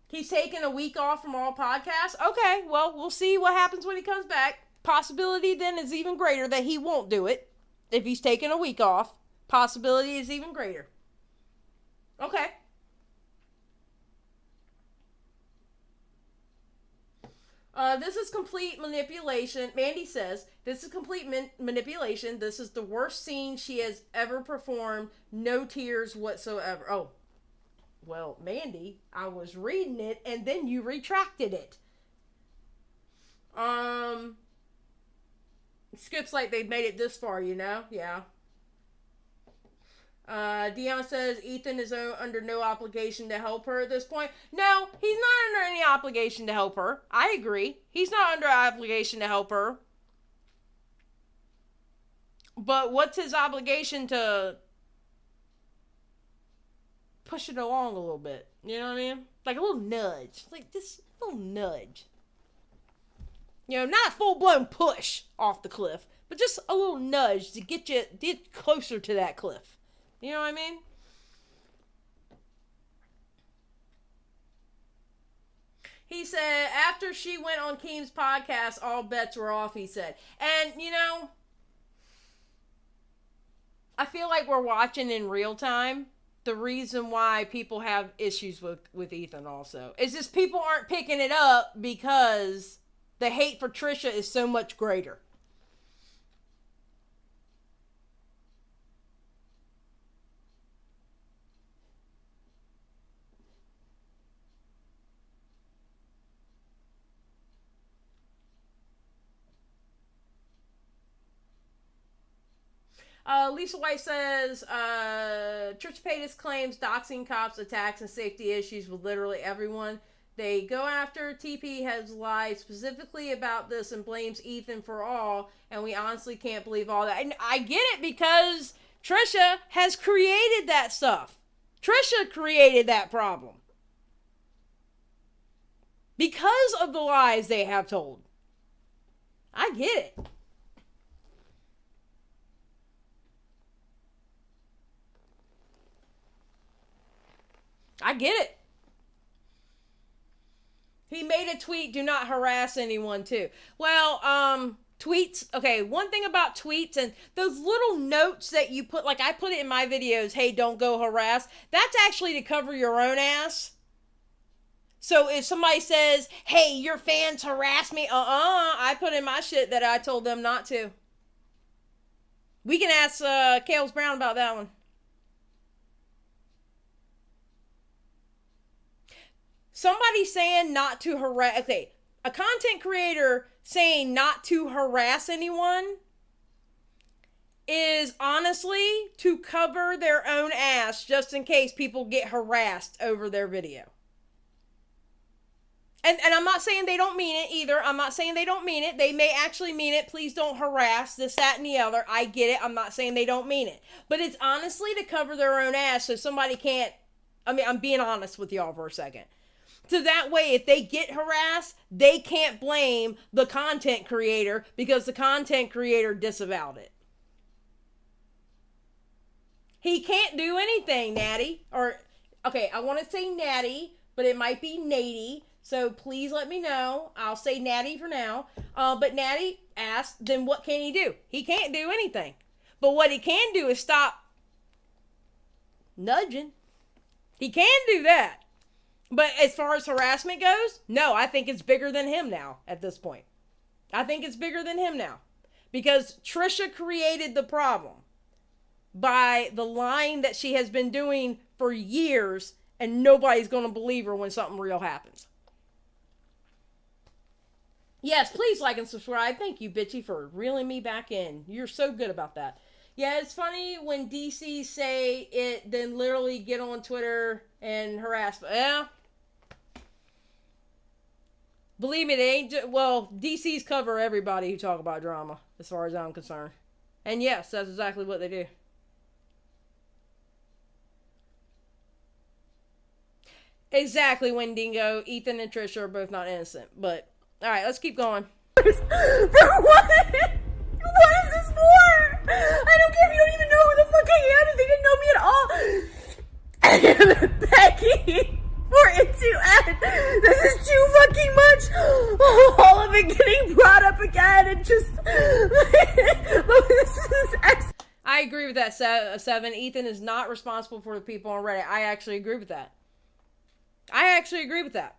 He's taking a week off from all podcasts. Okay, well, we'll see what happens when he comes back. Possibility then is even greater that he won't do it. If he's taking a week off, possibility is even greater. Okay. This is complete manipulation. Mandy says, this is complete manipulation. This is the worst scene she has ever performed. No tears whatsoever. Oh, well, Mandy, I was reading it and then you retracted it. Skip's like they made it this far, you know? Yeah. Dion says Ethan is under no obligation to help her at this point. No, he's not under any obligation to help her. I agree. He's not under obligation to help her. But what's his obligation to push it along a little bit? You know what I mean? Like a little nudge. Like this little nudge. You know, not a full-blown push off the cliff, but just a little nudge to get closer to that cliff. You know what I mean? He said, after she went on Keem's podcast, all bets were off, he said. And, you know, I feel like we're watching in real time. The reason why people have issues with Ethan also is just people aren't picking it up because the hate for Trisha is so much greater. Lisa White says, Trisha Paytas claims doxing cops, attacks, and safety issues with literally everyone they go after. TP has lied specifically about this and blames Ethan for all, and we honestly can't believe all that. And I get it because Trisha has created that stuff. Trisha created that problem. Because of the lies they have told. I get it. I get it. He made a tweet, do not harass anyone, too. Well, tweets, okay, one thing about tweets and those little notes that you put, like I put it in my videos, hey, don't go harass, that's actually to cover your own ass. So if somebody says, hey, your fans harass me, I put in my shit that I told them not to. We can ask Kales Brown about that one. Somebody saying not to harass, okay, a content creator saying not to harass anyone is honestly to cover their own ass just in case people get harassed over their video. And I'm not saying they don't mean it either. I'm not saying they don't mean it. They may actually mean it. Please don't harass this, that, and the other. I get it. I'm not saying they don't mean it. But it's honestly to cover their own ass so somebody can't, I mean, I'm being honest with y'all for a second. So that way, if they get harassed, they can't blame the content creator because the content creator disavowed it. He can't do anything, Natty. Or, okay, I want to say Natty, but it might be Natty. So please let me know. I'll say Natty for now. But Natty asked, then what can he do? He can't do anything. But what he can do is stop nudging. He can do that. But as far as harassment goes, no, I think it's bigger than him now at this point. I think it's bigger than him now. Because Trisha created the problem by the lying that she has been doing for years, and nobody's going to believe her when something real happens. Yes, please like and subscribe. Thank you, Bitchy, for reeling me back in. You're so good about that. Yeah, it's funny when DC say it, then literally get on Twitter and harass. Yeah. Believe me, they ain't. Well, DC's cover everybody who talk about drama, as far as I'm concerned. And yes, that's exactly what they do. Exactly, Wendigo. Ethan and Trisha are both not innocent. But, alright, let's keep going. For what? What is this for? I don't care if you don't even know who the fuck I am, if they didn't know me at all. Becky, for it to end, this is too fucking much. All of it getting brought up again and just, this is I agree with that, Seven. Ethan is not responsible for the people on Reddit. I actually agree with that. I actually agree with that.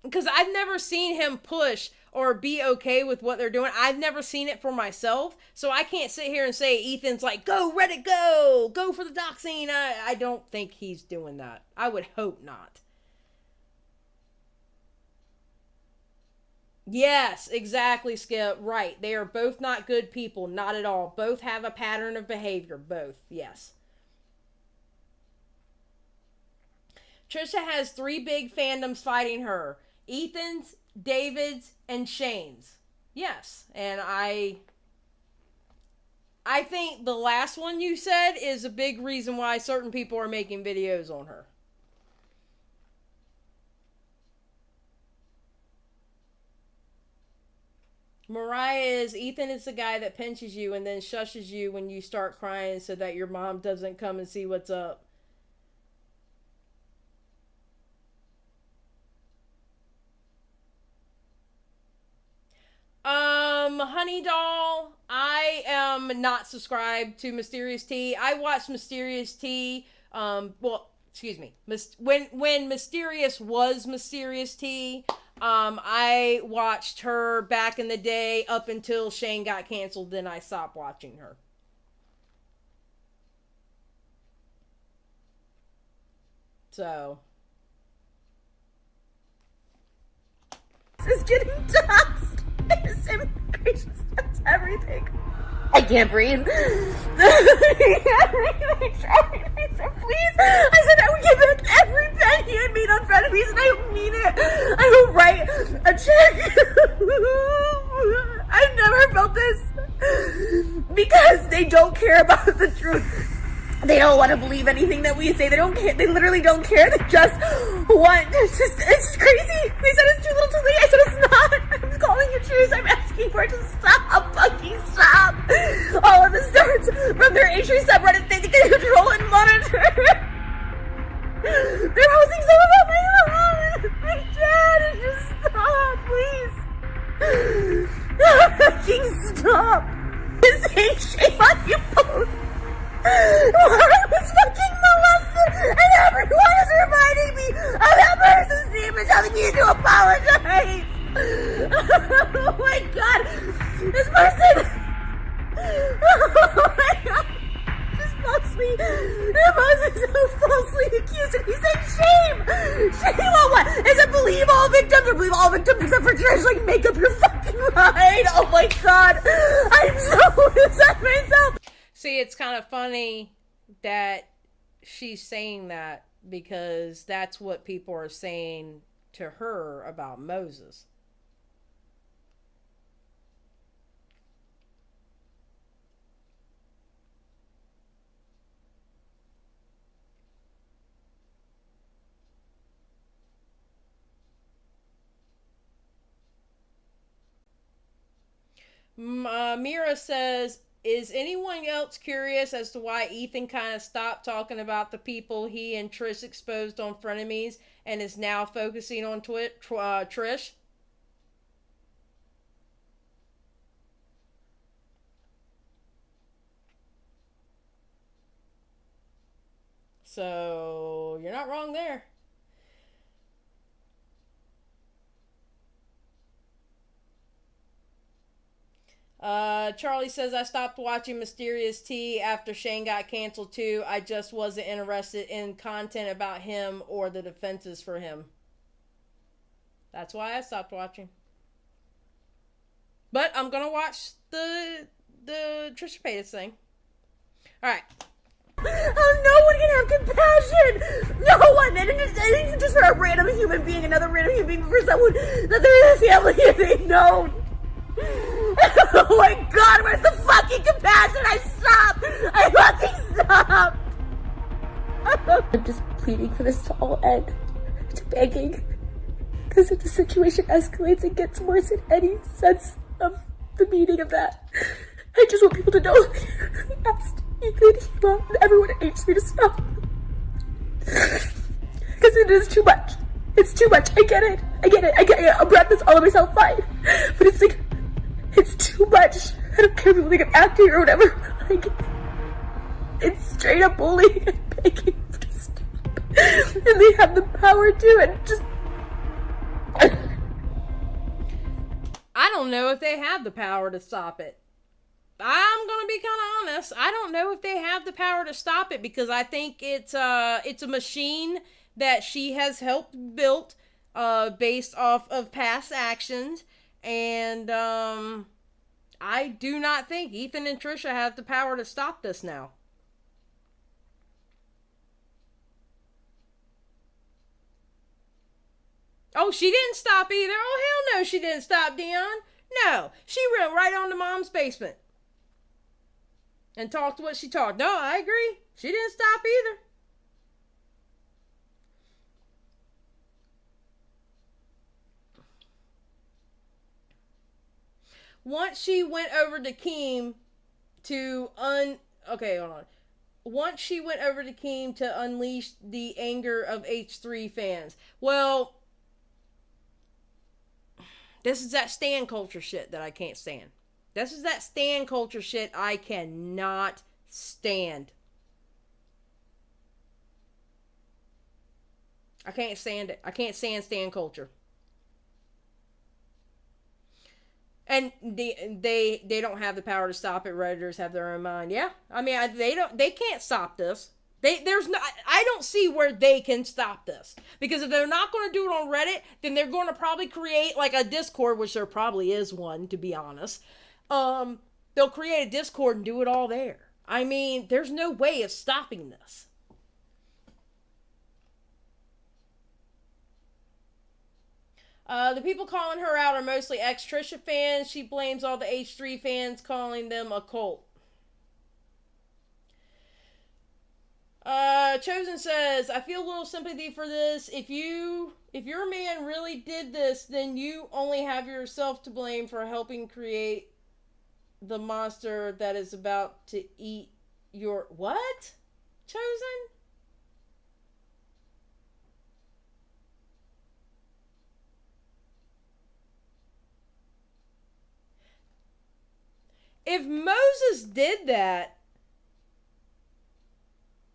Because I've never seen him push or be okay with what they're doing. I've never seen it for myself. So I can't sit here and say Ethan's like, go Reddit, go! Go for the doxing. I don't think he's doing that. I would hope not. Yes, exactly, Skip. Right. They are both not good people. Not at all. Both have a pattern of behavior. Both. Yes. Trisha has 3 big fandoms fighting her. Ethan's David's, and Shane's. Yes. And I think the last one you said is a big reason why certain people are making videos on her. Mariah is, Ethan is the guy that pinches you and then shushes you when you start crying so that your mom doesn't come and see what's up. Honey Doll, I am not subscribed to Mysterious T. I watched Mysterious T, excuse me, when Mysterious was Mysterious T, I watched her back in the day up until Shane got canceled, then I stopped watching her. So. This is getting doxxed. His immigration stuff's everything. I can't breathe. I can't breathe. I said, please. I said I would give back every penny I made on frenemies, and I don't mean it. I will write a check. I've never felt this. Because they don't care about the truth. They don't want to believe anything that we say. They don't care. They literally don't care. They just want. It's just crazy. They said it's too little too late. I said it's not. I'm calling it truth. I'm asking for it to stop. Fucking stop. All of this starts from their H3 subreddit. They can control and monitor. They're posting some about my mom. My dad. Just stop, please. Fucking stop. This ain't shame on you both. I was fucking molested, and everyone is reminding me of that person's name and telling me to apologize. Oh my god, this person. Oh my god, just falsely accused, and he said shame. Shame on what? Is it believe all victims or believe all victims except for Trish? Like, make up your fucking mind. Oh my god, I'm so upset myself. See, it's kind of funny that she's saying that because that's what people are saying to her about Moses. Mira says, is anyone else curious as to why Ethan kind of stopped talking about the people he and Trish exposed on Frenemies and is now focusing on Trish? So, you're not wrong there. Charlie says, I stopped watching Mysterious T after Shane got canceled too. I just wasn't interested in content about him or the defenses for him. That's why I stopped watching. But I'm gonna watch the Trisha Paytas thing. Alright. Oh, no one can have compassion. No one. And it's just for a random human being, another random human being, for someone that they're in a family and they've known. Oh my god, where's the fucking compassion? I fucking stop. I'm just pleading for this to all end. To begging. Because if the situation escalates and gets worse in any sense of the meaning of that, I just want people to know I asked Ethan, Hema, and everyone at H3 to stop. Because it is too much. It's too much. I get it. I'm brought this all of myself, fine. But it's like, it's too much. I don't care if people think I'm acting or whatever. Like, it's straight up bullying and begging to stop. And they have the power to, and just... I don't know if they have the power to stop it. I'm gonna be kind of honest. I don't know if they have the power to stop it because I think it's a machine that she has helped build based off of past actions. And I do not think Ethan and Trisha have the power to stop this now. Oh, she didn't stop either. Oh, hell no, she didn't stop, Dion. No, she went right on to Mom's basement and talked what she talked. No, I agree. She didn't stop either. Once she went over to Keem to okay, hold on. Once she went over to Keem to unleash the anger of H3 fans. Well, this is that stan culture shit that I can't stand. This is that stan culture shit I cannot stand. I can't stand it. I can't stand stan culture. And they don't have the power to stop it. Redditors have their own mind. Yeah, I mean, they can't stop this. I don't see where they can stop this, because if they're not going to do it on Reddit, then they're going to probably create like a Discord, which there probably is one, to be honest. They'll create a Discord and do it all there. I mean, there's no way of stopping this. The people calling her out are mostly ex-Trisha fans. She blames all the H3 fans, calling them a cult. Chosen says, I feel a little sympathy for this. If your man really did this, then you only have yourself to blame for helping create the monster that is about to eat your... What? Chosen? If Moses did that,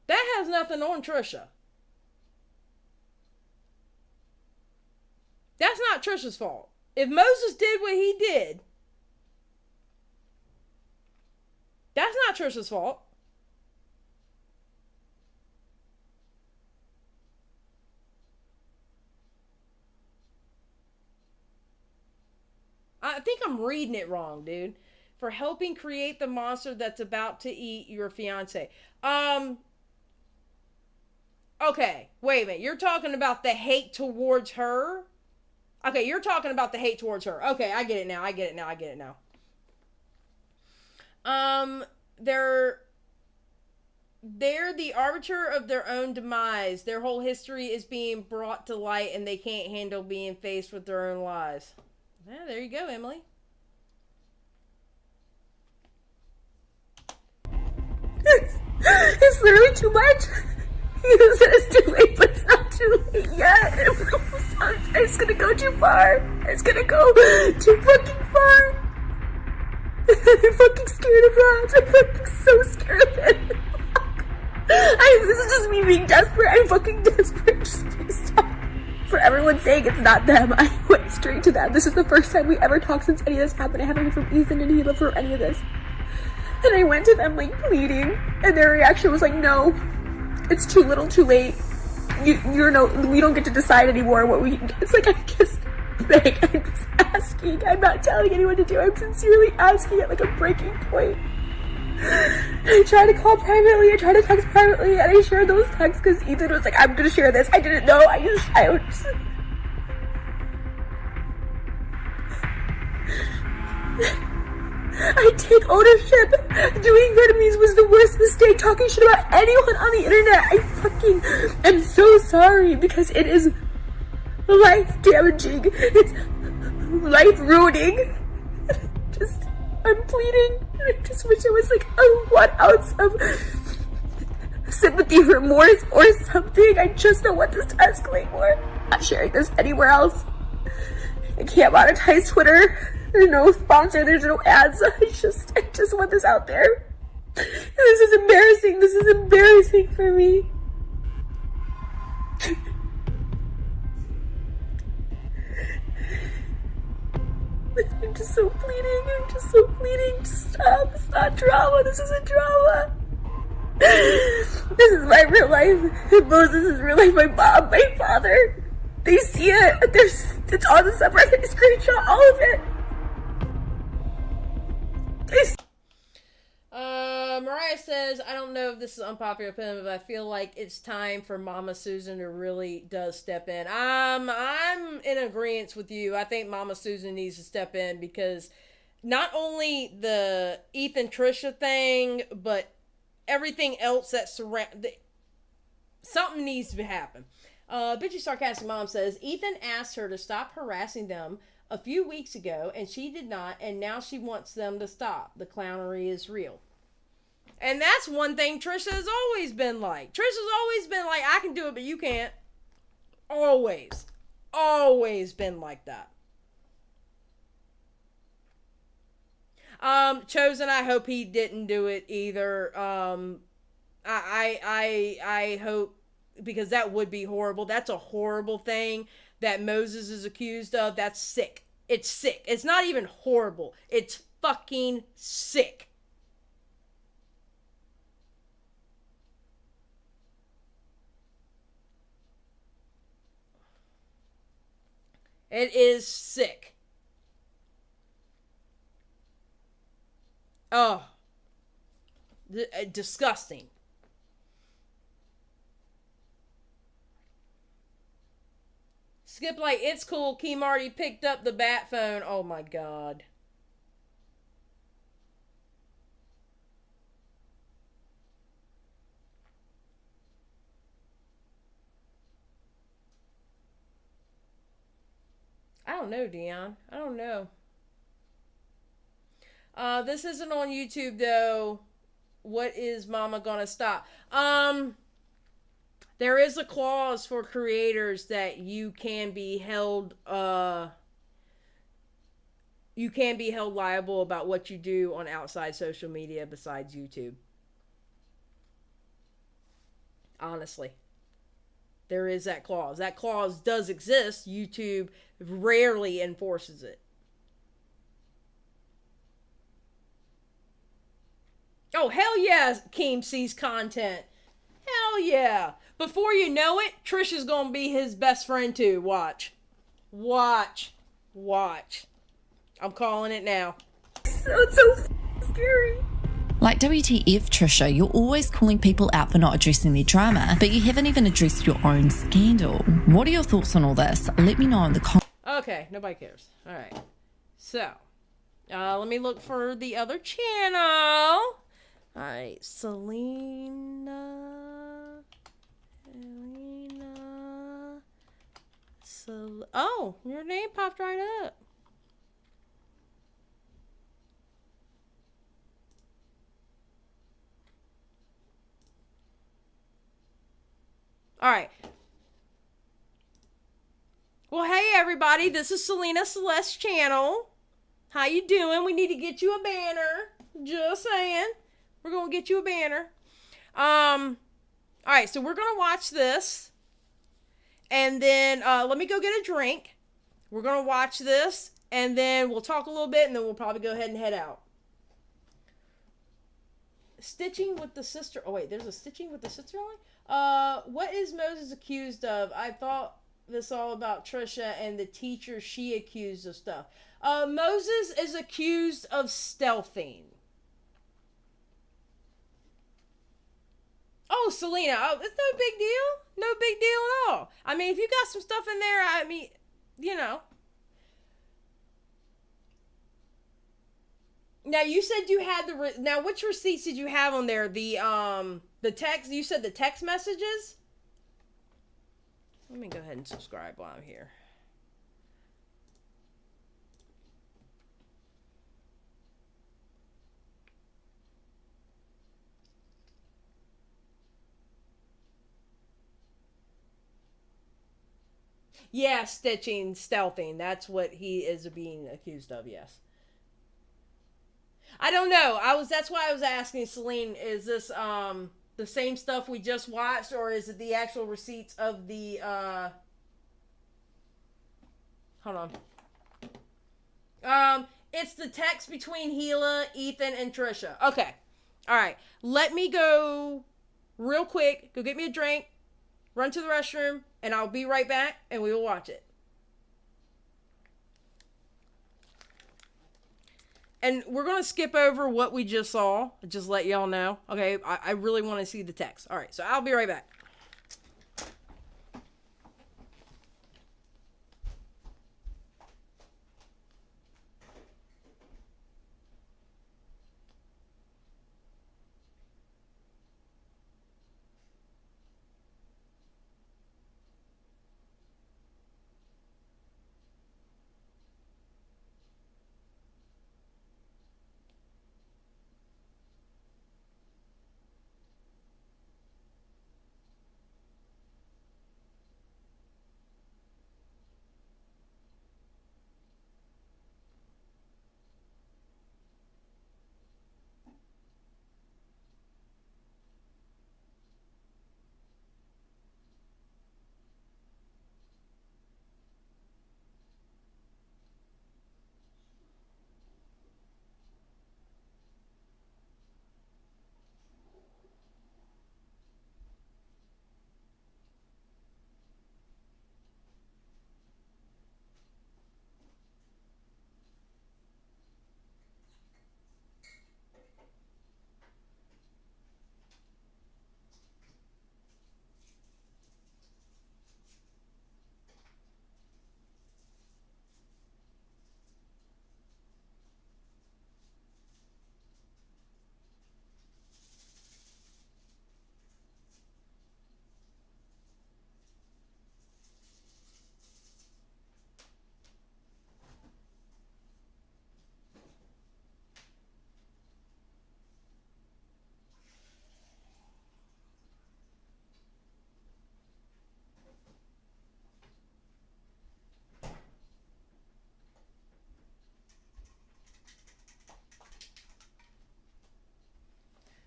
that has nothing on Trisha. That's not Trisha's fault. If Moses did what he did, that's not Trisha's fault. I think I'm reading it wrong, dude. For helping create the monster that's about to eat your fiance. Okay, wait a minute. You're talking about the hate towards her? Okay, you're talking about the hate towards her. Okay, I get it now. They're the arbiter of their own demise. Their whole history is being brought to light, and they can't handle being faced with their own lies. Yeah, there you go, Emily. It's literally too much. You said it's too late, but it's not too late yet. It's gonna go too far. It's gonna go too fucking far. I'm fucking scared of rats. I'm fucking so scared of it. This is just me being desperate. I'm fucking desperate. Just please stop. For everyone saying it's not them, I went straight to them. This is the first time we ever talked since any of this happened. I haven't heard from Ethan and Hila for any of this. And I went to them like pleading, and their reaction was like, no, it's too little too late. We don't get to decide anymore what we... It's like, I'm just begging, I'm just asking. I'm not telling anyone to do. I'm sincerely asking at like a breaking point. I tried to call privately, I tried to text privately, and I shared those texts because Ethan was like, I'm gonna share this. I didn't know, I just... I take ownership. Doing Vitamins was the worst mistake. Talking shit about anyone on the internet. I fucking am so sorry because it is life damaging. It's life ruining. I'm pleading. I just wish I was like a 1 ounce of sympathy, remorse, or something. I just don't want this to escalate more. I'm not sharing this anywhere else. I can't monetize Twitter. There's no sponsor, there's no ads. I just want this out there. And this is embarrassing. This is embarrassing for me. I'm just so pleading. Just stop. It's not drama. This isn't drama. This is my real life. Moses is real life. My mom, my father. They see it. It's on the subreddit. I screenshot all of it. Mariah says says, I don't know if this is unpopular opinion, but I feel like it's time for Mama Susan to really does step in. I'm in agreement with you. I think Mama Susan needs to step in because not only the Ethan Trisha thing, but everything else that something needs to happen. Bitchy Sarcastic Mom says, Ethan asked her to stop harassing them a few weeks ago, and she did not, and now she wants them to stop. The clownery is real. And that's one thing Trisha has always been like. Trisha's always been like, I can do it, but you can't. Always. Always been like that. Chosen, I hope he didn't do it either. I hope, because that would be horrible. That's a horrible thing that Moses is accused of. That's sick. It's sick. It's not even horrible. It's fucking sick. It is sick. Oh. Disgusting. Skip like, it's cool. Keem already picked up the bat phone. Oh my god. I don't know, Dion. I don't know. This isn't on YouTube though. What is Mama gonna stop? There is a clause for creators that you can be held liable about what you do on outside social media besides YouTube. Honestly. There is that clause. That clause does exist. YouTube rarely enforces it. Oh, hell yeah, Keem sees content. Hell yeah. Before you know it, Trisha's gonna be his best friend too. Watch. Watch. Watch. I'm calling it now. It's so scary. Like WTF, Trisha, you're always calling people out for not addressing their drama, but you haven't even addressed your own scandal. What are your thoughts on all this? Let me know in the comments. Okay, nobody cares. Alright. So, let me look for the other channel. Alright, oh, your name popped right up. Alright. Well, hey everybody, this is Selena Celeste channel. How you doing? We need to get you a banner. Just saying. We're gonna get you a banner. Alright, so we're gonna watch this. And then let me go get a drink. We're gonna watch this, and then we'll talk a little bit, and then we'll probably go ahead and head out. Stitching with the sister. Oh wait, there's a stitching with the sister line? What is Moses accused of? I thought this all about Trisha and the teacher she accused of stuff. Moses is accused of stealthing. Oh, Selena, oh, it's no big deal. No big deal at all. I mean, if you got some stuff in there, I mean, you know. Now, you said you had now, which receipts did you have on there? The text, you said the text messages? Let me go ahead and subscribe while I'm here. Yeah, stitching, stealthing. That's what he is being accused of, yes. I don't know. That's why I was asking Celine, is this the same stuff we just watched, or is it the actual receipts of the hold on. It's the text between Gila, Ethan, and Trisha. Okay. Alright. Let me go real quick, go get me a drink, run to the restroom, and I'll be right back, and we will watch it. And we're going to skip over what we just saw. Just let y'all know. Okay, I really want to see the text. All right, so I'll be right back.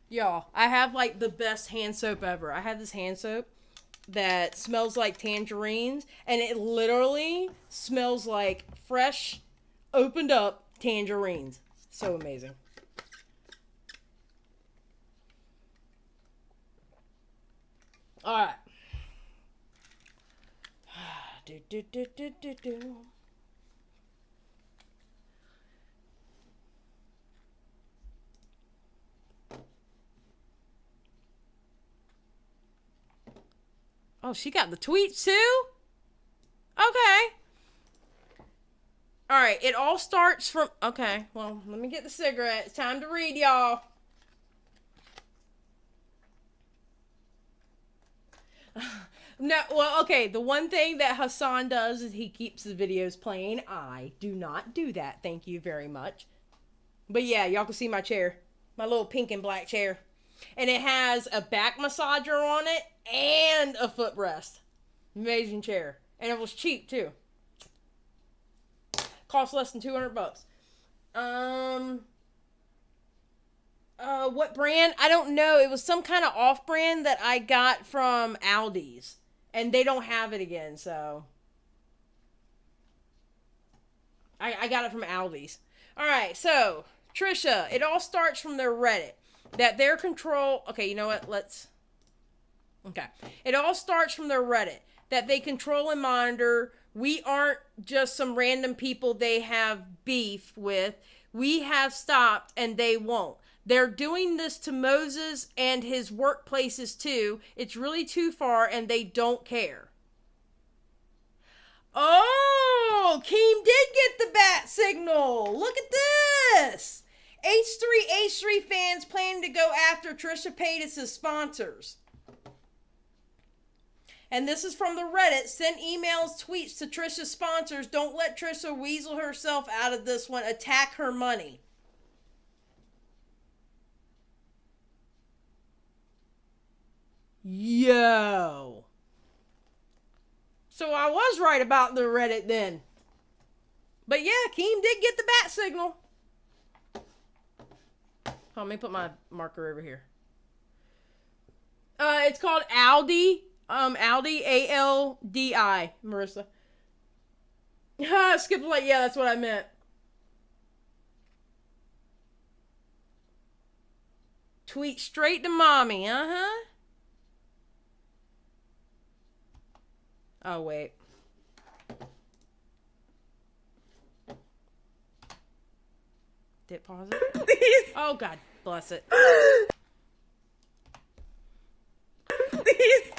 Y'all, I have like the best hand soap ever. I have this hand soap that smells like tangerines, and it literally smells like fresh, opened up tangerines. So amazing. All right. Do. Oh, she got the tweets too? Okay. All right, it all starts from... Okay, well, let me get the cigarette. It's time to read, y'all. No, well, okay, the one thing that Hassan does is he keeps the videos playing. I do not do that, thank you very much. But yeah, y'all can see my chair. My little pink and black chair. And it has a back massager on it and a footrest. Amazing chair. And it was cheap too. Cost less than $200. What brand? I don't know. It was some kind of off-brand that I got from Aldi's. And they don't have it again, so... I got it from Aldi's. Alright, so... Trisha, it all starts from their Reddit. That their control... Okay, you know what? Let's... Okay. It all starts from their Reddit. That they control and monitor. We aren't just some random people they have beef with. We have stopped and they won't. They're doing this to Moses and his workplaces too. It's really too far and they don't care. Oh, Keem did get the bat signal. Look at this. H3 fans planning to go after Trisha Paytas' sponsors. And this is from the Reddit. Send emails, tweets to Trisha's sponsors. Don't let Trisha weasel herself out of this one. Attack her money. Yo. So I was right about the Reddit then. But yeah, Keem did get the bat signal. Oh, let me put my marker over here. It's called Aldi. Aldi, A-L-D-I, Marissa. Skip like, yeah, that's what I meant. Tweet straight to mommy, uh-huh. Oh, wait. Did it pause it? Please. Oh, God bless it. Please.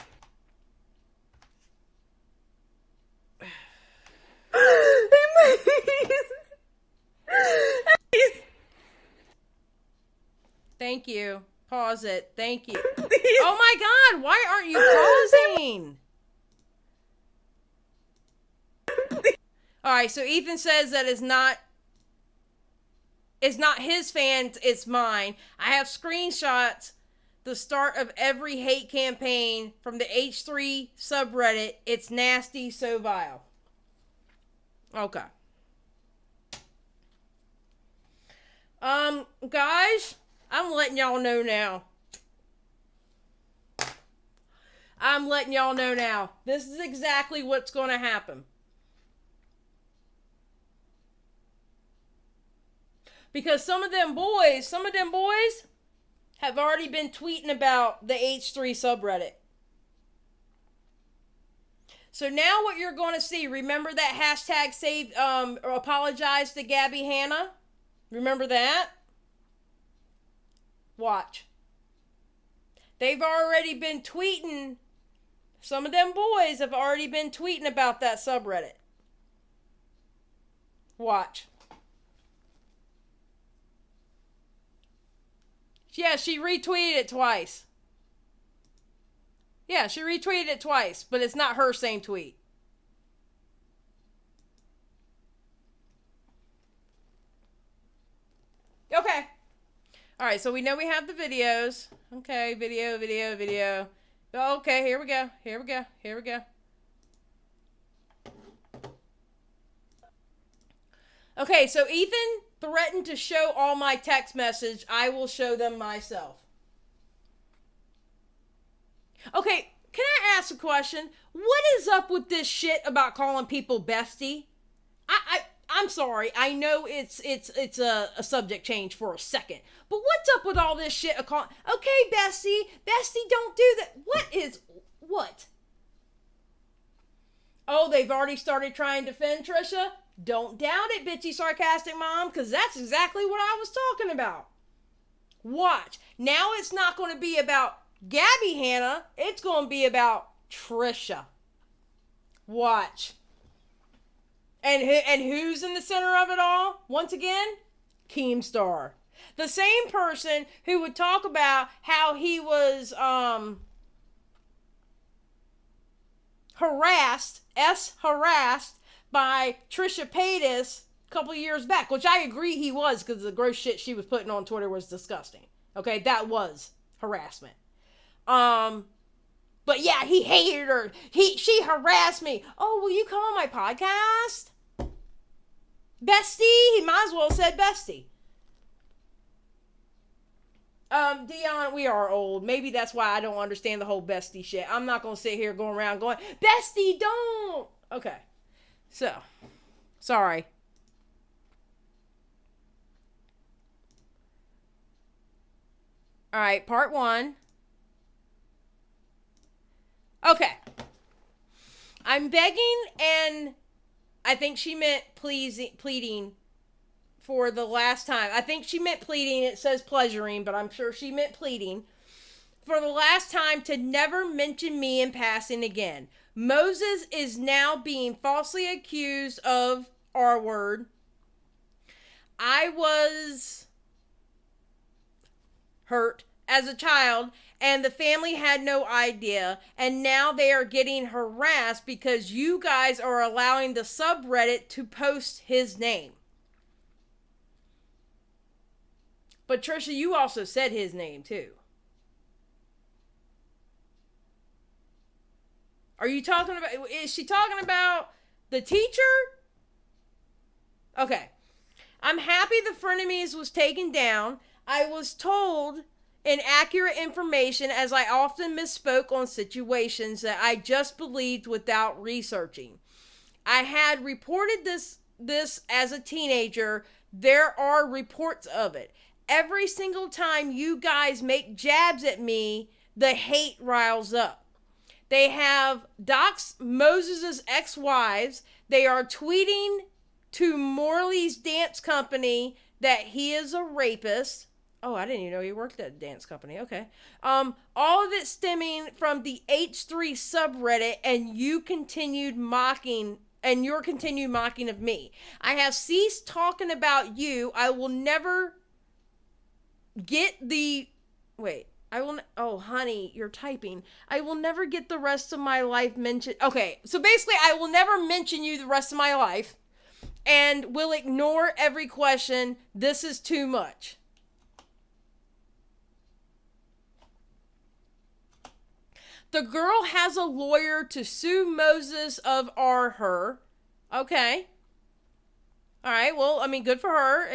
Please. Thank you. Pause it. Thank you. Please. Oh my God, why aren't you pausing? Alright, so Ethan says that it's not his fans, it's mine. I have screenshots the start of every hate campaign from the H3 subreddit. It's nasty, so vile. Okay. Guys, I'm letting y'all know now. I'm letting y'all know now. This is exactly what's going to happen. Because some of them boys have already been tweeting about the H3 subreddit. So now what you're going to see, remember that hashtag save, apologize to Gabby Hanna? Remember that? Watch. They've already been tweeting, some of them boys have already been tweeting about that subreddit. Watch. Yeah, she retweeted it twice. Yeah, she retweeted it twice, but it's not her same tweet. Okay. Alright, so we know we have the videos. Okay, video. Okay, here we go. Okay, so Ethan threatened to show all my text message. I will show them myself. Okay, can I ask a question? What is up with this shit about calling people bestie? I'm sorry. I know it's a subject change for a second. But what's up with all this shit? Okay, bestie, don't do that. What? Oh, they've already started trying to defend Trisha? Don't doubt it, bitchy sarcastic mom, because that's exactly what I was talking about. Watch. Now it's not going to be about Gabby Hanna. It's going to be about Trisha. Watch. And who's in the center of it all? Once again, Keemstar. The same person who would talk about how he was harassed by Trisha Paytas a couple years back, which I agree he was, because the gross shit she was putting on Twitter was disgusting. Okay, that was harassment. But yeah, he hated her. She harassed me. Oh, will you come on my podcast? Bestie? He might as well have said bestie. Dion, we are old. Maybe that's why I don't understand the whole bestie shit. I'm not gonna sit here going around going, bestie, don't! Okay. So, sorry. Alright, part one. Okay. I'm begging, and I think she meant pleading for the last time. I think she meant pleading. It says pleasuring, but I'm sure she meant pleading. For the last time, to never mention me in passing again. Moses is now being falsely accused of R-word. I was hurt as a child, and the family had no idea, and now they are getting harassed because you guys are allowing the subreddit to post his name. But Trisha, you also said his name too. Are you talking about, is she talking about the teacher? Okay. I'm happy the frenemies was taken down. I was told inaccurate information as I often misspoke on situations that I just believed without researching. I had reported this as a teenager. There are reports of it. Every single time you guys make jabs at me, the hate riles up. They have doxed Moses' ex-wives. They are tweeting to Morley's dance company that he is a rapist. Oh, I didn't even know he worked at a dance company. Okay. All of it stemming from the H3 subreddit and your continued mocking of me. I have ceased talking about you. I will never get the... Wait. Oh, honey, you're typing. I will never get the rest of my life mentioned. Okay, so basically, I will never mention you the rest of my life and will ignore every question. This is too much. The girl has a lawyer to sue Moses of her. Okay. All right, well, I mean, good for her.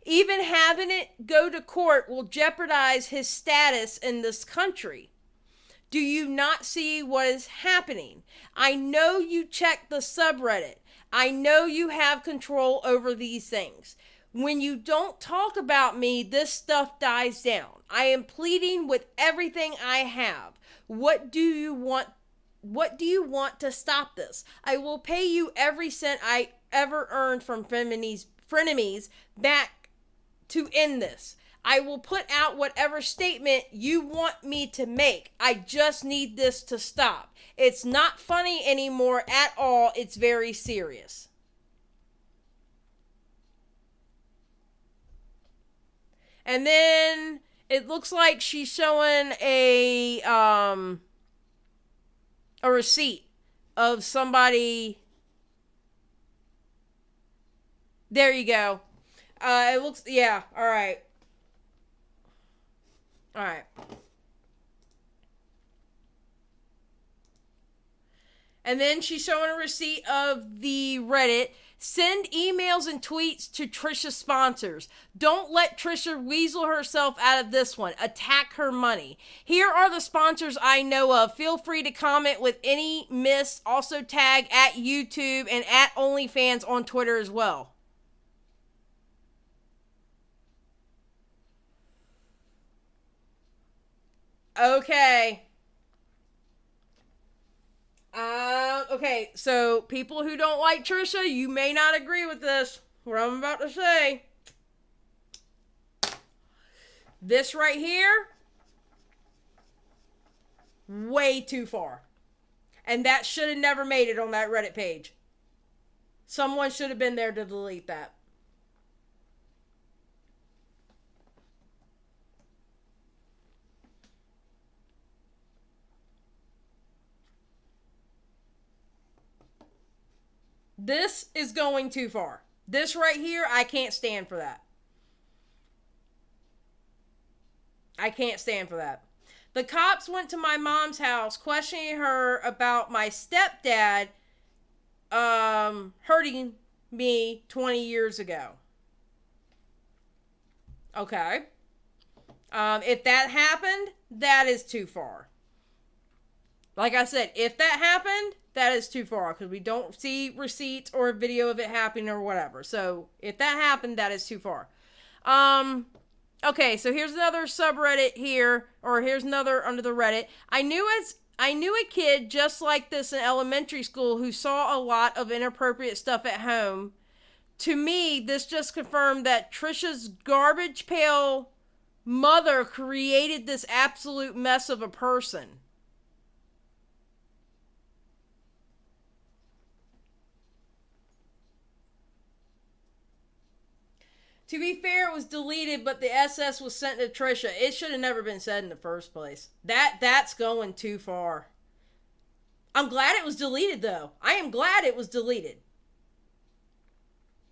Even having it go to court will jeopardize his status in this country. Do you not see what is happening? I know you check the subreddit. I know you have control over these things. When you don't talk about me, this stuff dies down. I am pleading with everything I have. What do you want? What do you want to stop this? I will pay you every cent I ever earned from frenemies back to end this. I will put out whatever statement you want me to make. I just need this to stop. It's not funny anymore at all. It's very serious. And then it looks like she's showing a receipt of somebody. There you go. It looks, yeah, all right. All right. And then she's showing a receipt of the Reddit. Send emails and tweets to Trisha sponsors. Don't let Trisha weasel herself out of this one. Attack her money. Here are the sponsors I know of. Feel free to comment with any miss. Also tag at YouTube and at OnlyFans on Twitter as well. Okay. Okay, so people who don't like Trisha, you may not agree with this, what I'm about to say. This right here, way too far. And that should have never made it on that Reddit page. Someone should have been there to delete that. This is going too far. This right here, I can't stand for that. I can't stand for that. The cops went to my mom's house questioning her about my stepdad hurting me 20 years ago. Okay. If that happened, that is too far. Like I said, if that happened, that is too far because we don't see receipts or a video of it happening or whatever. So if that happened, that is too far. Okay, so here's another subreddit here, or here's another under the Reddit. I knew a kid just like this in elementary school who saw a lot of inappropriate stuff at home. To me, this just confirmed that Trisha's garbage pail mother created this absolute mess of a person. To be fair, it was deleted, but the SS was sent to Trisha. It should have never been said in the first place. That's going too far. I'm glad it was deleted, though. I am glad it was deleted.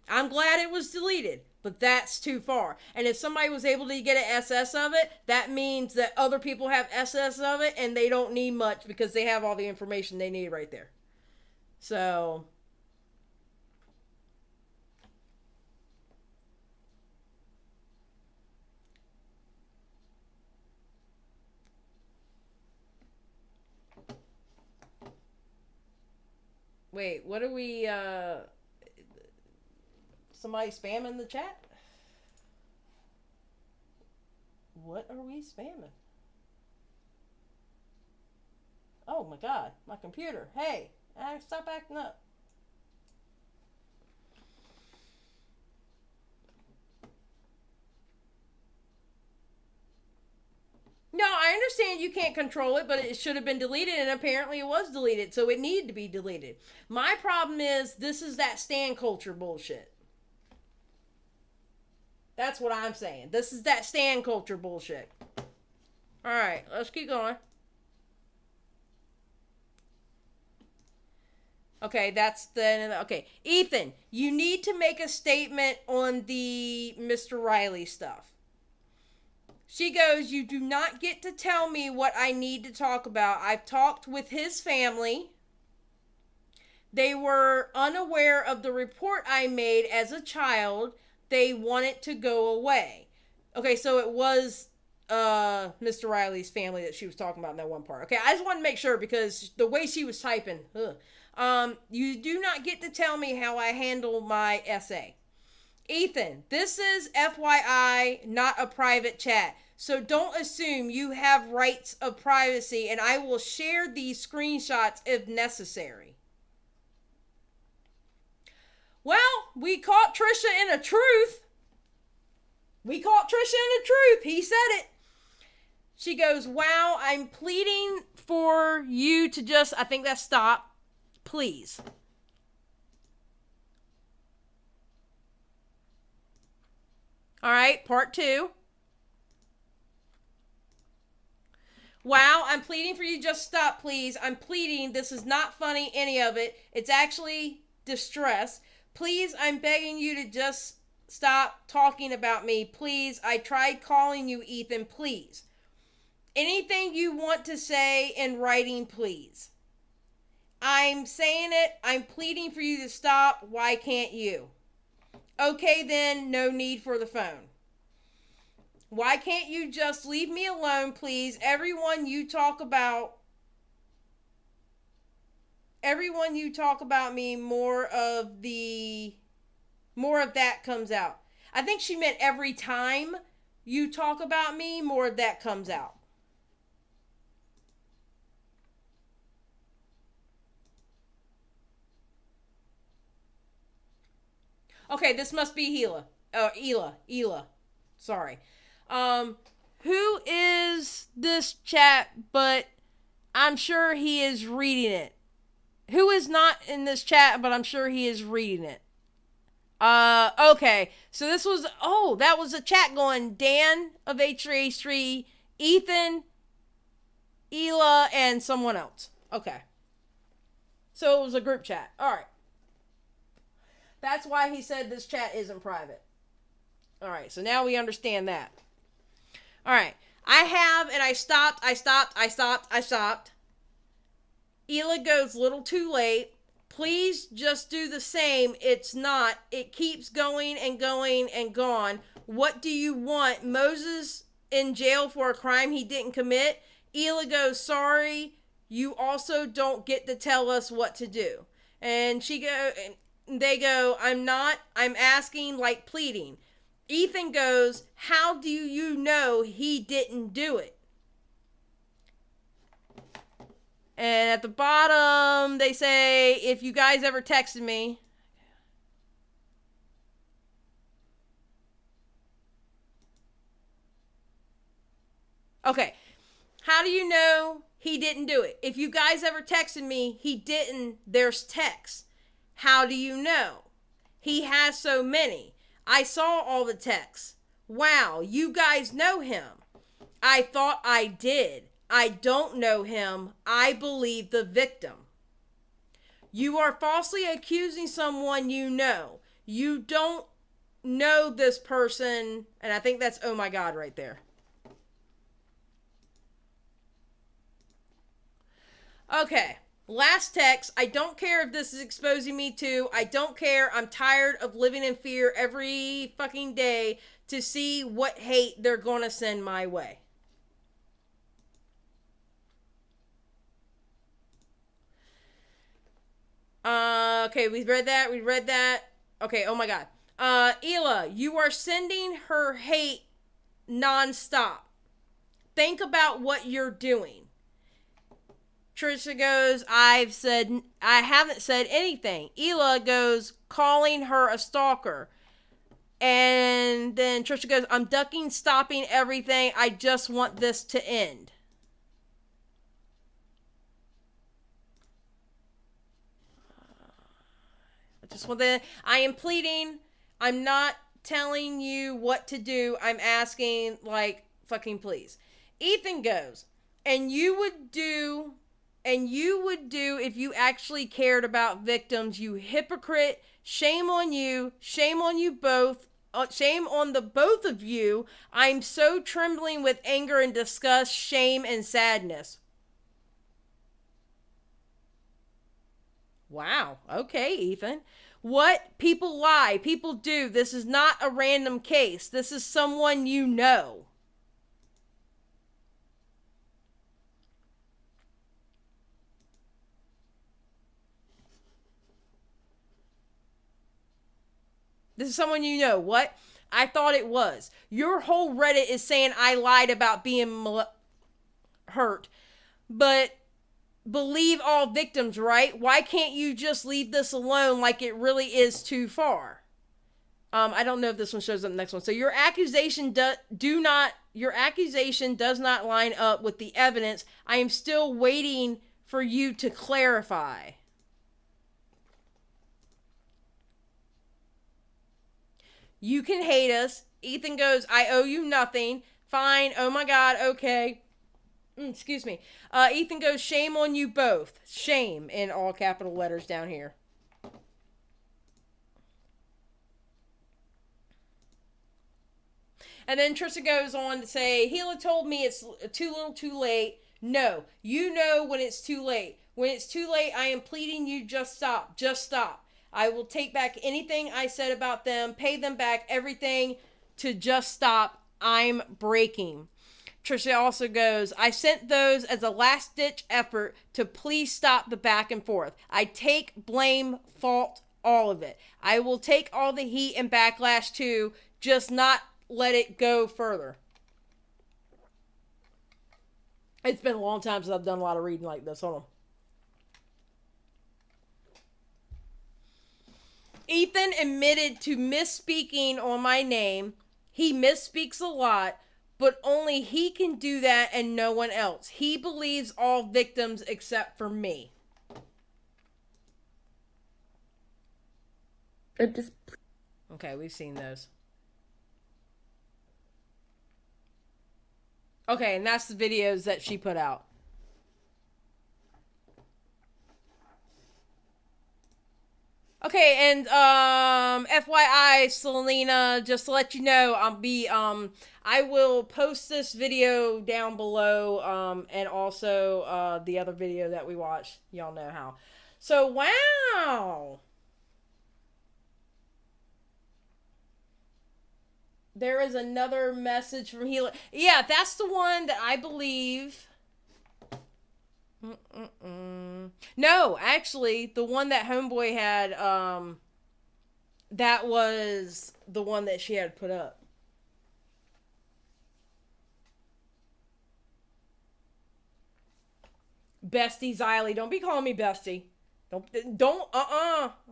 I'm glad it was deleted, but that's too far. And if somebody was able to get an SS of it, that means that other people have SS of it, and they don't need much because they have all the information they need right there. So... Wait, what are we, somebody spamming the chat? What are we spamming? Oh my god, my computer. Hey, stop acting up. understand you can't control it, but it should have been deleted, and apparently it was deleted, so it needed to be deleted. My problem is, this is that stan culture bullshit. That's what I'm saying. This is that stan culture bullshit. Alright, let's keep going. Okay, that's the... Okay, Ethan, you need to make a statement on the Mr. Riley stuff. She goes, you do not get to tell me what I need to talk about. I've talked with his family. They were unaware of the report I made as a child. They want it to go away. Okay, so it was Mr. Riley's family that she was talking about in that one part. Okay, I just want to make sure because the way she was typing... you do not get to tell me how I handle my essay. Ethan, this is FYI, not a private chat. So don't assume you have rights of privacy, and I will share these screenshots if necessary. Well, we caught Trisha in a truth. He said it. She goes, wow, I'm pleading for you to just, I think that's stop. Please. All right, part 2. Wow, I'm pleading for you, just stop, please. I'm pleading. This is not funny, any of it. It's actually distress. Please, I'm begging you to just stop talking about me. Please, I tried calling you, Ethan, please. Anything you want to say in writing, please. I'm saying it. I'm pleading for you to stop. Why can't you? Okay, then, no need for the phone. Why can't you just leave me alone, please? Everyone you talk about me, more of that comes out. I think she meant every time you talk about me, more of that comes out. Okay, this must be Hila. Oh, Ela. Sorry. Who is this chat, but I'm sure he is reading it. Who is not in this chat, but I'm sure he is reading it. Okay. So this was, that was a chat going, Dan of H3H3, Ethan, Ela, and someone else. Okay. So it was a group chat. Alright. That's why he said this chat isn't private. Alright, so now we understand that. Alright, I stopped. Ela goes, little too late. Please just do the same. It's not. It keeps going and going and gone. What do you want? Moses in jail for a crime he didn't commit? Ela goes, sorry. You also don't get to tell us what to do. And they go, I'm not. I'm asking, like pleading. Ethan goes, how do you know he didn't do it? And at the bottom, they say, if you guys ever texted me. Okay. How do you know he didn't do it? If you guys ever texted me, he didn't. There's text. How do you know? He has so many. I saw all the texts. Wow, you guys know him. I thought I did. I don't know him. I believe the victim. You are falsely accusing someone you know. You don't know this person. And I think that's oh my God right there. Okay. Last text, I don't care if this is exposing me to, I don't care, I'm tired of living in fear every fucking day to see what hate they're gonna send my way. Okay, we read that. Okay, oh my God. Ela, you are sending her hate nonstop. Think about what you're doing. Trisha goes, I haven't said anything. Ela goes, calling her a stalker. And then Trisha goes, I'm ducking, stopping everything. I just want this to end. I am pleading. I'm not telling you what to do. I'm asking, like, fucking please. Ethan goes, and you would do if you actually cared about victims, you hypocrite. Shame on you. Shame on you both. Shame on the both of you. I'm so trembling with anger and disgust, shame and sadness. Wow. Okay, Ethan. What? People lie. People do. This is not a random case. This is someone you know. This is someone you know. What? I thought it was. Your whole Reddit is saying I lied about being hurt. But believe all victims, right? Why can't you just leave this alone like it really is too far? I don't know if this one shows up in the next one. So your accusation does not line up with the evidence. I am still waiting for you to clarify. You can hate us. Ethan goes, I owe you nothing. Fine. Oh my God. Okay. Excuse me. Ethan goes, shame on you both. Shame in all capital letters down here. And then Trisha goes on to say, Gila told me it's too little too late. No, you know when it's too late. When it's too late, I am pleading you just stop. Just stop. I will take back anything I said about them, pay them back everything to just stop. I'm breaking. Trisha also goes, I sent those as a last-ditch effort to please stop the back and forth. I take blame, fault, all of it. I will take all the heat and backlash too, just not let it go further. It's been a long time since I've done a lot of reading like this. Hold on. Ethan admitted to misspeaking on my name. He misspeaks a lot, but only he can do that and no one else. He believes all victims except for me. Okay, we've seen those. Okay, and that's the videos that she put out. Okay, and FYI, Selena, just to let you know, I will post this video down below, and also the other video that we watched. Y'all know how. So, wow. There is another message from Gila. Yeah, that's the one that I believe. No, actually, the one that Homeboy had, that was the one that she had put up. Bestie Xylie. Don't be calling me Bestie. I'm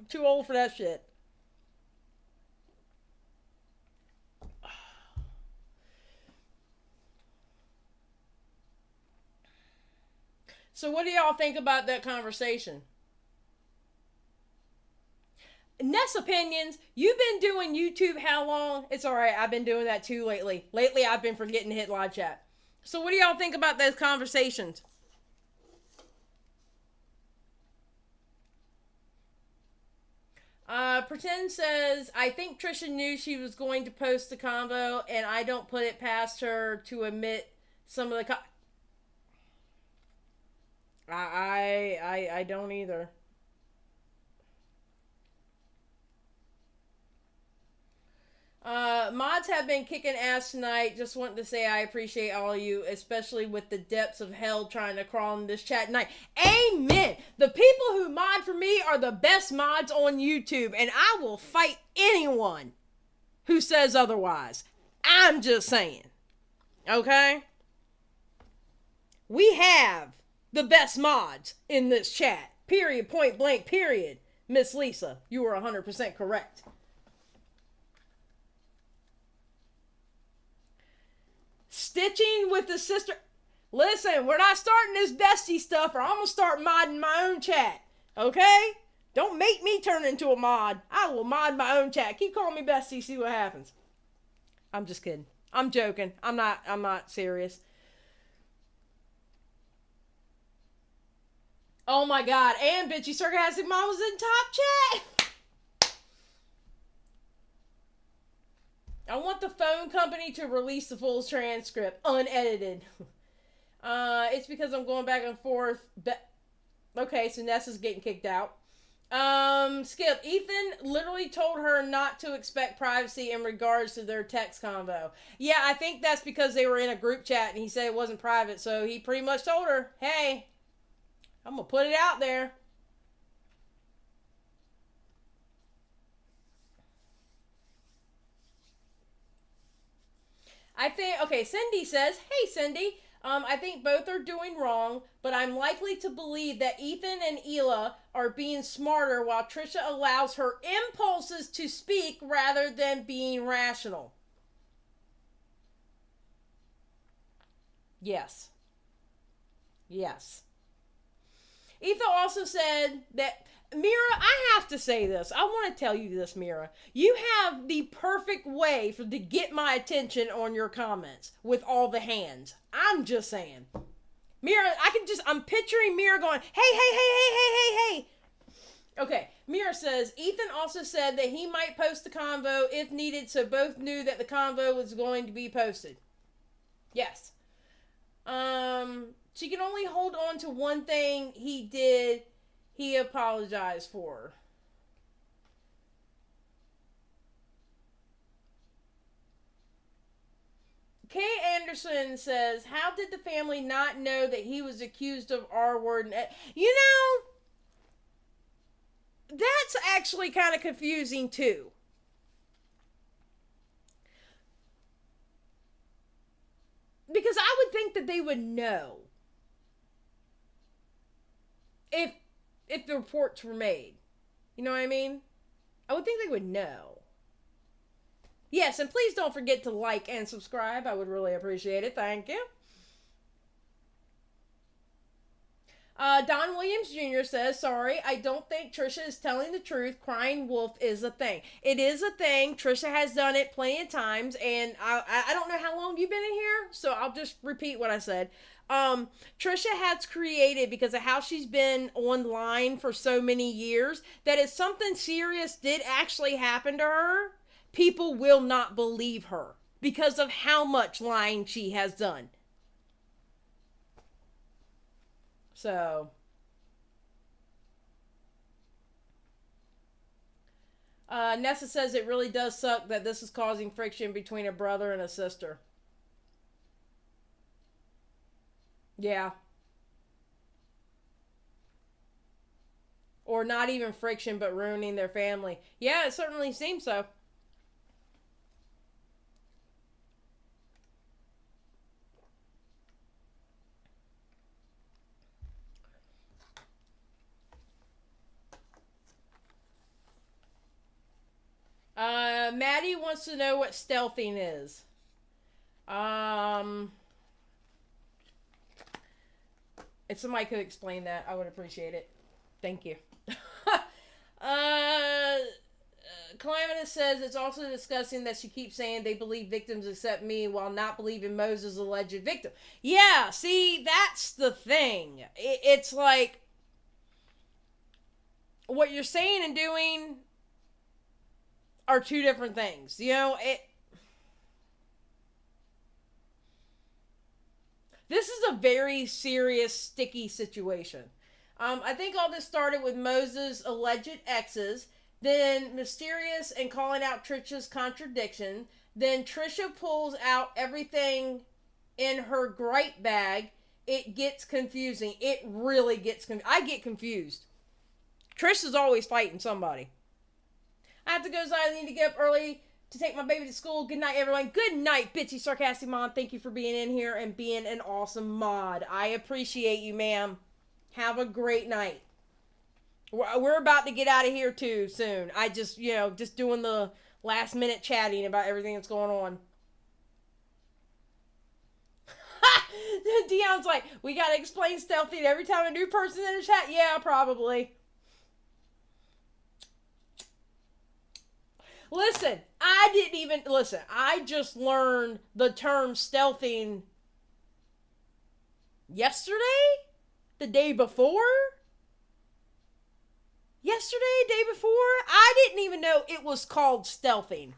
too old for that shit. So what do y'all think about that conversation? Ness Opinions, you've been doing YouTube how long? It's alright, I've been doing that too lately. Lately, I've been forgetting to hit live chat. So what do y'all think about those conversations? Pretend says, I think Trisha knew she was going to post the convo, and I don't put it past her to admit some of the I don't either. Mods have been kicking ass tonight. Just wanted to say I appreciate all of you, especially with the depths of hell trying to crawl in this chat tonight. Amen. The people who mod for me are the best mods on YouTube, and I will fight anyone who says otherwise. I'm just saying. Okay? We have the best mods in this chat. Period. Point blank. Period. Miss Lisa, you were 100% correct. Stitching with the sister. Listen, we're not starting this bestie stuff, or I'm going to start modding my own chat. Okay? Don't make me turn into a mod. I will mod my own chat. Keep calling me bestie, see what happens. I'm just kidding. I'm joking. I'm not serious. Oh my god, and Bitchy Sarcastic Mom was in top chat. I want the phone company to release the full transcript, unedited. It's because I'm going back and forth. Okay, so Nessa's getting kicked out. Skip. Ethan literally told her not to expect privacy in regards to their text convo. Yeah, I think that's because they were in a group chat and he said it wasn't private, so he pretty much told her, hey, I'm gonna put it out there. I think, okay, Cindy says, hey, Cindy, I think both are doing wrong, but I'm likely to believe that Ethan and Hila are being smarter while Trisha allows her impulses to speak rather than being rational. Yes. Yes. Ethan also said that, Mira, I have to say this. I want to tell you this, Mira. You have the perfect way to get my attention on your comments with all the hands. I'm just saying. Mira, I'm picturing Mira going, hey. Okay, Mira says, Ethan also said that he might post the convo if needed, so both knew that the convo was going to be posted. Yes. She can only hold on to one thing he apologized for. Kay Anderson says, how did the family not know that he was accused of R-word? You know, that's actually kind of confusing too. Because I would think that they would know if the reports were made. You know what I mean? I would think they would know. Yes, and please don't forget to like and subscribe. I would really appreciate it. Thank you. Don Williams Jr. says, sorry, I don't think Trisha is telling the truth. Crying wolf is a thing. It is a thing. Trisha has done it plenty of times, and I don't know how long you've been in here, so I'll just repeat what I said. Trisha has created, because of how she's been online for so many years, that if something serious did actually happen to her, people will not believe her because of how much lying she has done. So, Nessa says it really does suck that this is causing friction between a brother and a sister. Yeah. Or not even friction, but ruining their family. Yeah, it certainly seems so. Maddie wants to know what stealthing is. If somebody could explain that, I would appreciate it. Thank you. Calamitous says it's also disgusting that she keeps saying they believe victims except me while not believing Moses' alleged victim. Yeah, see, that's the thing. It's like what you're saying and doing are two different things. You know, this is a very serious, sticky situation. I think all this started with Moses' alleged exes, then Mysterious and calling out Trisha's contradiction, then Trisha pulls out everything in her gripe bag. It gets confusing. It really gets I get confused. Trisha's always fighting somebody. I have to go, so I need to get up early to take my baby to school. Good night, everyone. Good night, Bitchy Sarcastic Mom. Thank you for being in here and being an awesome mod. I appreciate you, ma'am. Have a great night. We're about to get out of here, too, soon. I just, just doing the last minute chatting about everything that's going on. Dion's like, we gotta explain stealthy every time a new person's in the chat. Yeah, probably. Listen, I didn't even listen. I just learned the term stealthing yesterday, the day before. Yesterday, day before, I didn't even know it was called stealthing.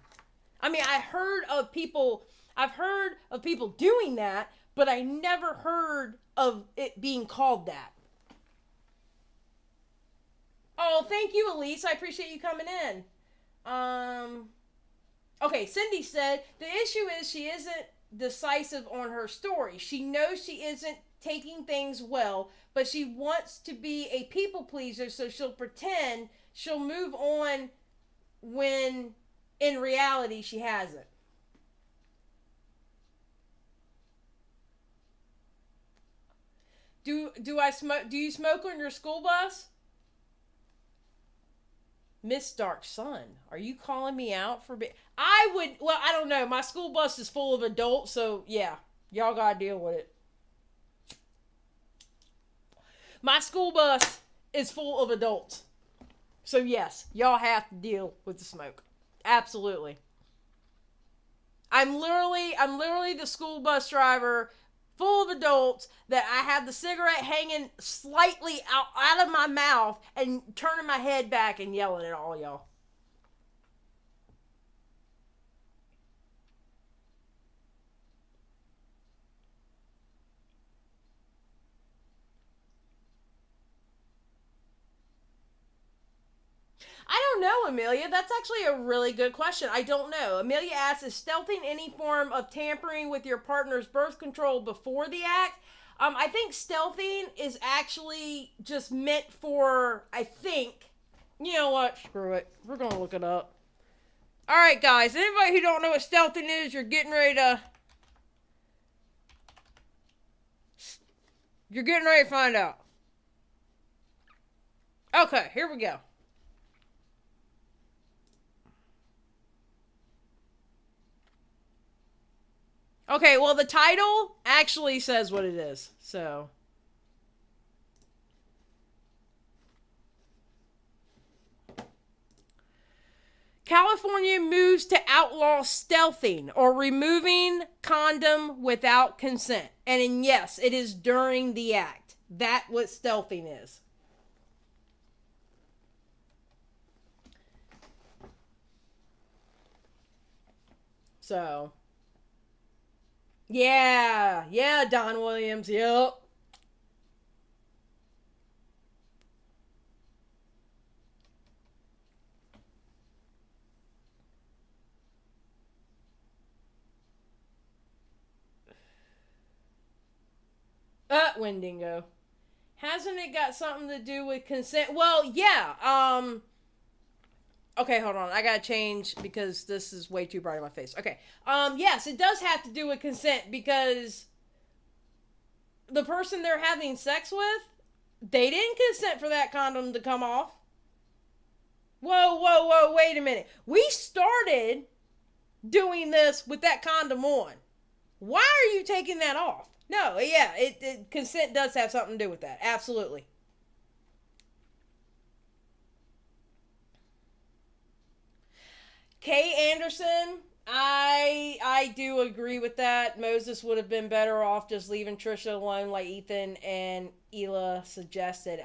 I mean, I've heard of people doing that, but I never heard of it being called that. Oh, thank you, Elise. I appreciate you coming in. Okay, Cindy said, the issue is she isn't decisive on her story. She knows she isn't taking things well, but she wants to be a people pleaser, so she'll pretend she'll move on when in reality she hasn't. Do I smoke? Do you smoke on your school bus? Miss Dark Sun, are you calling me out for I don't know. My school bus is full of adults, so yeah, y'all gotta deal with it. My school bus is full of adults, so yes, y'all have to deal with the smoke. Absolutely. I'm literally the school bus driver full of adults that I have the cigarette hanging slightly out of my mouth and turning my head back and yelling at all y'all. I don't know, Amelia. That's actually a really good question. I don't know. Amelia asks, is stealthing any form of tampering with your partner's birth control before the act? I think stealthing is actually just meant for, you know what? Screw it. We're going to look it up. All right, guys. Anybody who don't know what stealthing is, you're getting ready to find out. Okay, here we go. Okay, well, the title actually says what it is, so. California moves to outlaw stealthing or removing condom without consent. And yes, it is during the act. That's what stealthing is. So. Yeah, Don Williams, yep. Wendigo. Hasn't it got something to do with consent? Well, yeah, okay, hold on. I gotta change because this is way too bright in my face. Okay. Yes, it does have to do with consent because the person they're having sex with, they didn't consent for that condom to come off. Whoa, wait a minute. We started doing this with that condom on. Why are you taking that off? No, yeah, consent does have something to do with that. Absolutely. Kay Anderson, I do agree with that. Moses would have been better off just leaving Trisha alone like Ethan and Hila suggested.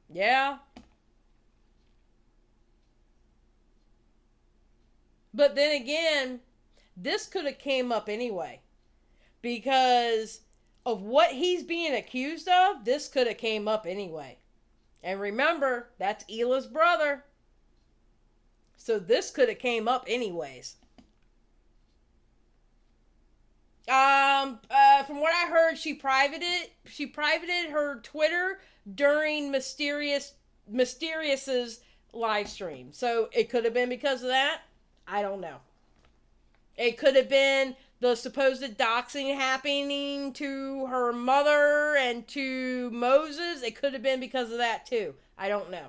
Yeah. But then again, this could have came up anyway. Because of what he's being accused of, this could have came up anyway. And remember, that's Hila's brother. So this could have came up anyways. From what I heard, she privated her Twitter during Mysterious's live stream. So it could have been because of that. I don't know. It could have been the supposed doxing happening to her mother and to Moses. It could have been because of that too. I don't know.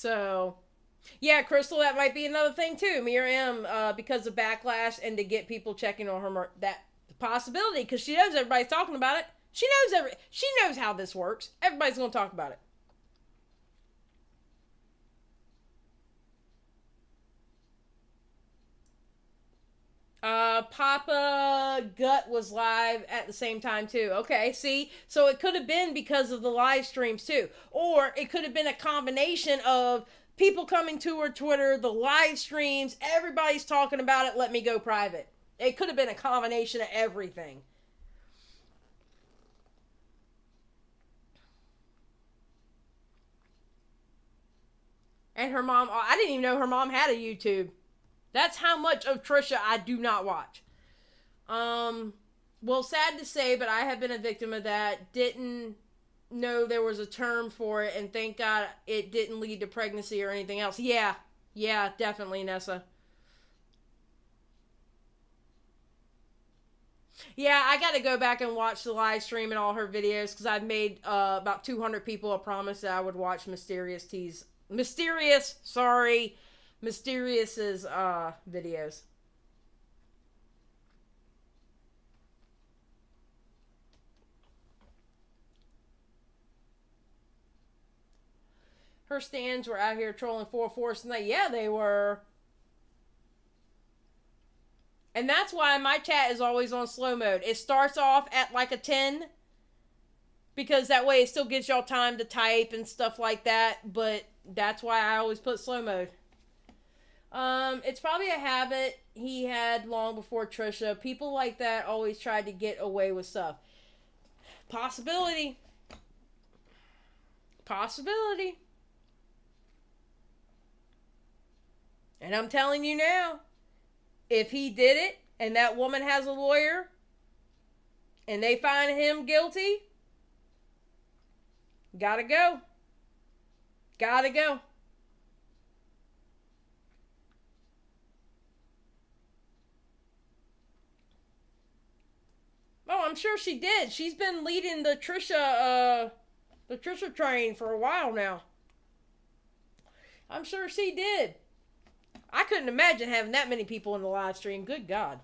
So, yeah, Crystal, that might be another thing too. Miriam, because of backlash and to get people checking on her, that possibility, because she knows everybody's talking about it. She knows how this works. Everybody's going to talk about it. Papa Gut was live at the same time too. Okay, see? So it could have been because of the live streams too. Or it could have been a combination of people coming to her Twitter, the live streams, everybody's talking about it, let me go private. It could have been a combination of everything. And her mom, I didn't even know her mom had a YouTube. That's how much of Trisha I do not watch. Well, sad to say, but I have been a victim of that. Didn't know there was a term for it, and thank God it didn't lead to pregnancy or anything else. Yeah, definitely, Nessa. Yeah, I got to go back and watch the live stream and all her videos, because I've made about 200 people a promise that I would watch Mysterious's videos. Her stands were out here trolling 4-4 tonight. Yeah, they were. And that's why my chat is always on slow mode. It starts off at like a 10, because that way it still gives y'all time to type and stuff like that. But that's why I always put slow mode. It's probably a habit he had long before Trisha. People like that always tried to get away with stuff. Possibility. And I'm telling you now, if he did it and that woman has a lawyer and they find him guilty, gotta go. Oh, I'm sure she did. She's been leading the Trisha train for a while now. I'm sure she did. I couldn't imagine having that many people in the live stream. Good God.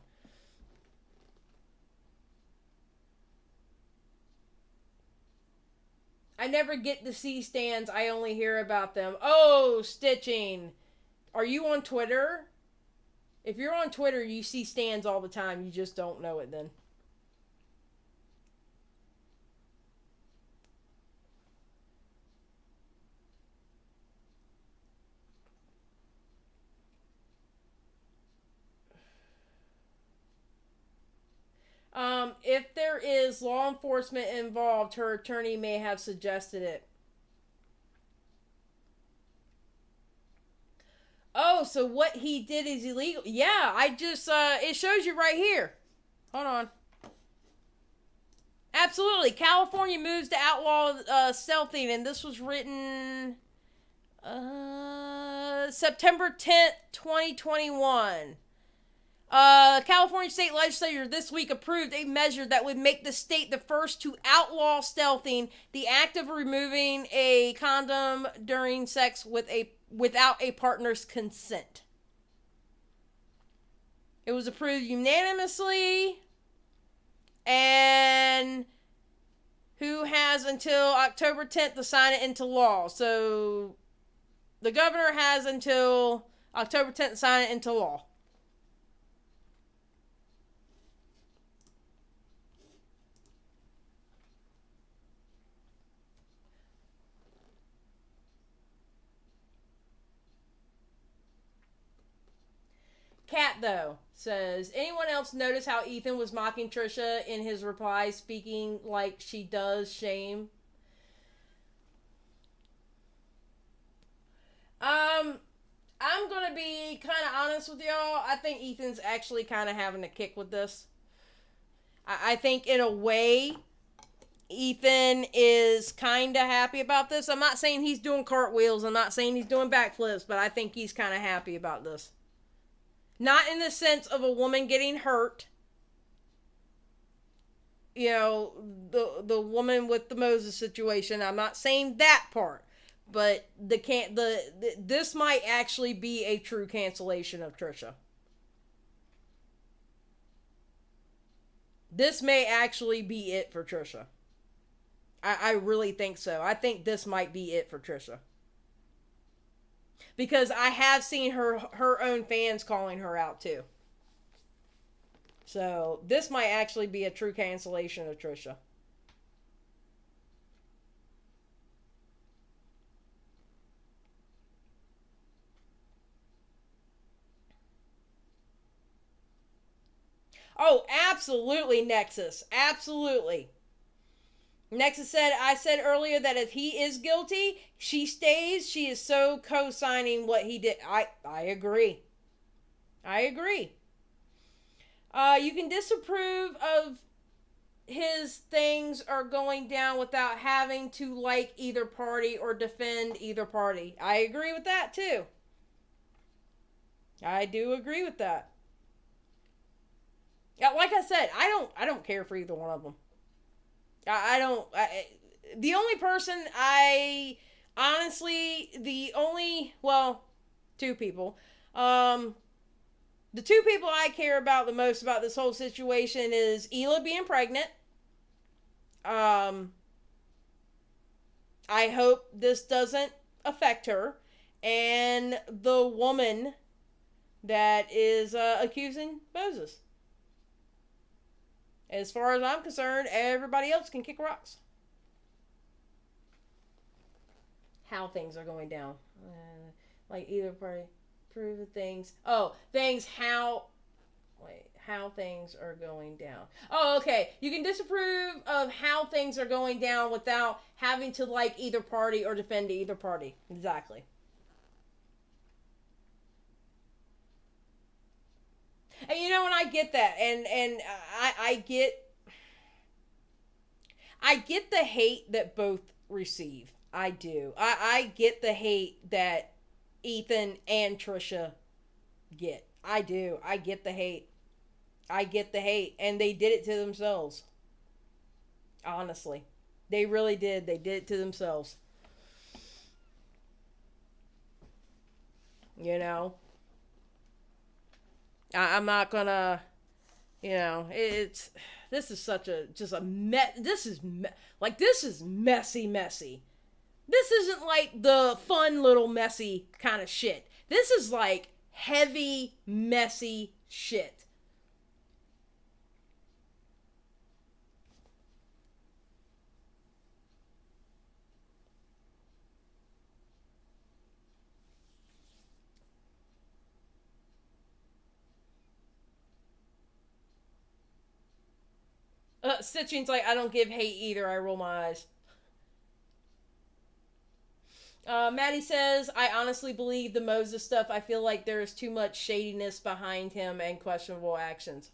I never get to see stands. I only hear about them. Oh, stitching. Are you on Twitter? If you're on Twitter, you see stands all the time. You just don't know it then. If there is law enforcement involved, her attorney may have suggested it. Oh, so what he did is illegal. Yeah, I just, it shows you right here. Hold on. Absolutely. California moves to outlaw stealthing, and this was written September 10th, 2021. California state legislature this week approved a measure that would make the state the first to outlaw stealthing, the act of removing a condom during sex without a partner's consent. It was approved unanimously, and who has until October 10th to sign it into law. So the governor has until October 10th to sign it into law. Kat, though, says, anyone else notice how Ethan was mocking Trisha in his reply, speaking like she does shame? I'm gonna be kind of honest with y'all. I think Ethan's actually kind of having a kick with this. I think in a way, Ethan is kind of happy about this. I'm not saying he's doing cartwheels. I'm not saying he's doing backflips, but I think he's kind of happy about this. Not in the sense of a woman getting hurt. You know, the woman with the Moses situation. I'm not saying that part. But this might actually be a true cancellation of Trisha. This may actually be it for Trisha. I really think so. I think this might be it for Trisha. Because I have seen her own fans calling her out too. So this might actually be a true cancellation of Trisha. Oh, absolutely, Nexus. Absolutely. Nexus said, I said earlier that if he is guilty, she stays. She is so co-signing what he did. I agree. I agree. You can disapprove of his things are going down without having to like either party or defend either party. I agree with that too. I do agree with that. Yeah, like I said, I don't care for either one of them. The only person two people. The two people I care about the most about this whole situation is Hila being pregnant. I hope this doesn't affect her. And the woman that is accusing Moses. As far as I'm concerned, everybody else can kick rocks. How things are going down. Like either party. Prove the things. Oh, things how things are going down. Oh, okay. You can disapprove of how things are going down without having to like either party or defend either party. Exactly. And you know, and I get that, and I get the hate that both receive. I do. I get the hate that Ethan and Trisha get. I do. I get the hate. I get the hate, and they did it to themselves. Honestly, they really did. They did it to themselves. You know. I'm not gonna, this is such a, just a this is messy. This isn't like the fun little messy kind of shit. This is like heavy, messy shit. Stitching's like, I don't give hate either. I roll my eyes. Maddie says, I honestly believe the Moses stuff. I feel like there is too much shadiness behind him and questionable actions.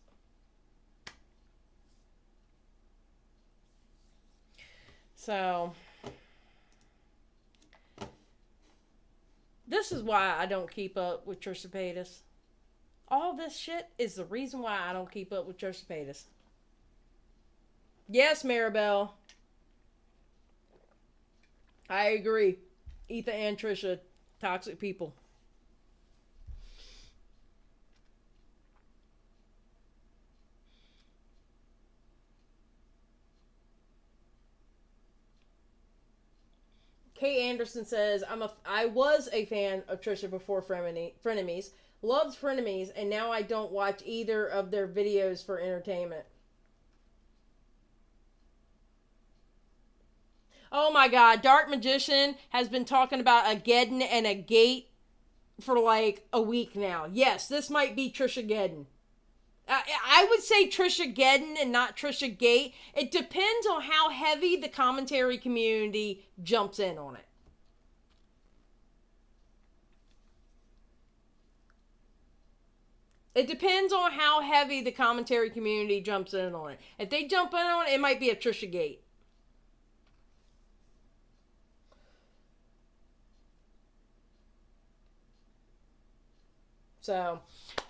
So, this is why I don't keep up with Trisha Paytas. All this shit is the reason why I don't keep up with Trisha Paytas. Yes, Maribel. I agree. Ethan and Trisha, toxic people. Kate Anderson says, I was a fan of Trisha before Frenemies. Loved Frenemies, and now I don't watch either of their videos for entertainment. Oh my God, Dark Magician has been talking about a Geddon and a Gate for like a week now. Yes, this might be Trisha Geddon. I would say Trisha Geddon and not Trisha Gate. It depends on how heavy the commentary community jumps in on it. It depends on how heavy the commentary community jumps in on it. If they jump in on it, it might be a Trisha Gate. So,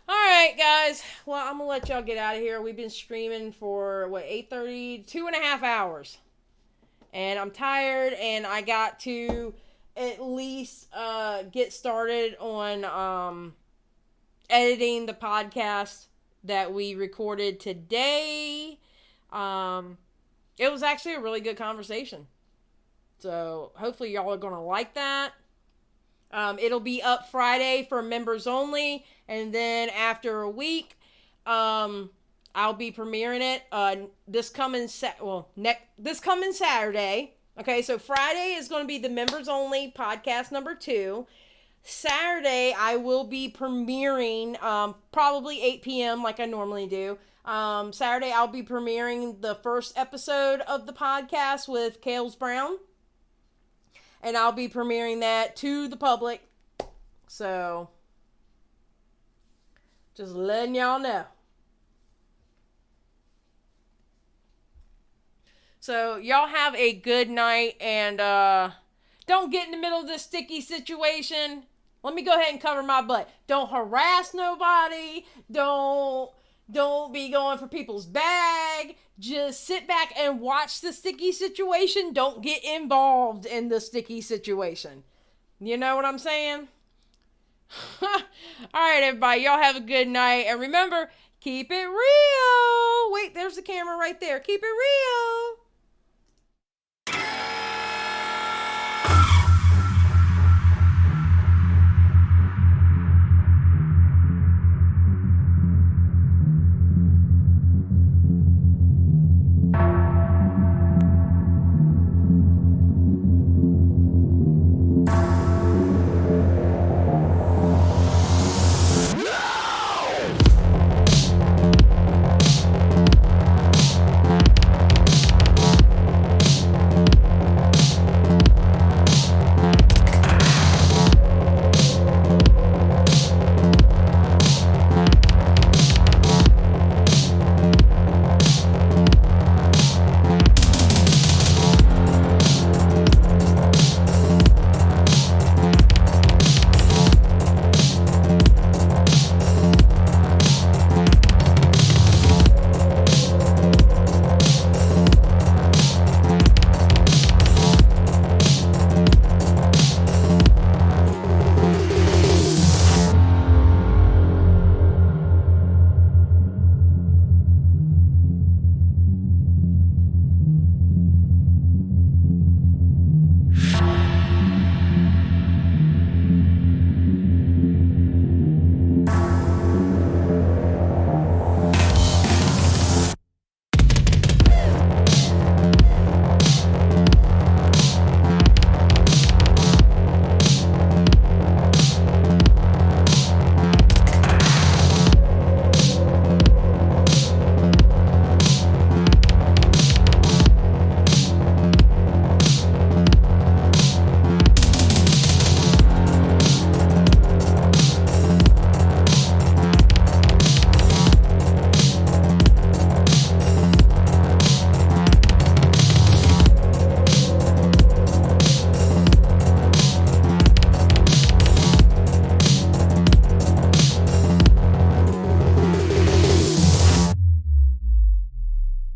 alright guys, well, I'm gonna let y'all get out of here. We've been streaming for, 8:30, 2.5 hours. And I'm tired, and I got to at least get started on editing the podcast that we recorded today. It was actually a really good conversation. So hopefully y'all are going to like that. It'll be up Friday for members only. And then after a week, I'll be premiering it this coming Saturday. Okay, so Friday is going to be the members only podcast number 2. Saturday, I will be premiering probably 8 p.m. like I normally do. Saturday, I'll be premiering the first episode of the podcast with Kales Brown. And I'll be premiering that to the public. So, just letting y'all know. So, y'all have a good night. And don't get in the middle of this sticky situation. Let me go ahead and cover my butt. Don't harass nobody. Don't be going for people's bag. Just sit back and watch the sticky situation. Don't get involved in the sticky situation. You know what I'm saying? All right, everybody. Y'all have a good night. And remember, keep it real. Wait, there's the camera right there. Keep it real.